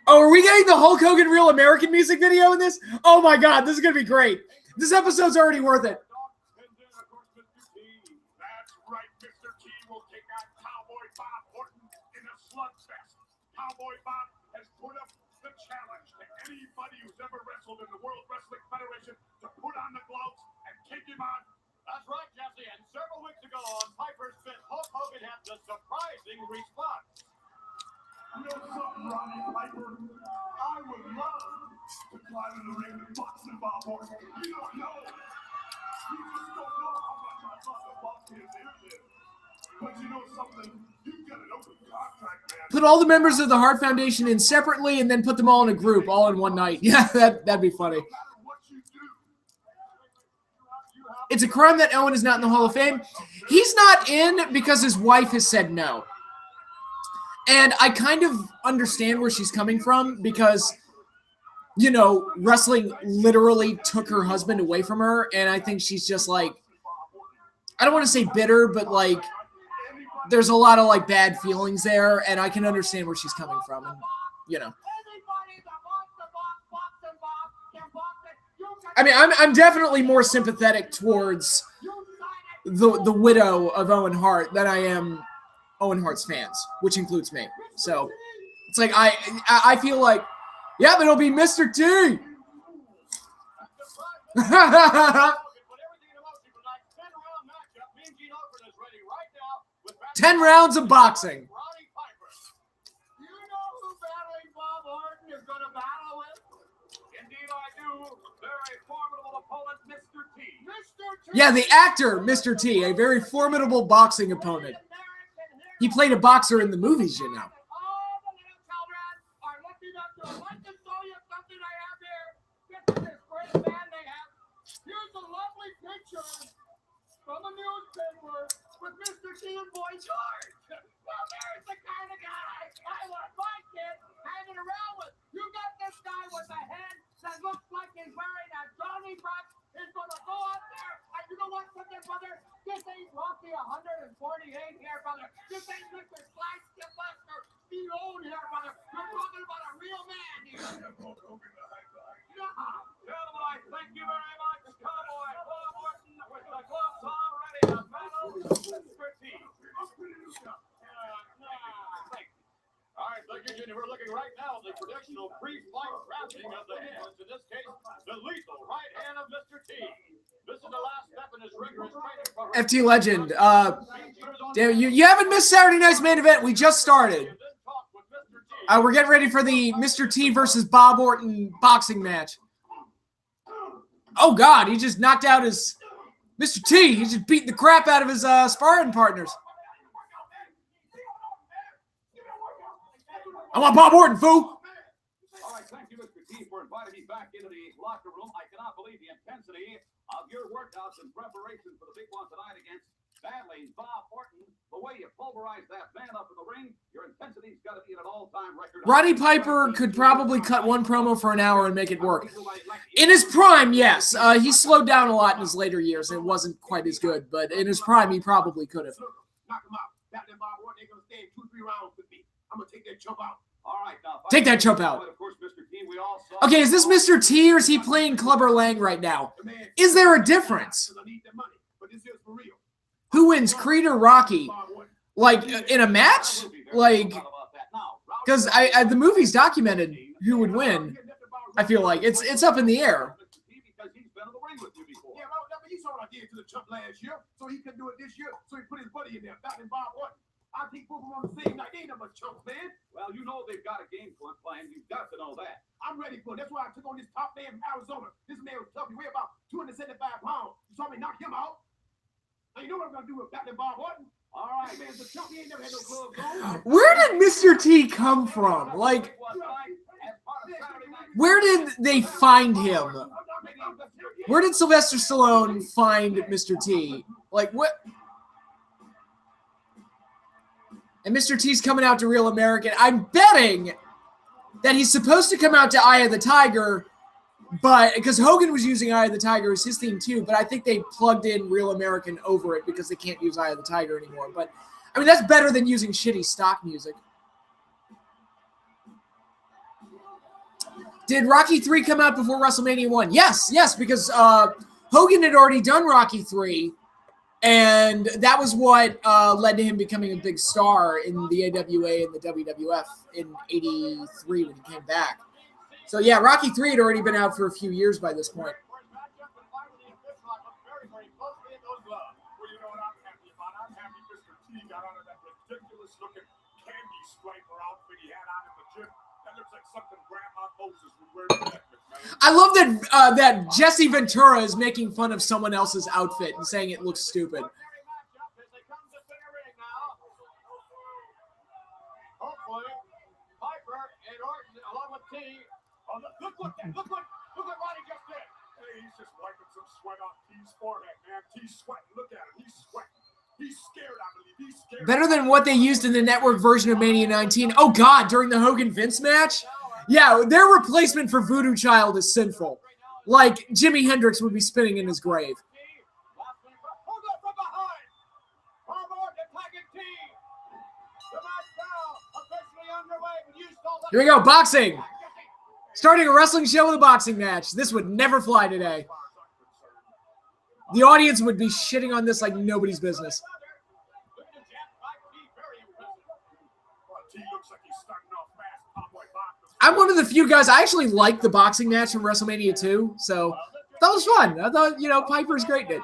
Oh, are we getting the Hulk Hogan Real American music video in this? Oh my God, this is going to be great. This episode's already worth it. That's right, Mr. T will take on Cowboy Bob Orton in a slugfest. Cowboy Bob has put up the challenge to anybody who's ever wrestled in the World Wrestling Federation to put on the gloves and take him on. That's right, Jesse. And several weeks ago on Piper's Pit, Hulk Hogan had the surprising response. You know something, Ronnie Piper? I would love to climb in the ring and box with Bob Orton. You don't know. You just don't know how much I love to box his ear. But you know something? You've got an open contract, man. Put all the members of the Hart Foundation in separately and then put them all in a group, all in one night. Yeah, that'd be funny. No matter what you do, It's a crime that Owen is not in the Hall of Fame. He's not in because his wife has said no. And I kind of understand where she's coming from because, you know, wrestling literally took her husband away from her. And I think she's just like, I don't want to say bitter, but like there's a lot of like bad feelings there. And I can understand where she's coming from. And, you know, I mean, I'm definitely more sympathetic towards the widow of Owen Hart than I am Owen Hart's fans, which includes me. So it's like I feel like, yeah, but it'll be Mr. T. 10 rounds of boxing. Yeah, the actor, Mr. T, a very formidable boxing opponent. He played a boxer in the movies, you know. Here's a lovely picture from a newspaper with Mr. T and Boy George. Well, there's the kind of guy I want my kid hanging around with. You got this guy with a head that looks like he's wearing a Johnny Buck. He's going to go out there, and you know what, brother? This ain't Rocky 148 here, brother. This ain't Mr. Slice Buster Stallone here, brother. You're talking about a real man here. Gentlemen, I thank you very much. Cowboy Bob Orton with the gloves on, ready to battle Mr. T. All right, thank you, Junior. We're looking right now at the traditional pre-fight wrapping of the hands. In this case, the lethal right hand of Mr. T. This is the last step in his rigorous training program. FT Legend, damn, you haven't missed Saturday night's main event. We just started. We're getting ready for the Mr. T versus Bob Orton boxing match. Oh, God, he just knocked out his Mr. T. He just beat the crap out of his sparring partners. I want Bob Orton, fool. All right, thank you, Mr. T, for inviting me back into the locker room. I cannot believe the intensity of your workouts in preparation for the big one tonight against battling Bob Orton. The way you pulverize that man up in the ring, your intensity's got to be at an all-time record. Roddy Piper could probably cut one promo for an hour and make it work. In his prime, yes. He slowed down a lot in his later years. It wasn't quite as good, but in his prime, he probably could have. Knock him out. Battling Bob Orton, they're going to stay in 2-3 rounds with me. I'm going to take that jump out. All right, now, take that jump out. Okay, is this Mr. T or is he playing Clubber Lang right now? Is there a difference? Who wins, Creed or Rocky? Like, in a match? Like, because the movie's documented who would win. I feel like it's up in the air. Yeah, but you saw what I did to the jump last year, so he couldn't do it this year, so he put his buddy in there, battling Bob Orton. I think both of them on the same night. They ain't no chump, man. Well, you know they've got a game plan. You've got to know that. I'm ready for it. That's why I took on this top man from Arizona. This man was tough. He weighed about 275 pounds. You saw me knock him out. Now, you know what I'm going to do with battling Bob Orton? All right, man. The chump, he ain't never had no gloves on. Where did Mr. T come from? Like, where did they find him? Where did Sylvester Stallone find Mr. T? Like, what? And Mr. T's coming out to Real American. I'm betting that he's supposed to come out to Eye of the Tiger, but because Hogan was using Eye of the Tiger as his theme too, but I think they plugged in Real American over it because they can't use Eye of the Tiger anymore. But I mean, that's better than using shitty stock music. Did Rocky 3 come out before WrestleMania 1? Yes, because Hogan had already done Rocky 3. And that was what led to him becoming a big star in the AWA and the WWF in '83 when he came back. So, yeah, Rocky 3 had already been out for a few years by this point. I love that that Jesse Ventura is making fun of someone else's outfit and saying it looks stupid. Hopefully, Piper and Orton along with T. Oh, look what Roddy just did. Hey, he's just wiping some sweat off T's forehead, man. T's sweating. Look at him. He's sweating. He's scared, I believe. He's scared. Better than what they used in the network version of Mania 19. Oh, God, during the Hogan-Vince match? Yeah, their replacement for Voodoo Child is sinful. Like, Jimi Hendrix would be spinning in his grave. Here we go, boxing. Starting a wrestling show with a boxing match. This would never fly today. The audience would be shitting on this like nobody's business. I'm one of the few guys, I actually like the boxing match from WrestleMania 2, so that was fun. I thought, Piper's great in it.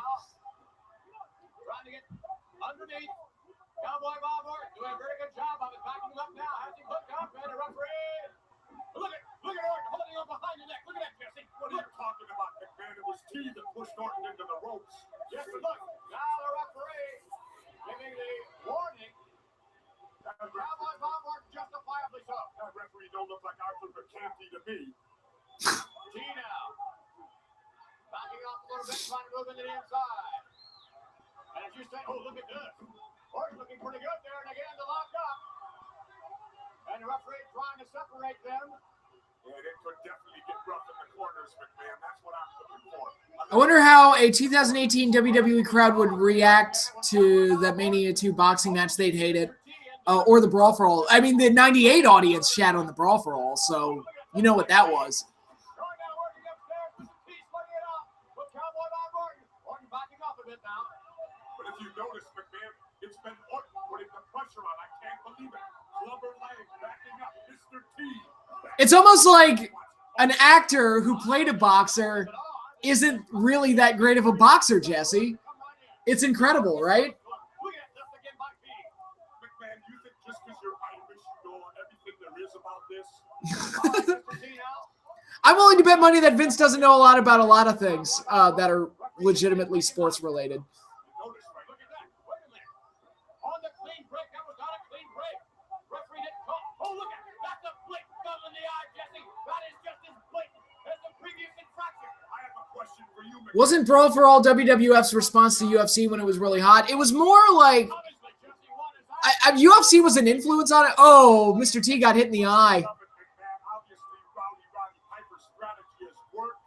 Look at Orton holding on behind the neck. Look at that, Jesse. What are you talking about, McMahon? It was T that pushed Orton into the ropes. Jesse, look. Now the referee giving the warning. Cowboy Bob Orton justifiably so. That referee don't look like Arthur McCampy to me. T now. Backing off a little bit, trying to move into the inside. And as you say, oh, look at this. Orton's looking pretty good there, and again, they're locked up. And the referee trying to separate them. Yeah, it could definitely get rough in the corners, McMahon. That's what I'm looking for. I wonder how a 2018 WWE crowd would react to the Mania 2 boxing match. They'd hate it. Or the Brawl for All. I mean, the 98 audience shat on the Brawl for All, so you know what that was. But if you notice, McMahon, it's been Orton putting the pressure on. I can't believe it. Clubber leg backing up Mr. T. It's almost like an actor who played a boxer isn't really that great of a boxer, Jesse. It's incredible, right? McMahon, you think just because you're Irish, you know everything there is about this? I'm willing to bet money that Vince doesn't know a lot about a lot of things that are legitimately sports related. Wasn't Brawl for All WWF's response to UFC when it was really hot? It was more like UFC was an influence on it. Oh, Mr. T got hit in the eye. Obviously, Roddy Piper's strategy has worked.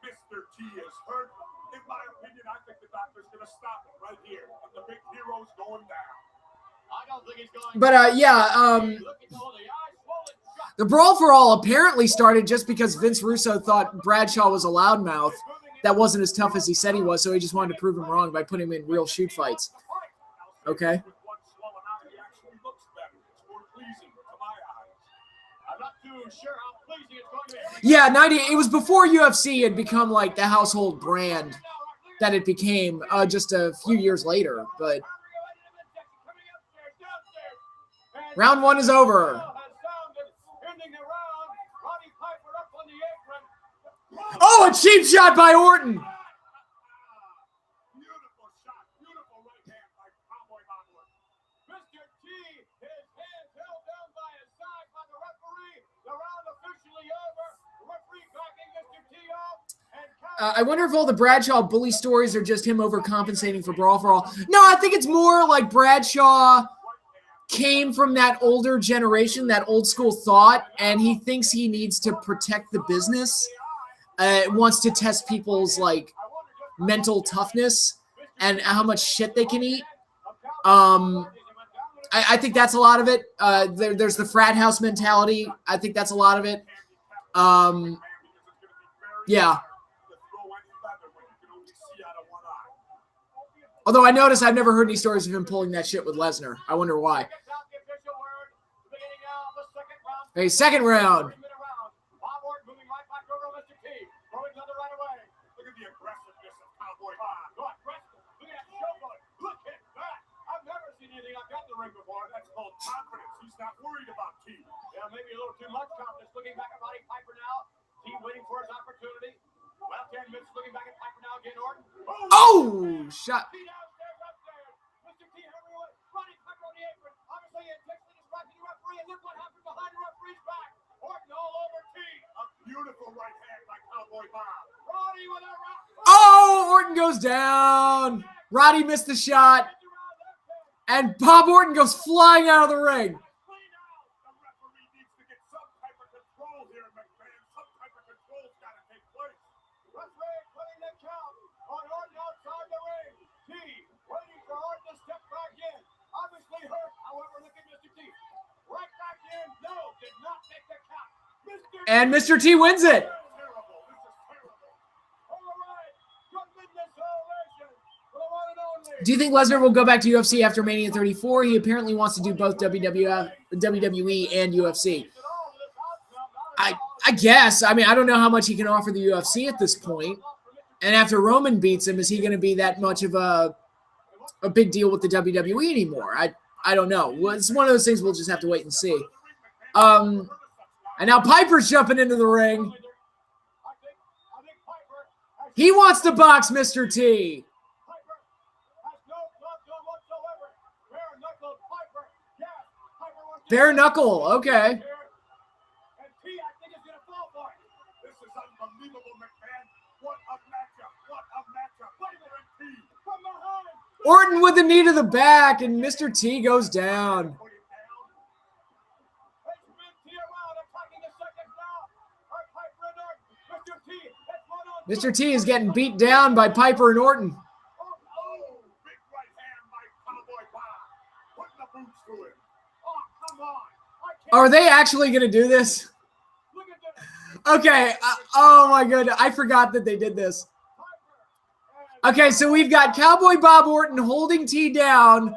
Mr. T is hurt. In my opinion, I think the doctor's going to stop it right here. And the big hero's going down. I don't think he's going. But the Brawl for All apparently started just because Vince Russo thought Bradshaw was a loudmouth that wasn't as tough as he said he was, so he just wanted to prove him wrong by putting him in real shoot fights. Okay. Yeah, 90. It was before UFC had become like the household brand that it became just a few years later. But round one is over. Oh, a cheap shot by Orton. Beautiful shot. Beautiful right hand by Cowboy Bob Orton. Mr. T, his hands held down by his side by the referee. The round officially over. The referee backing Mr. T off. I wonder if all the Bradshaw bully stories are just him overcompensating for Brawl for All. No, I think it's more like Bradshaw came from that older generation, that old school thought, and he thinks he needs to protect the business. Wants to test people's like mental toughness and how much shit they can eat. I think that's a lot of it. There's the frat house mentality. I think that's a lot of it. Yeah. Although I notice I've never heard any stories of him pulling that shit with Lesnar. I wonder why. Okay, second round. That's called confidence. He's not worried about T. Yeah, maybe a little too much confidence. Looking back at Roddy Piper now. T waiting for his opportunity. Well, 10 minutes looking back at Piper now again, Orton. Oh, shot. T downstairs, upstairs. Mr. T everywhere. Roddy Piper on the apron. Obviously intentionally distracting the referee. And look what happened behind the referee's back. Orton all over T. A beautiful right hand by Cowboy Bob. Roddy with a rock. Oh, Orton goes down. Roddy missed the shot. And Bob Orton goes flying out of the ring. And Mr. T wins it. Do you think Lesnar will go back to UFC after Mania 34? He apparently wants to do both WWE and UFC. I guess. I mean, I don't know how much he can offer the UFC at this point. And after Roman beats him, is he going to be that much of a big deal with the WWE anymore? I don't know. Well, it's one of those things we'll just have to wait and see. And now Piper's jumping into the ring. He wants to box Mr. T. Bare knuckle, okay. Orton with the knee to the back, and Mr. T goes down. Mr. T is getting beat down by Piper and Orton. Are they actually going to do this? Okay. Oh, my goodness. I forgot that they did this. Okay, so we've got Cowboy Bob Orton holding T down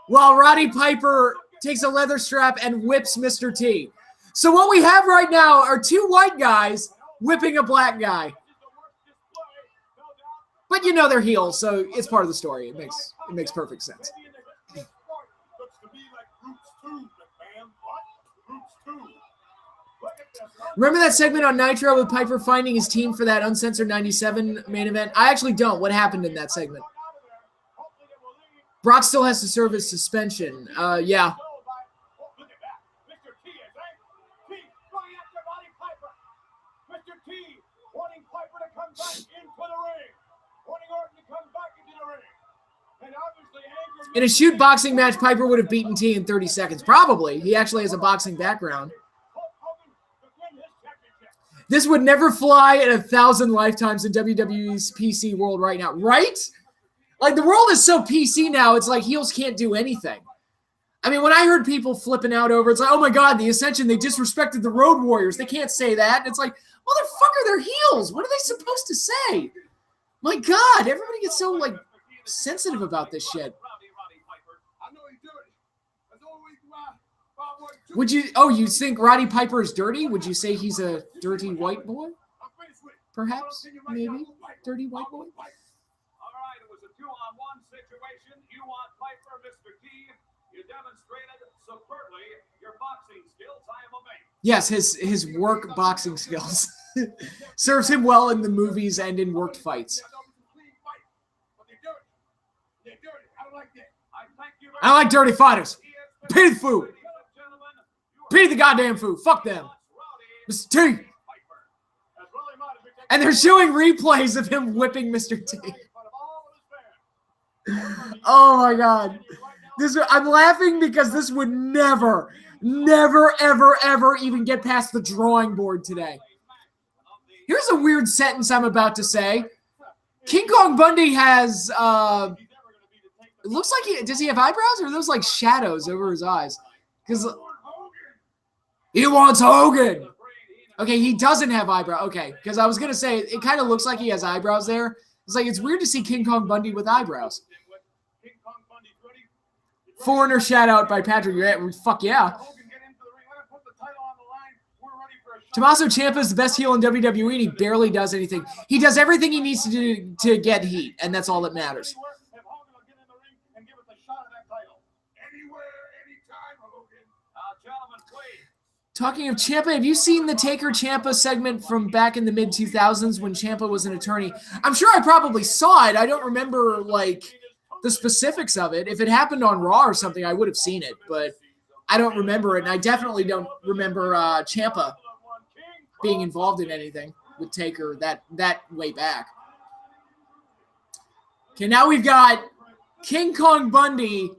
while Roddy Piper takes a leather strap and whips Mr. T. So what we have right now are two white guys whipping a black guy. But you know they're heels, so it's part of the story. It makes perfect sense. Remember that segment on Nitro with Piper finding his team for that uncensored 97 main event? I actually don't. What happened in that segment? Brock still has to serve his suspension. Yeah. In a shoot boxing match, Piper would have beaten T in 30 seconds. Probably. He actually has a boxing background. This would never fly in 1,000 lifetimes in WWE's PC world right now. Right? Like, the world is so PC now, it's like heels can't do anything. I mean, when I heard people flipping out over, it's like, oh my God, the Ascension, they disrespected the Road Warriors. They can't say that. And it's like, motherfucker, they're heels. What are they supposed to say? My God, everybody gets so, like, sensitive about this shit. Would you, you think Roddy Piper is dirty? Would you say he's a dirty white boy? Perhaps, maybe, dirty white boy? All right, it was a 2-on-1 situation. You want Piper, Mr. T. You demonstrated superbly your boxing skills. I am amazed. Yes, his work boxing skills serves him well in the movies and in worked fights. I don't like dirty fighters. Pay the food. Pay the goddamn food. Fuck them. Mr. T. And they're showing replays of him whipping Mr. T. Oh my God. I'm laughing because this would never, ever, ever even get past the drawing board today. Here's a weird sentence I'm about to say. King Kong Bundy has, it looks like does he have eyebrows or are those like shadows over his eyes? Because he wants Hogan. Okay, he doesn't have eyebrows. Okay, because I was going to say, it kind of looks like he has eyebrows there. It's like, it's weird to see King Kong Bundy with eyebrows. Foreigner shout out by Patrick. Fuck yeah. Tommaso Ciampa is the best heel in WWE, and he barely does anything. He does everything he needs to do to get heat, and that's all that matters. Talking of Ciampa, have you seen the Taker Ciampa segment from back in the mid-2000s when Ciampa was an attorney? I'm sure I probably saw it. I don't remember, like, the specifics of it. If it happened on Raw or something, I would have seen it, but I don't remember it, and I definitely don't remember Ciampa being involved in anything with Taker that way back. Okay, now we've got King Kong Bundy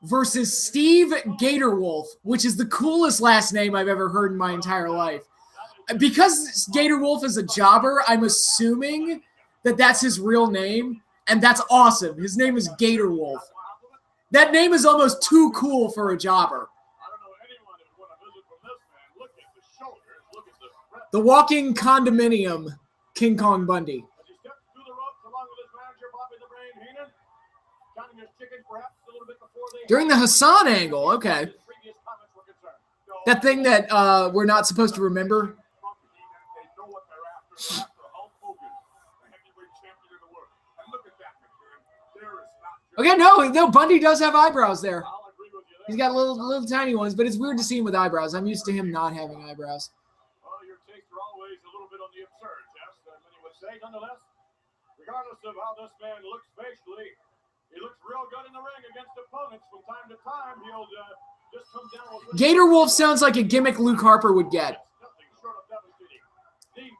versus Steve Gatorwolf, which is the coolest last name I've ever heard in my entire life. Because Gatorwolf is a jobber, I'm assuming that that's his real name, and that's awesome. His name is Gatorwolf. That name is almost too cool for a jobber. The walking condominium, King Kong Bundy. During the Hassan angle, okay. That thing that we're not supposed to remember. Okay, no, Bundy does have eyebrows there. He's got little tiny ones, but it's weird to see him with eyebrows. I'm used to him not having eyebrows. Well, your takes are always a little bit on the absurd, Jeff. Many would say, nonetheless, regardless of how this man looks facially, he looks real good in the ring against opponents. From time to time, he'll just come down with... Gatorwolf sounds like a gimmick Luke Harper would get.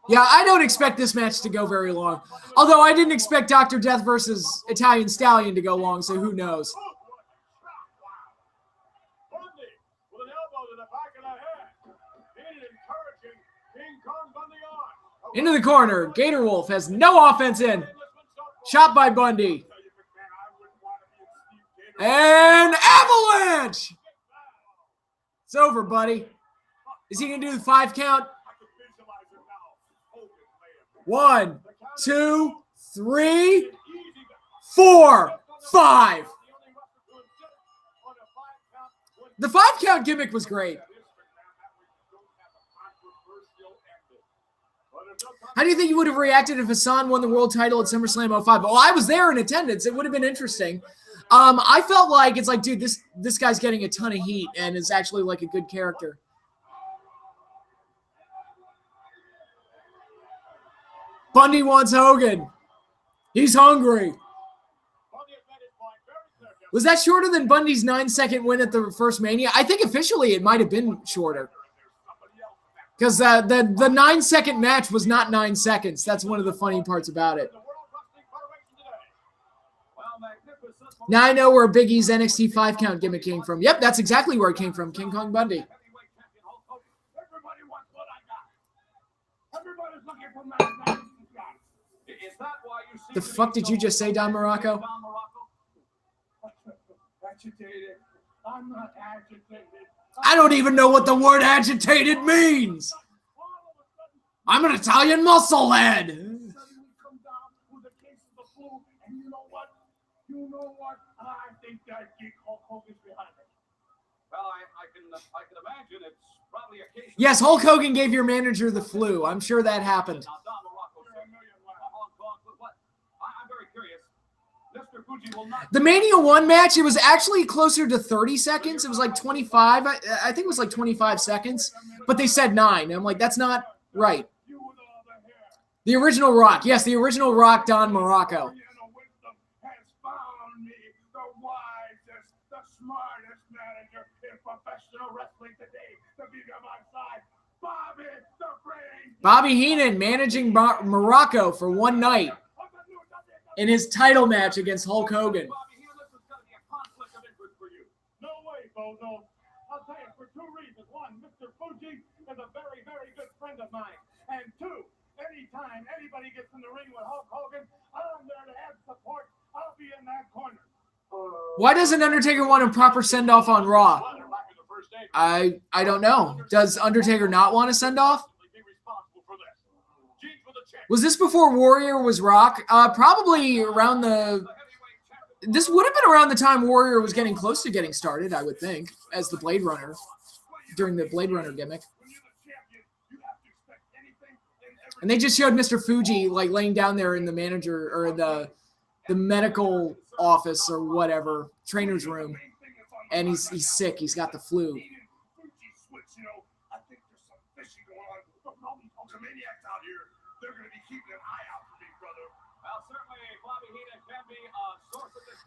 Yeah, I don't expect this match to go very long. Although I didn't expect Dr. Death versus Italian Stallion to go long, so who knows? Into the corner. Gatorwolf has no offense in. Shot by Bundy. And avalanche! It's over, buddy. Is he going to do the 5 count? 1, 2, 3, 4, 5. The 5 count gimmick was great. How do you think you would have reacted if Hassan won the world title at SummerSlam 05? Well, I was there in attendance. It would have been interesting. I felt like it's like, dude, this guy's getting a ton of heat and is actually like a good character. Bundy wants Hogan. He's hungry. Was that shorter than Bundy's 9-second win at the first Mania? I think officially it might have been shorter. Because the 9-second match was not 9 seconds. That's one of the funny parts about it. Now I know where Big E's NXT 5 count gimmick came from. Yep, that's exactly where it came from. King Kong Bundy. The fuck did you just say, Don Morocco? I'm not agitated. I don't even know what the word agitated means. I'm an Italian musclehead. Come down with a case of the flu, and you know what? I think that Geek Hulk Hogan's behind it. Well, I can imagine it's probably a case. Yes, Hulk Hogan gave your manager the flu. I'm sure that happened. I'm very curious. Mr. Fuji will not. The Mania 1 match, it was actually closer to 30 seconds. It was like 25. I think it was like 25 seconds. But they said 9. And I'm like, that's not right. The original Rock. Yes, the original Rock, Don Morocco. Bobby Heenan managing Morocco for one night in his title match against Hulk Hogan. No way, Bozo. I'll tell you for 2 reasons. 1, Mr. Fuji is a very, very good friend of mine. And 2, anytime anybody gets in the ring with Hulk Hogan, I'm there to have support. I'll be in that corner. Why doesn't Undertaker want a proper send-off on Raw? I don't know. Does Undertaker not want a send-off? Was this before Warrior was Rock? Probably around the... This would have been around the time Warrior was getting close to getting started, I would think, as the Blade Runner, during the Blade Runner gimmick. And they just showed Mr. Fuji, like, laying down there in the manager, or the medical office, or whatever, trainer's room. And he's sick. He's got the flu.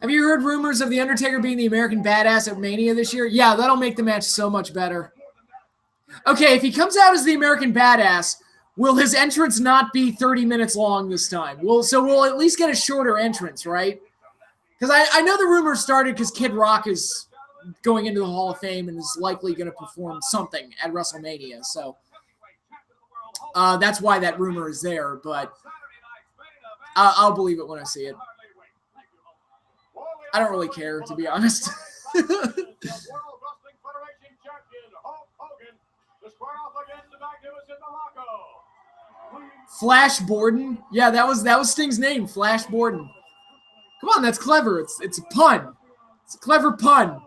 Have you heard rumors of The Undertaker being the American Badass at Mania this year? Yeah, that'll make the match so much better. Okay, if he comes out as the American Badass, will his entrance not be 30 minutes long this time? So we'll at least get a shorter entrance, right? Because I know the rumors started because Kid Rock is going into the Hall of Fame and is likely going to perform something at WrestleMania. So that's why that rumor is there, but I'll believe it when I see it. I don't really care, to be honest. Flash Borden. Yeah, that was Sting's name, Flash Borden. Come on, that's clever. It's a pun. It's a clever pun.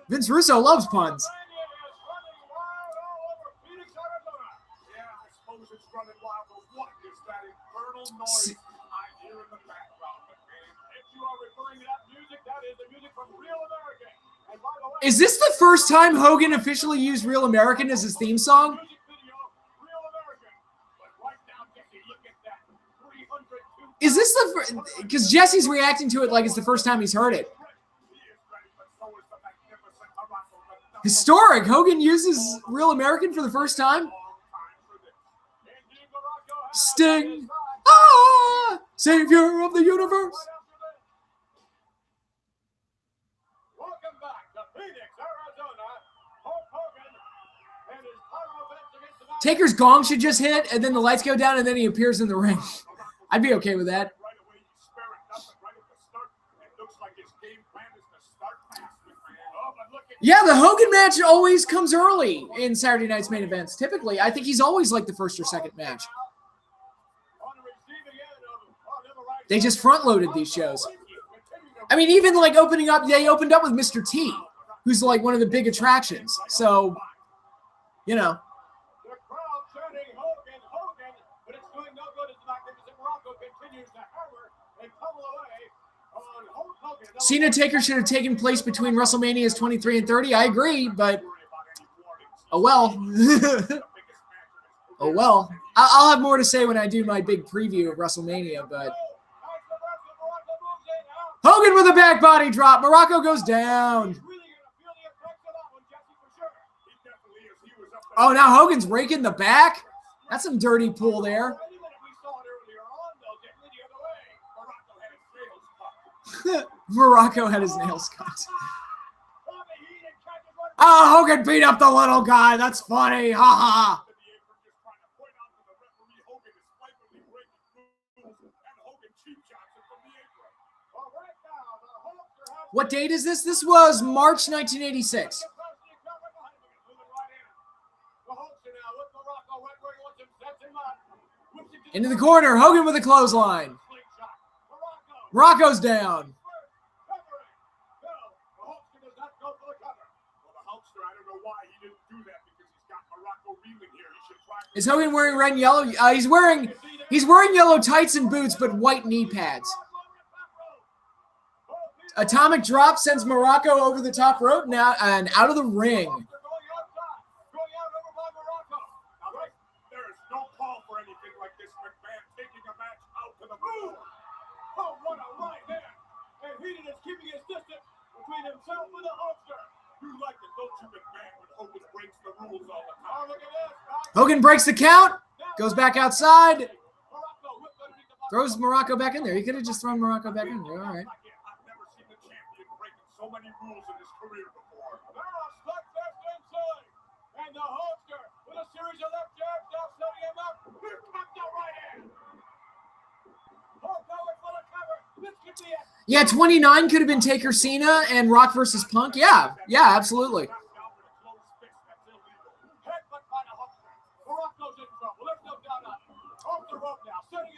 Vince Russo loves puns. Is this the first time Hogan officially used Real American as his theme song? Is this the first? Because Jesse's reacting to it like it's the first time he's heard it. Historic. Hogan uses Real American for the first time. Sting. Ah! Savior of the universe. Welcome back to Phoenix, Arizona. Hulk Hogan and his title events against the Taker's gong should just hit, and then the lights go down, and then he appears in the ring. I'd be okay with that. right away. You spare it nothing right at the start. It looks like his game plan is to start fast, McMahon. Oh, but look at Yeah, the Hogan match always comes early in Saturday night's main events. Typically, I think he's always like the first or second match. on the receiving end of never right. They just front-loaded these shows. I mean, even like opening up, they opened up with Mr. T, who's like one of the big attractions. So, you know. The crowd chanting Hogan, Hogan, but it's doing no good as the Magnificent Morocco continues to hammer and pummel away on Hulk Hogan. Cena Taker should have taken place between WrestleManias 23 and 30. I agree, but oh well. Oh well. I'll have more to say when I do my big preview of WrestleMania, but Hogan with a back body drop. Morocco goes down. Oh, now Hogan's raking the back. That's some dirty pull there. Morocco had his nails cut. Oh, Hogan beat up the little guy. That's funny. Ha ha. What date is this? This was March 1986. Into the corner. Hogan with a clothesline. Morocco's down. Is Hogan wearing red and yellow? He's wearing yellow tights and boots, but white knee pads. Atomic drop sends Morocco over the top rope now and out of the ring. Hogan breaks the count, goes back outside, throws Morocco back in there. He could have just thrown Morocco back in there. All right. So many rules in his career before. And the Hulkster with a series of left jabs, now setting him up. Here comes the right hand. Hulk Hogan for the cover. This could be it. Yeah, 29 could have been Taker Cena and Rock versus Punk. Yeah, absolutely.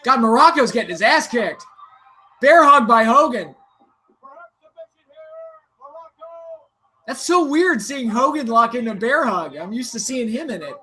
God, Morocco's getting his ass kicked. Bear hug by Hogan. That's so weird seeing Hogan lock in a bear hug. I'm used to seeing him in it.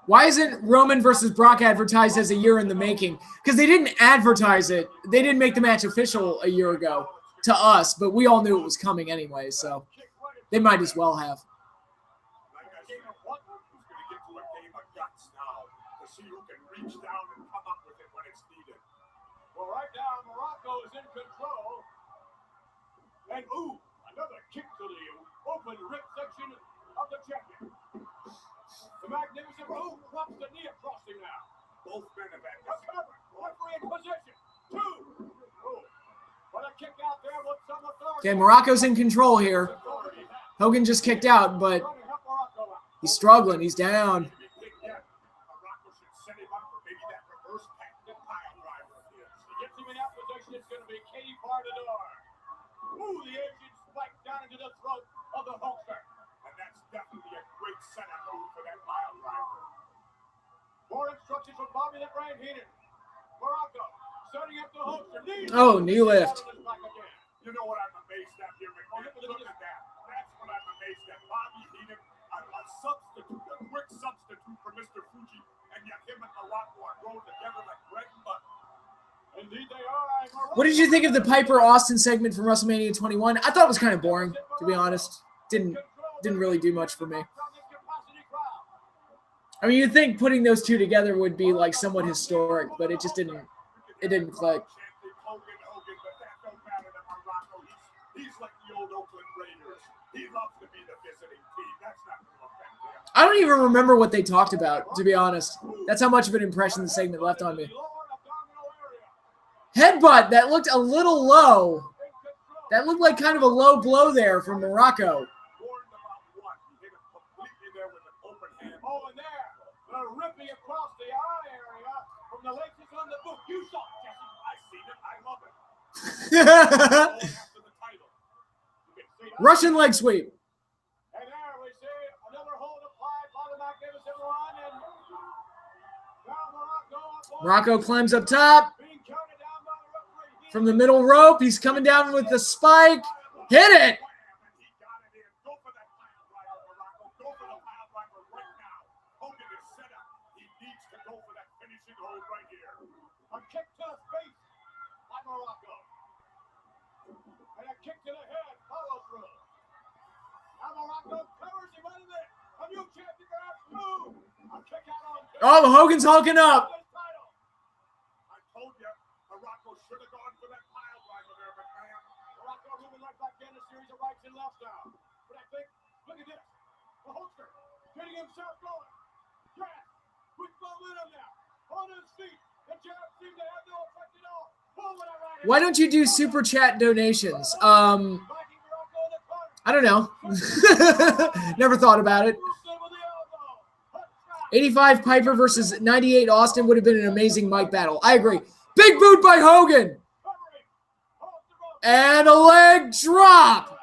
Why isn't Roman versus Brock advertised as a year in the making? Because they didn't advertise it. They didn't make the match official a year ago to us, but we all knew it was coming anyway, so they might as well have. reach down and come up with it when it's needed. Well, right now, Morocco is in control. And ooh, another kick to the open rib section of the champion. The magnificent move drops the knee across him now. Both men have had A cover. Referee in position. 2. Oh. What a kick out there with some authority. Okay, Morocco's in control here. Hogan just kicked out, but he's struggling. He's down. Morocco should set him up for maybe that reverse patented pile driver of his. He gets him in that position. It's going to be Katie Bardador. Ooh, the Asian spike down into the throat of the Hulkster. And that's definitely a great setup move for that pile driver. More instructions from Bobby the Brain Heenan. Morocco setting up the Hulkster. Oh, knee lift. You know what I'm amazed at here, McMahon? Look at that. That's what I'm amazed at. Bobby Heenan, a substitute, a quick substitute for Mr. Fuji, and yet him and Morocco are growing together like bread and butter. Indeed they are. What did you think of the Piper Austin segment from WrestleMania 21? I thought it was kind of boring, to be honest. Didn't really do much for me. I mean, you'd think putting those two together would be like somewhat historic, but it just didn't. It didn't click. Hogan, but that don't matter to Morocco. He's like the old Oakland Raiders. He loves to be the visiting team. That's not going to affect him. I don't even remember what they talked about, to be honest. That's how much of an impression the segment left on me. Headbutt that looked a little low. That looked like kind of a low blow there from Morocco. Warned about what? He hit him completely there with an open hand. Oh, and there, the ripping across the eye area from the laces on the boot. You saw it, Jesse. I seen it. I love it. After the title. You can see that. Russian leg sweep. And there we see another hold applied by the magnificent one. And now Morocco climbs up top. being counted down by the referee. From the middle rope, he's coming down with the spike. Hit it! He got it in. Go for that pile driver, Morocco. Go for the pile driver right now. Hogan is set up. He needs to go for that finishing hold right here. A kick to the face by Morocco. And a kick to the head. Follow through. Now Morocco covers him under there. A new champion perhaps two. A kick out on Oh, Hogan's hulking up. I told you, Morocco should have gone for that pile driver there, McMahon. Morocco moving right back in a series of rights and lefts now. But I think, look at this. The Hulkster getting himself going. Jab with momentum now. On his feet. The jab seemed to have no effect at all. Pull with a right hand. Why don't you do super chat donations? Backing Morocco in the corner. I don't know. Never thought about it. Wilson with the elbow. Hook shot. 85 Piper versus 98 Austin would have been an amazing mic battle. I agree. Big boot by Hogan. Covering. Off the rope. And a leg drop.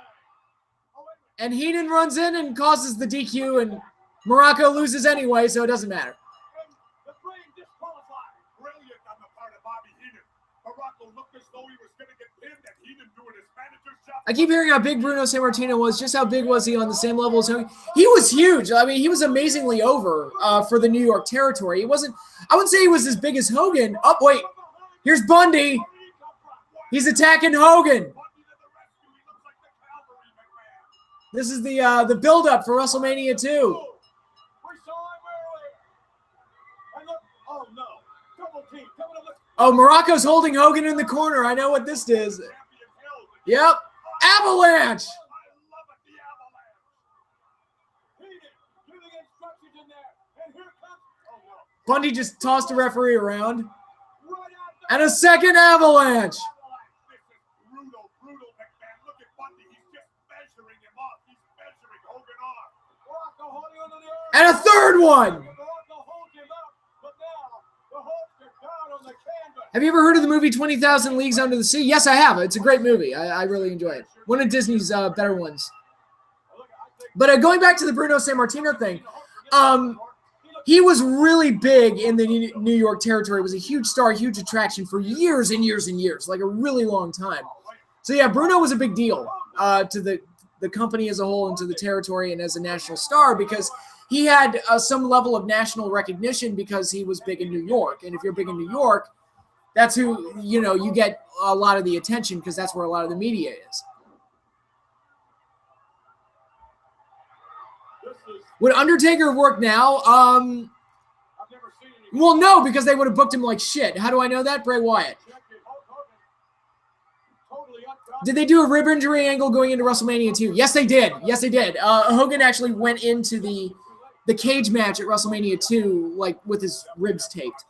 Oh, wait a minute. And Heenan runs in and causes the DQ, and Morocco loses anyway, so it doesn't matter. And the Brain disqualified. Brilliant on the part of Bobby Heenan. Morocco looked as though he was going to get pinned, and Heenan doing his manager's job. I keep hearing how big Bruno Sammartino was. Just how big was he on the same level as Hogan? He was huge. I mean, he was amazingly over for the New York territory. He wasn't, I wouldn't say he was as big as Hogan. Oh, wait. Here's Bundy. He's attacking Hogan. Bundy to the rescue. He looks like the cavalry, McMahon. This is the build-up for WrestleMania 2. We saw him earlier. And look, oh no. Double team. Coming to look. Oh, Morocco's holding Hogan in the corner. I know what this is. Champion held. Yep. Avalanche. I love it, the avalanche. Heenan giving instructions in there. And here comes. Oh no. Bundy just tossed the referee around. Right out And a second avalanche. This is brutal, McMahon. Look at Bundy. He's just measuring him off. He's measuring Hogan off. Morocco holding onto the arm. And a third one. Morocco holds him up. But now the Hulkster down on the canvas. Have you ever heard of the movie 20,000 Leagues Under the Sea? Yes, I have. It's a great movie. I really enjoy it. One of Disney's better ones. But going back to the Bruno Sammartino thing, he was really big in the New York territory. Was a huge star, huge attraction for years and years and years, like a really long time. So yeah, Bruno was a big deal to the company as a whole and to the territory and as a national star because he had some level of national recognition because he was big in New York. And if you're big in New York, that's who, you know, you get a lot of the attention because that's where a lot of the media is. Would Undertaker work now? Well, no, because they would have booked him like shit. How do I know that? Bray Wyatt. Did they do a rib injury angle going into WrestleMania 2? Yes, they did. Yes, they did. Hogan actually went into the cage match at WrestleMania 2 like with his ribs taped.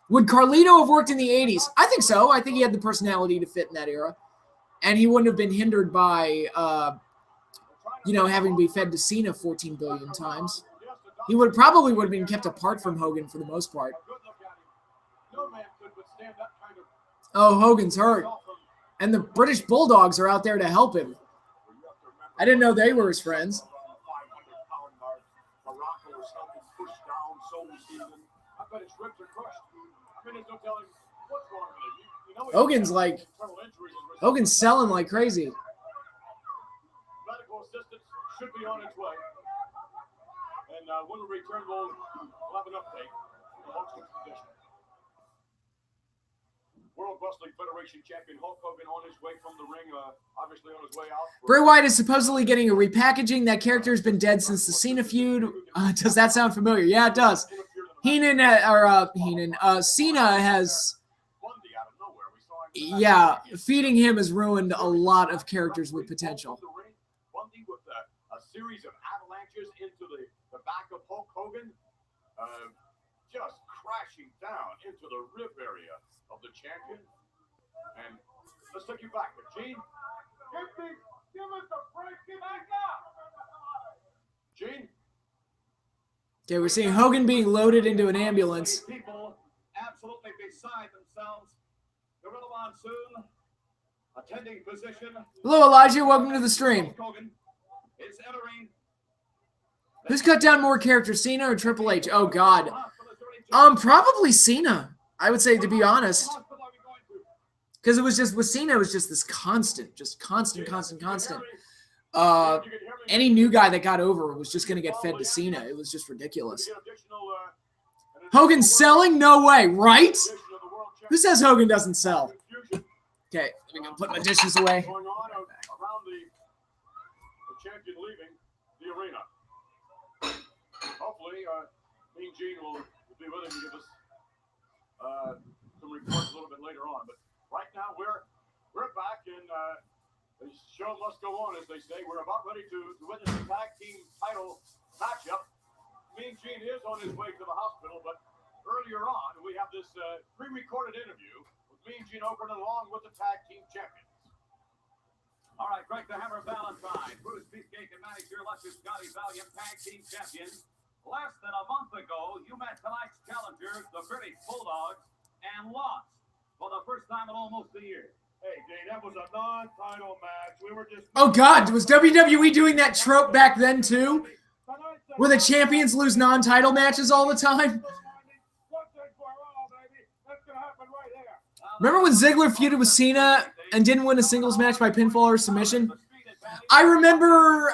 Would Carlito have worked in the 80s? I think so. I think he had the personality to fit in that era. And he wouldn't have been hindered by, having to be fed to Cena 14 billion times. He probably would have been kept apart from Hogan for the most part. Oh, Hogan's hurt. And the British Bulldogs are out there to help him. I didn't know they were his friends. Hogan's selling like crazy. Medical assistance should be on its way. And when we return, we'll have an update on Hogan's condition. World Wrestling Federation champion Hulk Hogan on his way from the ring, obviously on his way out. Bray Wyatt is supposedly getting a repackaging. That character has been dead since the Cena feud. Does that sound familiar? Yeah, it does. Cena has... Yeah, feeding him has ruined a lot of characters with potential. Bundy with a series of avalanches into the back of Hulk Hogan, just crashing down into the rib area of the champion. And let's take you back, Gene. Give us a break, get back up. Gene? Okay, we're seeing Hogan being loaded into an ambulance. People absolutely beside themselves. Gorilla Monsoon, attending position. Hello, Elijah. Welcome to the stream. Who's cut down more characters, Cena or Triple H? Oh, God. Probably Cena, I would say, to be honest. Because it was just, with Cena, it was just this constant. Any new guy that got over was just going to get fed to Cena. It was just ridiculous. Hogan selling? No way, right? Who says Hogan doesn't sell? Okay, let me go put my dishes away. Going on around the champion leaving the arena. Hopefully, Mean Gene will be with him to give us some reports a little bit later on. But right now, we're back, and the show must go on, as they say. We're about ready to witness the tag team title matchup. Mean Gene is on his way to the hospital, but earlier on, we have this pre-recorded interview with Mean Gene Okerlund along with the tag team champions. All right, Greg the Hammer Valentine, Bruce Beefcake, and manager Luscious Scotty Valiant, tag team champions. Less than a month ago, you met tonight's challengers, the British Bulldogs, and lost for the first time in almost a year. Hey, Dave, that was a non-title match. We were just... Oh, God, was WWE doing that trope back then, too? Where the champions lose non-title matches all the time? Remember when Ziggler feuded with Cena and didn't win a singles match by pinfall or submission? I remember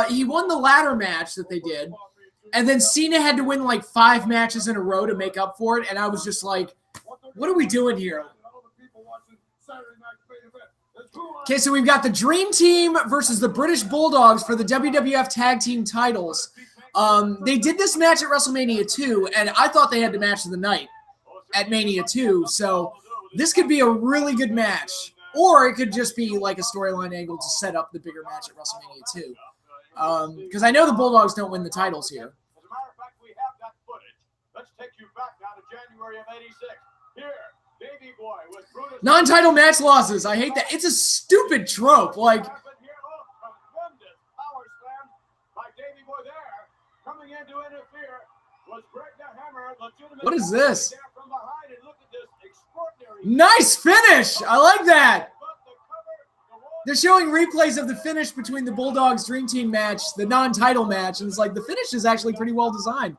he won the ladder match that they did, and then Cena had to win like 5 matches in a row to make up for it, and I was just like, what are we doing here? Okay, so we've got the Dream Team versus the British Bulldogs for the WWF Tag Team titles. They did this match at WrestleMania 2, and I thought they had the match of the night at Mania 2, so this could be a really good match, or it could just be like a storyline angle to set up the bigger match at WrestleMania 2. Because I know the Bulldogs don't win the titles here. As a matter of fact, we have that footage. Let's take you back now to January of '86. Here, Davey Boy with Brutus. Non-title match losses. I hate that. It's a stupid trope. Like, Tremendous power slam by Davey Boy there. Coming in to interfere was Greg the Hammer. What is this? From behind, and look at this extraordinary. Nice finish. I like that. They're showing replays of the finish between the Bulldogs Dream Team match, the non-title match, and it's like the finish is actually pretty well designed.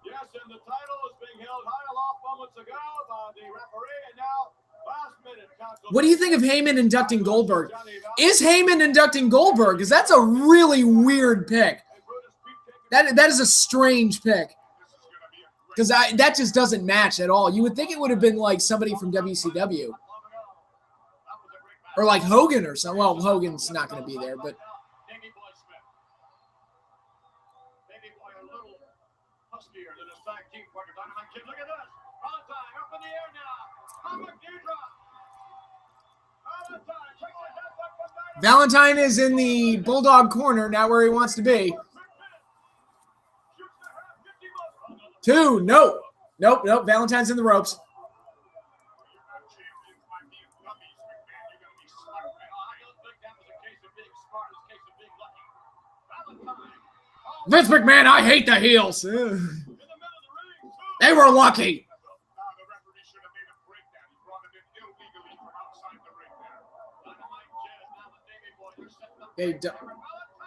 Yes, and the title is being held high aloft moments ago by the referee, and now last minute. What do you think of Heyman inducting Goldberg? Is Heyman inducting Goldberg? Because that's a really weird pick. That is a strange pick. Because that just doesn't match at all. You would think it would have been like somebody from WCW. Or like Hogan or something. Well, Hogan's not going to be there, but. Valentine is in the Bulldog corner, not where he wants to be. 2, nope. Nope. Valentine's in the ropes. Vince McMahon, I hate the heels. Ugh. They were lucky.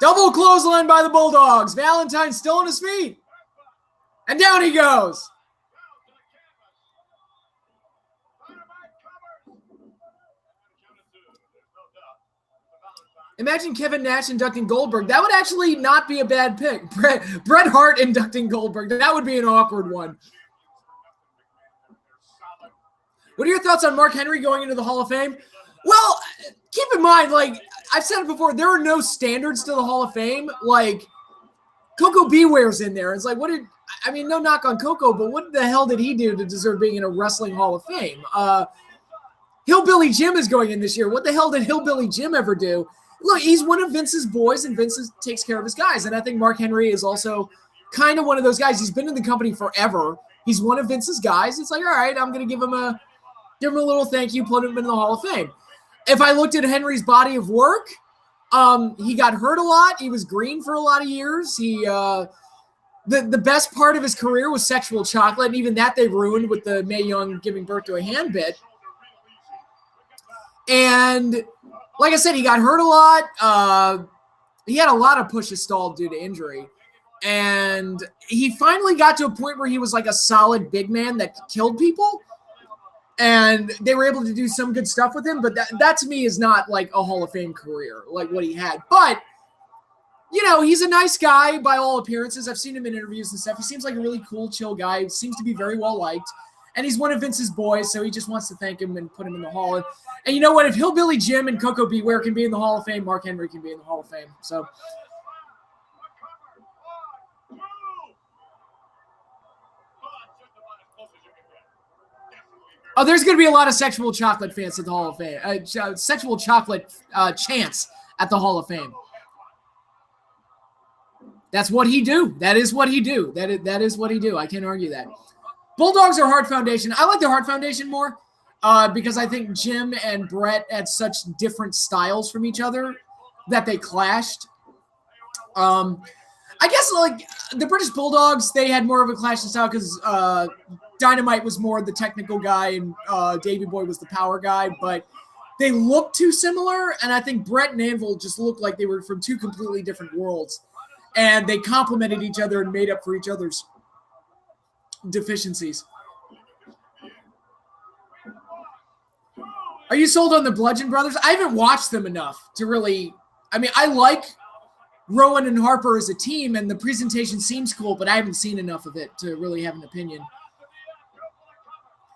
Double clothesline by the Bulldogs. Valentine still on his feet. And down he goes. Imagine Kevin Nash inducting Goldberg. That would actually not be a bad pick. Bret Hart inducting Goldberg. That would be an awkward one. What are your thoughts on Mark Henry going into the Hall of Fame? Well, keep in mind, like I've said it before, there are no standards to the Hall of Fame. Like Coco Beware's in there. It's like, no knock on Coco, but what the hell did he do to deserve being in a wrestling Hall of Fame? Hillbilly Jim is going in this year. What the hell did Hillbilly Jim ever do? Look, he's one of Vince's boys, and Vince takes care of his guys. And I think Mark Henry is also kind of one of those guys. He's been in the company forever. He's one of Vince's guys. It's like, all right, I'm going to give him a little thank you, put him in the Hall of Fame. If I looked at Henry's body of work, he got hurt a lot. He was green for a lot of years. The best part of his career was Sexual Chocolate, and even that they ruined with the Mae Young giving birth to a hand bit. And like I said, he got hurt a lot. He had a lot of pushes stalled due to injury. And he finally got to a point where he was like a solid big man that killed people. And they were able to do some good stuff with him. But that to me is not like a Hall of Fame career, like what he had. But, he's a nice guy by all appearances. I've seen him in interviews and stuff. He seems like a really cool, chill guy. He seems to be very well liked. And he's one of Vince's boys, so he just wants to thank him and put him in the Hall. And you know what? If Hillbilly Jim and Coco Beware can be in the Hall of Fame, Mark Henry can be in the Hall of Fame. So, there's going to be a lot of Sexual Chocolate fans at the Hall of Fame. Sexual Chocolate chants at the Hall of Fame. That's what he do. That is what he do. That is what he do. I can't argue that. Bulldogs or Hart Foundation? I like the Hart Foundation more because I think Jim and Bret had such different styles from each other that they clashed. I guess like the British Bulldogs, they had more of a clash in style because Dynamite was more the technical guy and Davey Boy was the power guy, but they looked too similar. And I think Bret and Anvil just looked like they were from two completely different worlds. And they complemented each other and made up for each other's deficiencies. Are you sold on the Bludgeon Brothers? I haven't watched them enough to really. I like Rowan and Harper as a team, and the presentation seems cool, but I haven't seen enough of it to really have an opinion.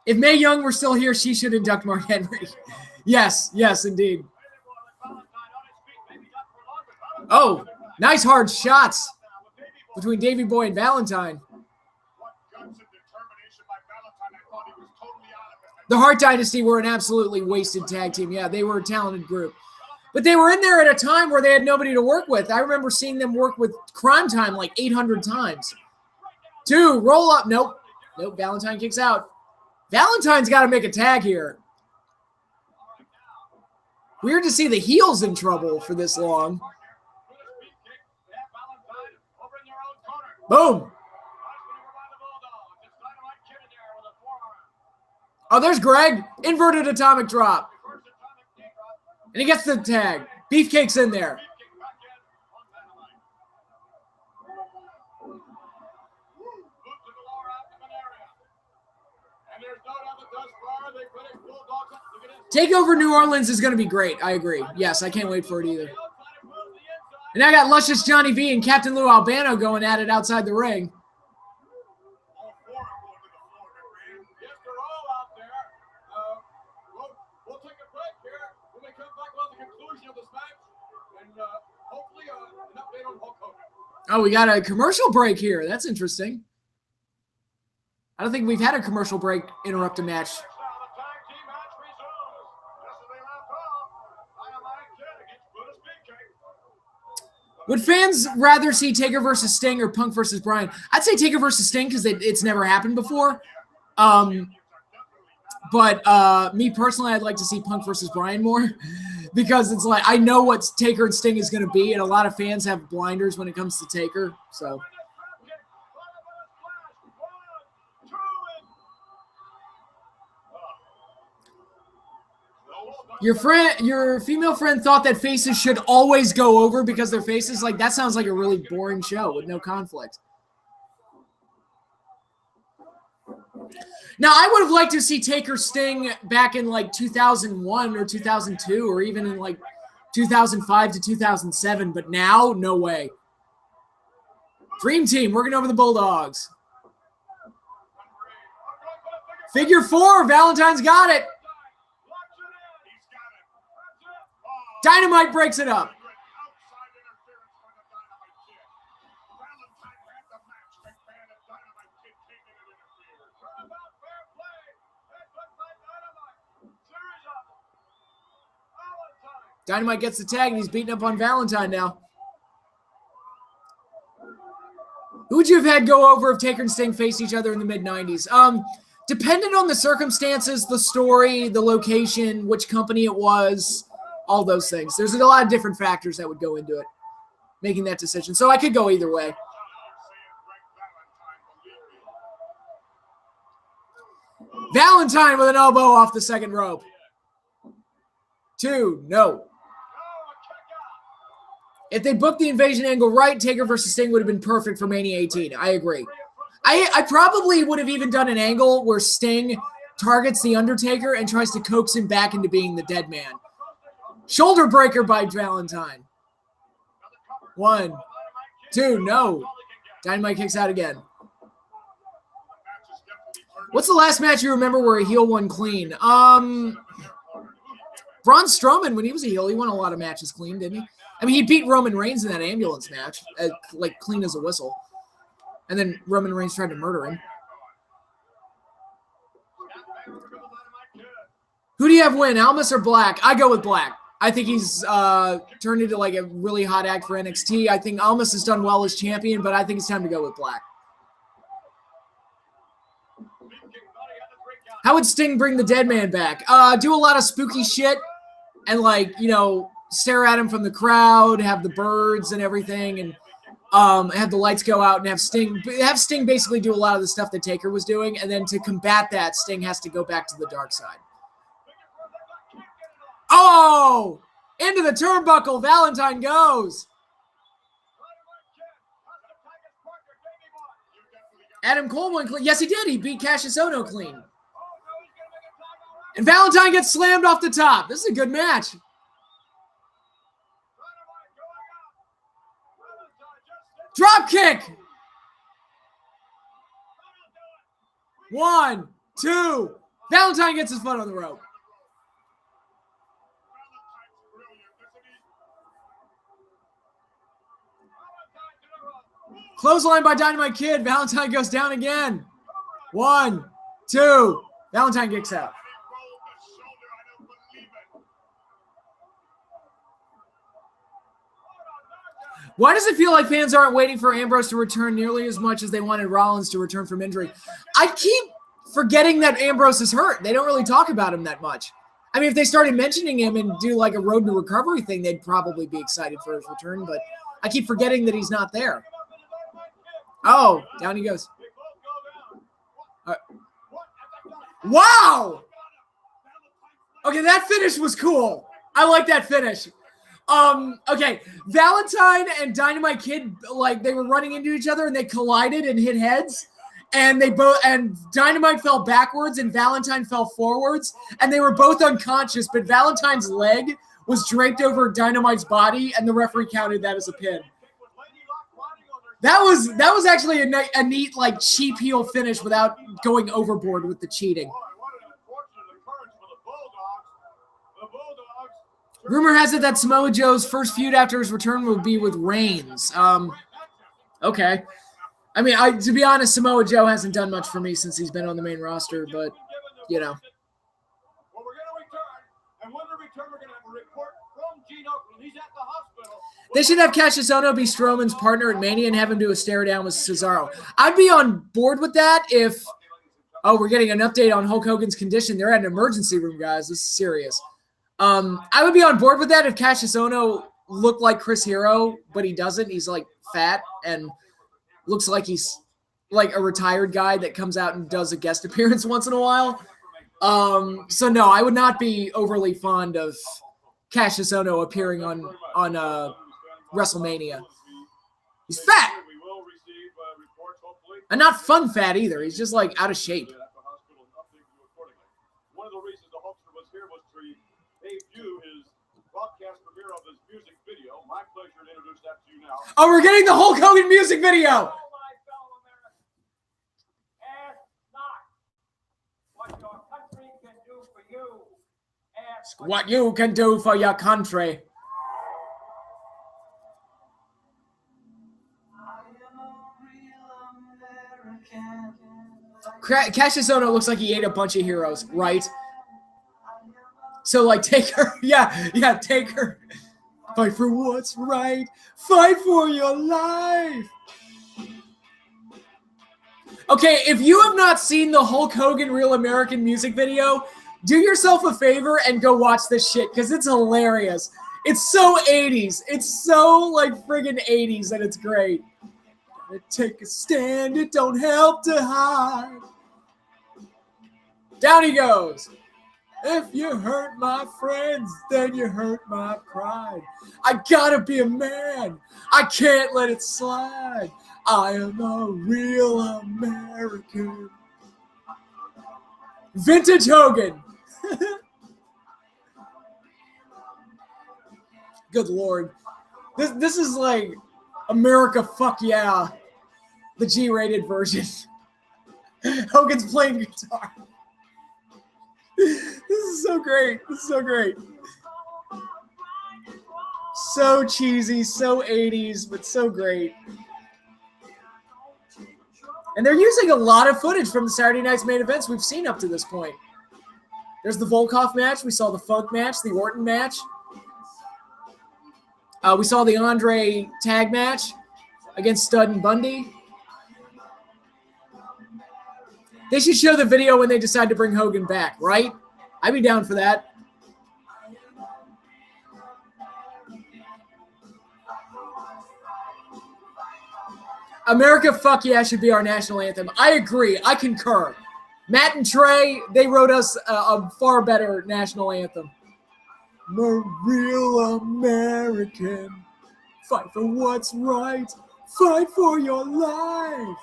If Mae Young were still here, she should induct Mark Henry. Yes, indeed. Oh, nice hard shots between Davey Boy and Valentine. The Hart Dynasty were an absolutely wasted tag team. Yeah, they were a talented group. But they were in there at a time where they had nobody to work with. I remember seeing them work with Crime Time like 800 times. 2, roll up. Nope, Valentine kicks out. Valentine's got to make a tag here. Weird to see the heels in trouble for this long. Boom. Oh, there's Greg. Inverted atomic drop. And he gets the tag. Beefcake's in there. Takeover New Orleans is going to be great. I agree. Yes, I can't wait for it either. And I got Luscious Johnny V and Captain Lou Albano going at it outside the ring. Oh, we got a commercial break here. That's interesting. I don't think we've had a commercial break interrupt a match. Would fans rather see Taker versus Sting or Punk versus Bryan? I'd say Taker versus Sting because it's never happened before. But me personally, I'd like to see Punk versus Bryan more because it's like I know what Taker and Sting is going to be, and a lot of fans have blinders when it comes to Taker. So. Your female friend thought that faces should always go over because they're faces. Like, that sounds like a really boring show with no conflict. Now, I would have liked to see Taker Sting back in like 2001 or 2002 or even in like 2005 to 2007, but now, no way. Dream Team working over the Bulldogs. Figure 4, Valentine's got it. Dynamite breaks it up. Dynamite gets the tag, and he's beating up on Valentine now. Who would you have had go over if Taker and Sting faced each other in the mid-90s? Depending on the circumstances, the story, the location, which company it was, all those things. There's a lot of different factors that would go into it, making that decision. So I could go either way. Valentine with an elbow off the second rope. 2, no. If they booked the invasion angle right, Taker versus Sting would have been perfect for Mania 18. I agree. I probably would have even done an angle where Sting targets The Undertaker and tries to coax him back into being the dead man. Shoulder breaker by Valentine. 1, 2, no. Dynamite kicks out again. What's the last match you remember where a heel won clean? Braun Strowman, when he was a heel, he won a lot of matches clean, didn't he? I mean, he beat Roman Reigns in that ambulance match, like clean as a whistle. And then Roman Reigns tried to murder him. Who do you have win, Almas or Black? I go with Black. I think he's turned into like a really hot act for NXT. I think Almas has done well as champion, but I think it's time to go with Black. How would Sting bring the dead man back? Do a lot of spooky shit and like, you know, stare at him from the crowd, have the birds and everything, and have the lights go out and have Sting basically do a lot of the stuff that Taker was doing. And then to combat that, Sting has to go back to the dark side. Oh, into the turnbuckle. Valentine goes. Adam Cole went clean. Yes, he did. He beat Cassius Ohno clean. And Valentine gets slammed off the top. This is a good match. Drop kick. 1, 2. Valentine gets his foot on the rope. Clothesline by Dynamite Kid. Valentine goes down again. 1, 2. Valentine kicks out. Why does it feel like fans aren't waiting for Ambrose to return nearly as much as they wanted Rollins to return from injury? I keep forgetting that Ambrose is hurt. They don't really talk about him that much. I mean, if they started mentioning him and do like a road to recovery thing, they'd probably be excited for his return, but I keep forgetting that he's not there. Oh, down he goes. Wow! Okay, that finish was cool. I like that finish. Okay, Valentine and Dynamite Kid, like, they were running into each other and they collided and hit heads. And Dynamite fell backwards and Valentine fell forwards. And they were both unconscious, but Valentine's leg was draped over Dynamite's body and the referee counted that as a pin. That was actually a neat, like, cheap heel finish without going overboard with the cheating. Rumor has it that Samoa Joe's first feud after his return will be with Reigns. Okay. I mean, to be honest, Samoa Joe hasn't done much for me since he's been on the main roster, but, you know. Well, we're going to return, and when we return, we're going to have a report from Gene Oakland. He's at the hospital. They should have Cassius Ohno be Strowman's partner at Mania and have him do a stare down with Cesaro. I'd be on board with that if, oh, we're getting an update on Hulk Hogan's condition. They're at an emergency room, guys. This is serious. I would be on board with that if Cassius Ohno looked like Chris Hero, but he doesn't. He's like fat and looks like he's like a retired guy that comes out and does a guest appearance once in a while. So no, I would not be overly fond of Cassius Ohno appearing on WrestleMania. He's fat. And not fun fat either. He's just like out of shape. One of the reasons the Hulkster was here was to debut his broadcast premiere of his music video. My pleasure to introduce that to you now. Oh, we're getting the Hulk Hogan music video. What you can do for your country. Cassius Ohno looks like he ate a bunch of heroes, right? So, like, take her. Yeah, take her. Fight for what's right. Fight for your life. Okay, if you have not seen the Hulk Hogan Real American music video, do yourself a favor and go watch this shit, because it's hilarious. It's so 80s. It's so, like, friggin' 80s, and it's great. Gotta take a stand, it don't help to hide. Down he goes. If you hurt my friends, then you hurt my pride. I gotta be a man. I can't let it slide. I am a real American. Vintage Hogan. Good Lord. This is like America Fuck Yeah. The G-rated version. Hogan's playing guitar. This is so great. This is so great. So cheesy, so 80s, but so great. And they're using a lot of footage from the Saturday Night's main events we've seen up to this point. There's the Volkov match. We saw the Funk match, the Orton match. We saw the Andre tag match against Stud and Bundy. They should show the video when they decide to bring Hogan back, right? I'd be down for that. America Fuck Yeah should be our national anthem. I agree. I concur. Matt and Trey, they wrote us a far better national anthem. I'm a real American. Fight for what's right. Fight for your life.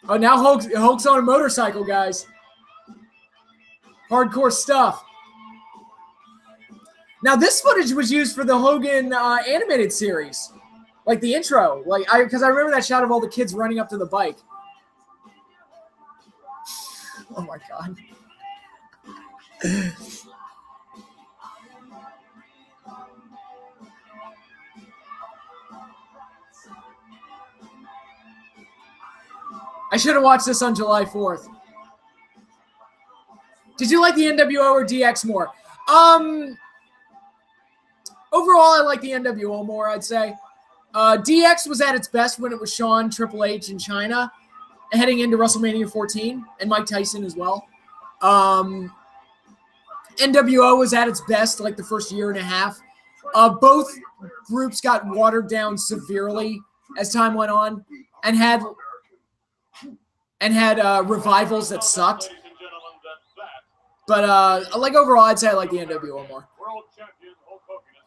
Oh, now Hulk's on a motorcycle, guys. Hardcore stuff. Now, this footage was used for the Hogan animated series. Like the intro. Because I remember that shot of all the kids running up to the bike. Oh, my God. I should have watched this on July 4th. Did you like the NWO or DX more? Overall, I like the NWO more, I'd say. DX was at its best when it was Shawn, Triple H, and Chyna, heading into WrestleMania 14, and Mike Tyson as well. NWO was at its best like the first year and a half. Both groups got watered down severely as time went on and had revivals that sucked. But like overall, I'd say I like the NWO more.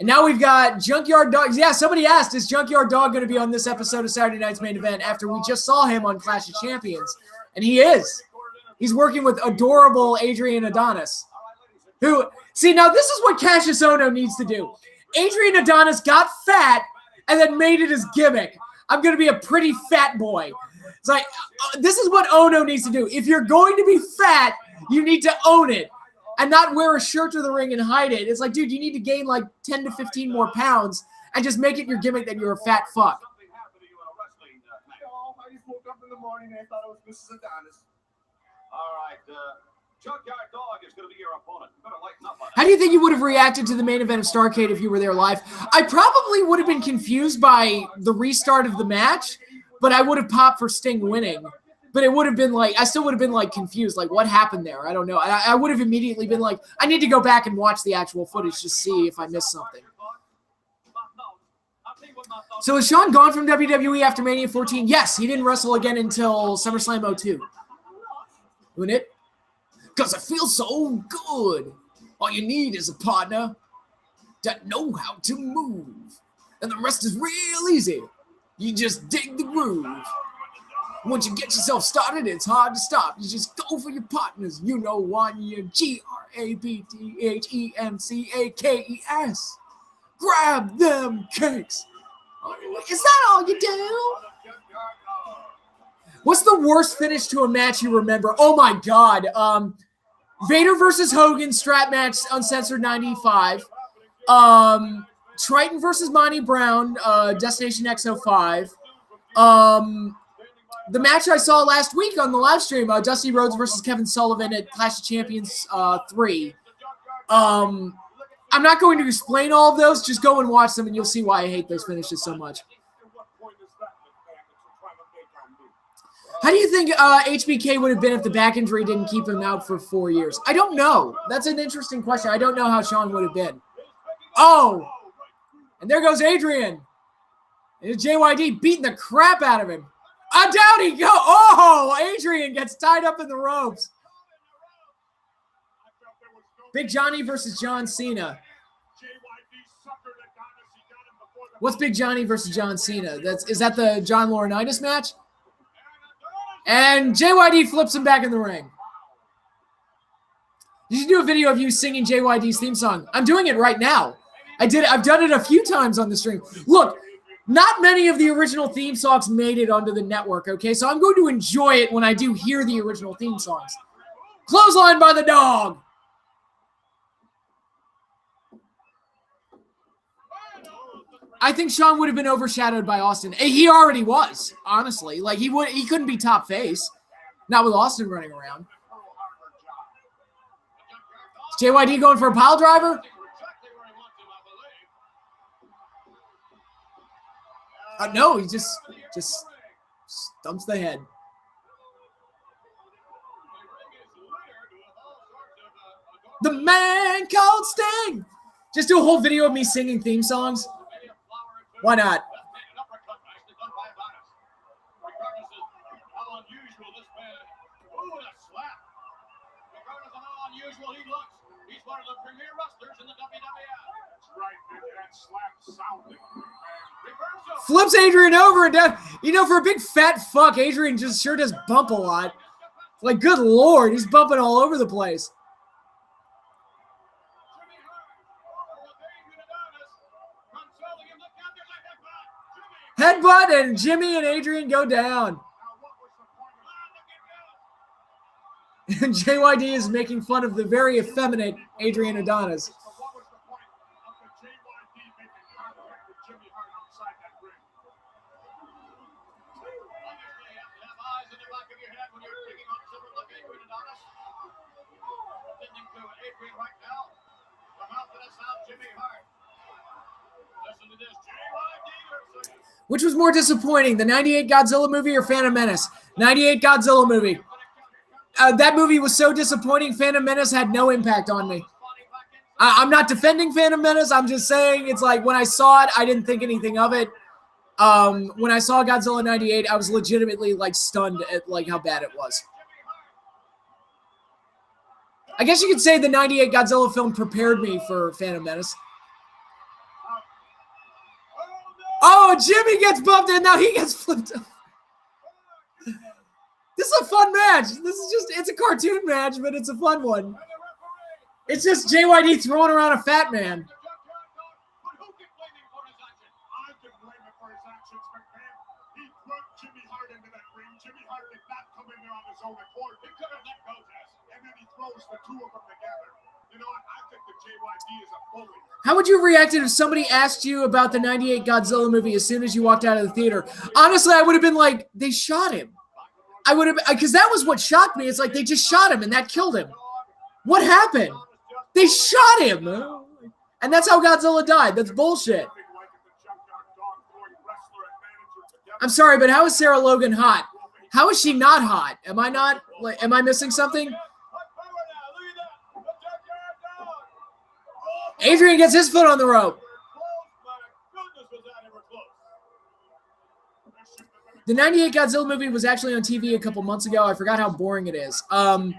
And now we've got Junkyard Dog. Yeah, somebody asked, is Junkyard Dog going to be on this episode of Saturday Night's Main Event after we just saw him on Clash of Champions? And he is. He's working with adorable Adrian Adonis. Who, see, now this is what Cassius Ohno needs to do. Adrian Adonis got fat and then made it his gimmick. I'm going to be a pretty fat boy. It's like, this is what Ohno needs to do. If you're going to be fat, you need to own it and not wear a shirt to the ring and hide it. It's like, dude, you need to gain like 10 to 15 more pounds and just make it your gimmick that you're a fat fuck. the morning, they thought it was Mrs. Adonis. All right, Junkyard Dog is going to be your opponent. You better lighten up on How do you think you would have reacted to the main event of Starrcade if you were there live? I probably would have been confused by the restart of the match, but I would have popped for Sting winning. But it would have been like, I still would have been like confused, like what happened there? I don't know. I would have immediately been like, I need to go back and watch the actual footage to see if I missed something. So is Shawn gone from WWE after Mania 14? Yes, he didn't wrestle again until SummerSlam 02. Doing it? Because it feels so good. All you need is a partner that know how to move. And the rest is real easy. You just dig the groove. Once you get yourself started, it's hard to stop. You just go for your partners. You know one, you GRABTHEMCAKES. Grab them cakes. Is that all you do? What's the worst finish to a match you remember? Oh my God. Vader versus Hogan strap match, uncensored 95. Triton versus Monty Brown, Destination X05. The match I saw last week on the live stream, Dusty Rhodes versus Kevin Sullivan at Clash of Champions 3. I'm not going to explain all of those. Just go and watch them, and you'll see why I hate those finishes so much. How do you think HBK would have been if the back injury didn't keep him out for 4 years? I don't know. That's an interesting question. I don't know how Shawn would have been. Oh, and there goes Adrian. And JYD beating the crap out of him. Down he go. Oh, Adrian gets tied up in the ropes. Big Johnny versus John Cena. What's Big Johnny versus John Cena? Is that the John Laurinaitis match? And JYD flips him back in the ring. You should do a video of you singing JYD's theme song. I'm doing it right now. I've done it a few times on the stream. Look, not many of the original theme songs made it onto the network, okay? So I'm going to enjoy it when I do hear the original theme songs. Clothesline by the dog. I think Shawn would have been overshadowed by Austin. He already was, honestly. Like he couldn't be top face. Not with Austin running around. Is JYD going for a pile driver? No, he just stumps the head. The man called Sting. Just do a whole video of me singing theme songs. Why not? Flips Adrian over and down. You know, for a big fat fuck, Adrian just sure does bump a lot. Like, good Lord, he's bumping all over the place. Headbutt, and Jimmy and Adrian go down. And JYD is making fun of the very effeminate Adrian Adonis. Which was more disappointing, the 98 Godzilla movie or Phantom Menace? 98 Godzilla movie. That movie was so disappointing, Phantom Menace had no impact on me. I'm not defending Phantom Menace. I'm just saying it's like when I saw it, I didn't think anything of it. When I saw Godzilla 98, I was legitimately like stunned at like how bad it was. I guess you could say the 98 Godzilla film prepared me for Phantom Menace. Oh, Jimmy gets bumped and now he gets flipped up. This is a fun match. It's a cartoon match, but it's a fun one. It's just JYD throwing around a fat man. How would you have reacted if somebody asked you about the 98 Godzilla movie as soon as you walked out of the theater? Honestly, I would have been like, they shot him. I would have, because that was what shocked me. It's like they just shot him and that killed him. What happened? They shot him. And that's how Godzilla died. That's bullshit. I'm sorry, but how is Sarah Logan hot? How is she not hot? Am I not, like, am I missing something? Adrian gets his foot on the rope. The 98 Godzilla movie was actually on TV a couple months ago. I forgot how boring it is. I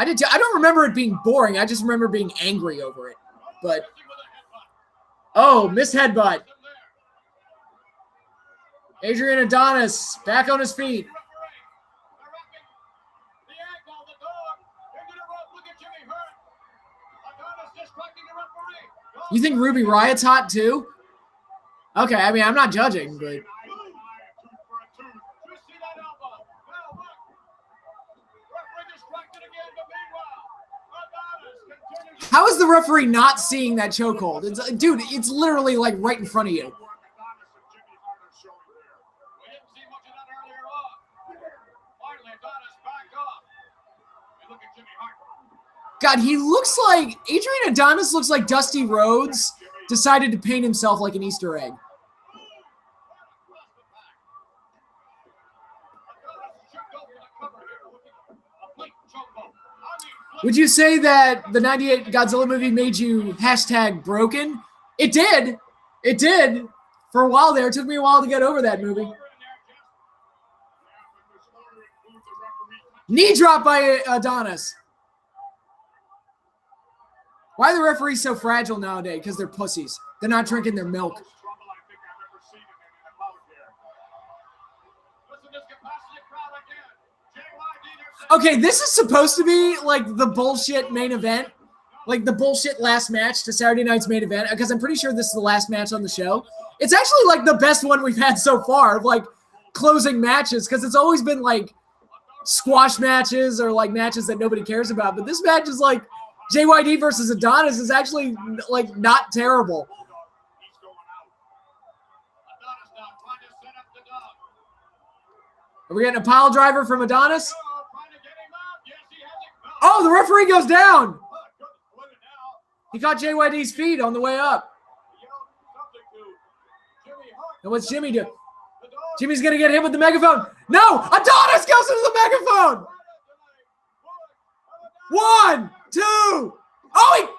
don't remember it being boring. I just remember being angry over it. But, oh, missed headbutt. Adrian Adonis back on his feet. You think Ruby Riot's hot too? Okay, I mean, I'm not judging, but... How is the referee not seeing that chokehold? Dude, it's literally like right in front of you. God, he looks like... Adrian Adonis looks like Dusty Rhodes decided to paint himself like an Easter egg. Would you say that the 98 Godzilla movie made you #broken? It did. It did. For a while there. It took me a while to get over that movie. Knee drop by Adonis. Why are the referees so fragile nowadays? Because they're pussies. They're not drinking their milk. Okay, this is supposed to be like the bullshit main event. Like the bullshit last match to Saturday night's main event. Because I'm pretty sure this is the last match on the show. It's actually like the best one we've had so far of like closing matches. Because it's always been like squash matches or like matches that nobody cares about. But this match is like JYD versus Adonis is actually like not terrible. Are we getting a pile driver from Adonis? Oh, the referee goes down. He caught JYD's feet on the way up. And what's Jimmy do? Jimmy's going to get hit with the megaphone. No, Adonis goes into the megaphone. 1, 2. Oh,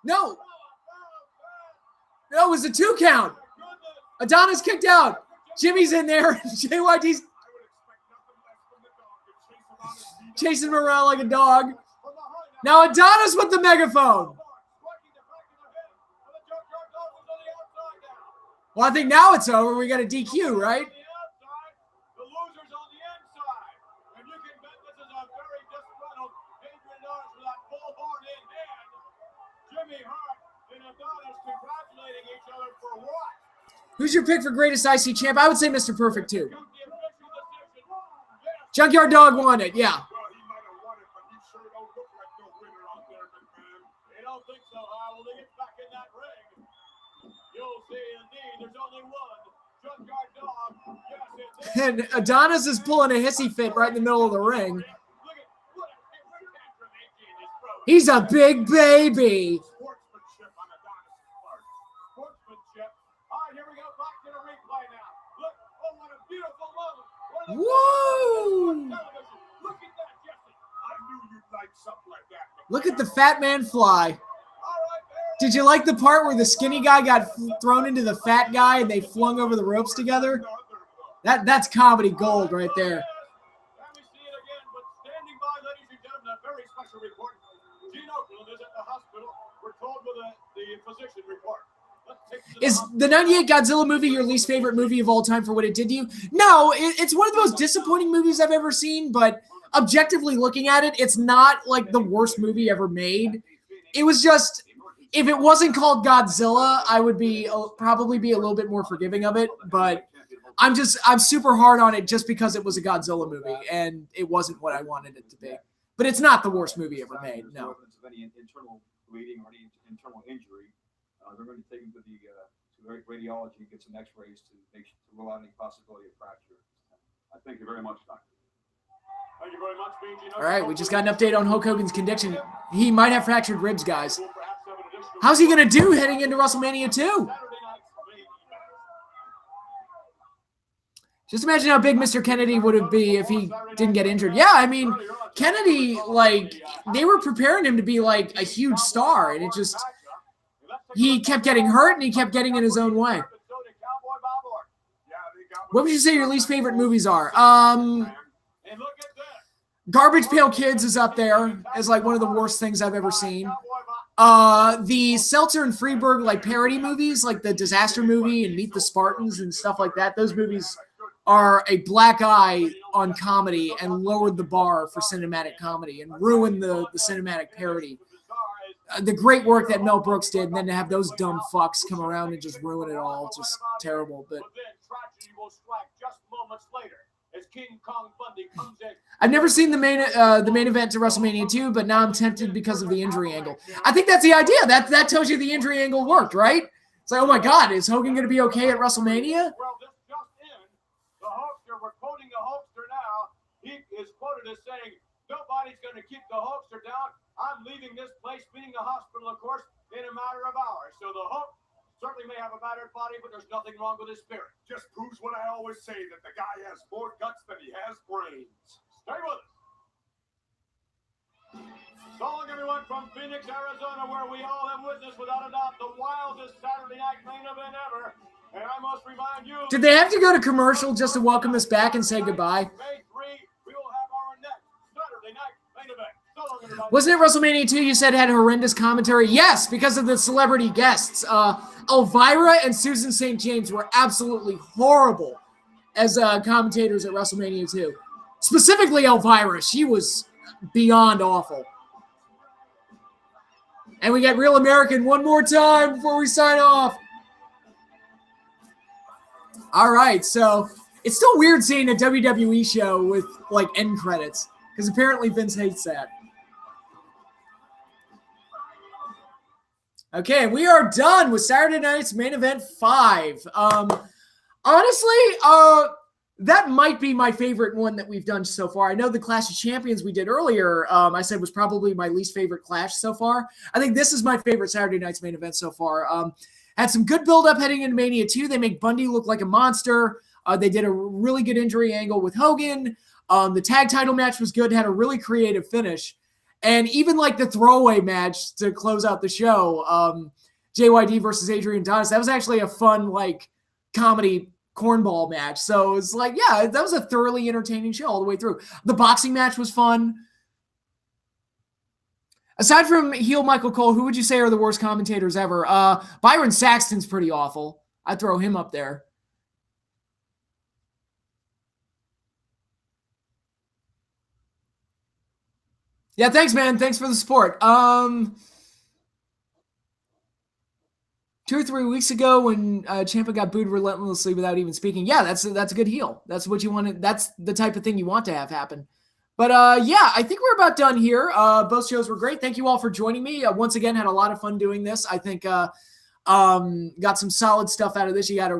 no. No, it was a 2 count. Adonis kicked out. Jimmy's in there. JYD's chasing him around like a dog. Now Adonis with the megaphone. Well, I think now it's over. We got a DQ, right? Who's your pick for greatest IC champ? I would say Mr. Perfect too. Junkyard Dog won it, yeah. And Adonis is pulling a hissy fit right in the middle of the ring. He's a big baby. Woo! Look at the fat man fly. Did you like the part where the skinny guy got thrown into the fat guy and they flung over the ropes together? That's comedy gold right there. Is the 98 Godzilla movie your least favorite movie of all time for what it did to you? No, it's one of the most disappointing movies I've ever seen, but objectively looking at it, it's not like the worst movie ever made. It was just, if it wasn't called Godzilla, I would probably be a little bit more forgiving of it, but I'm super hard on it just because it was a Godzilla movie, and it wasn't what I wanted it to be. But it's not the worst movie ever made, no. Any internal bleeding or any internal injury, they're going to take him to the radiology and get some X-rays to rule out any possibility of fracture. Thank you very much, Doctor. Thank you very much, BG. All right, we just got an update on Hulk Hogan's condition. He might have fractured ribs, guys. How's he going to do heading into WrestleMania 2? Just imagine how big Mr. Kennedy would have been if he didn't get injured. Yeah, I mean, Kennedy, like, they were preparing him to be, like, a huge star, and it just, he kept getting hurt, and he kept getting in his own way. What would you say your least favorite movies are? Garbage Pail Kids is up there as, like, one of the worst things I've ever seen. The Seltzer and Freeberg, like, parody movies, like the Disaster Movie and Meet the Spartans and stuff like that, those movies are a black eye on comedy and lowered the bar for cinematic comedy and ruined the cinematic parody. The great work that Mel Brooks did, and then to have those dumb fucks come around and just ruin it all, just terrible. But I've never seen the main event to WrestleMania 2, but now I'm tempted because of the injury angle. I think that's the idea. That tells you the injury angle worked, right? It's like, oh my God, is Hogan going to be okay at WrestleMania? We're quoting the Hulkster now. He is quoted as saying, nobody's going to keep the Hulkster down. I'm leaving this place, meaning the hospital, of course, in a matter of hours. So the Hulk certainly may have a battered body, but there's nothing wrong with his spirit. Just proves what I always say, that the guy has more guts than he has brains. Stay with us. So long, everyone, from Phoenix, Arizona, where we all have witnessed, without a doubt, the wildest Saturday night main event ever. And I must remind you, did they have to go to commercial just to welcome us back and say goodbye? May 3, we will have our next Saturday night main event. So long, everybody. Wasn't it WrestleMania 2 you said had horrendous commentary? Yes, because of the celebrity guests. Elvira and Susan St. James were absolutely horrible as commentators at WrestleMania 2. Specifically Elvira. She was beyond awful. And we got Real American one more time before we sign off. All right, so it's still weird seeing a WWE show with, like, end credits, because apparently Vince hates that. Okay, we are done with Saturday night's main event 5. Honestly, that might be my favorite one that we've done so far. I know the Clash of Champions we did earlier, I said was probably my least favorite Clash so far. I think this is my favorite Saturday night's main event so far. Had some good build-up heading into Mania 2. They make Bundy look like a monster. They did a really good injury angle with Hogan. The tag title match was good, had a really creative finish. And even like the throwaway match to close out the show, JYD versus Adrian Adonis, that was actually a fun, like, comedy cornball match. So it's like, yeah, that was a thoroughly entertaining show all the way through. The boxing match was fun. Aside from heel Michael Cole, who would you say are the worst commentators ever? Byron Saxton's pretty awful. I'd throw him up there. Yeah, thanks, man. Thanks for the support. 2 or 3 weeks ago when Ciampa got booed relentlessly without even speaking. Yeah, that's a good heel. That's what you want. That's the type of thing you want to have happen. But yeah, I think we're about done here. Both shows were great. Thank you all for joining me. Once again, had a lot of fun doing this. I think got some solid stuff out of this. You got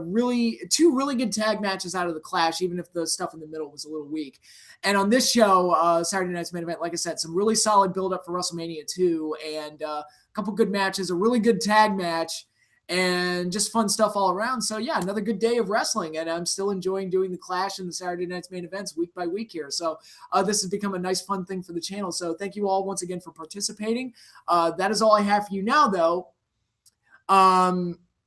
two really good tag matches out of the Clash, even if the stuff in the middle was a little weak. And on this show, Saturday night's main event, like I said, some really solid build up for WrestleMania 2 and a couple good matches, a really good tag match, and just fun stuff all around. So yeah, another good day of wrestling, and I'm still enjoying doing the Clash and the Saturday night's main events week by week here. So this has become a nice fun thing for the channel. So thank you all once again for participating. That is all I have for you now, though.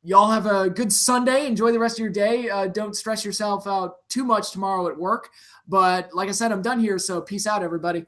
Y'all have a good Sunday. Enjoy the rest of your day. Don't stress yourself out too much tomorrow at work. But like I said, I'm done here. So peace out, everybody.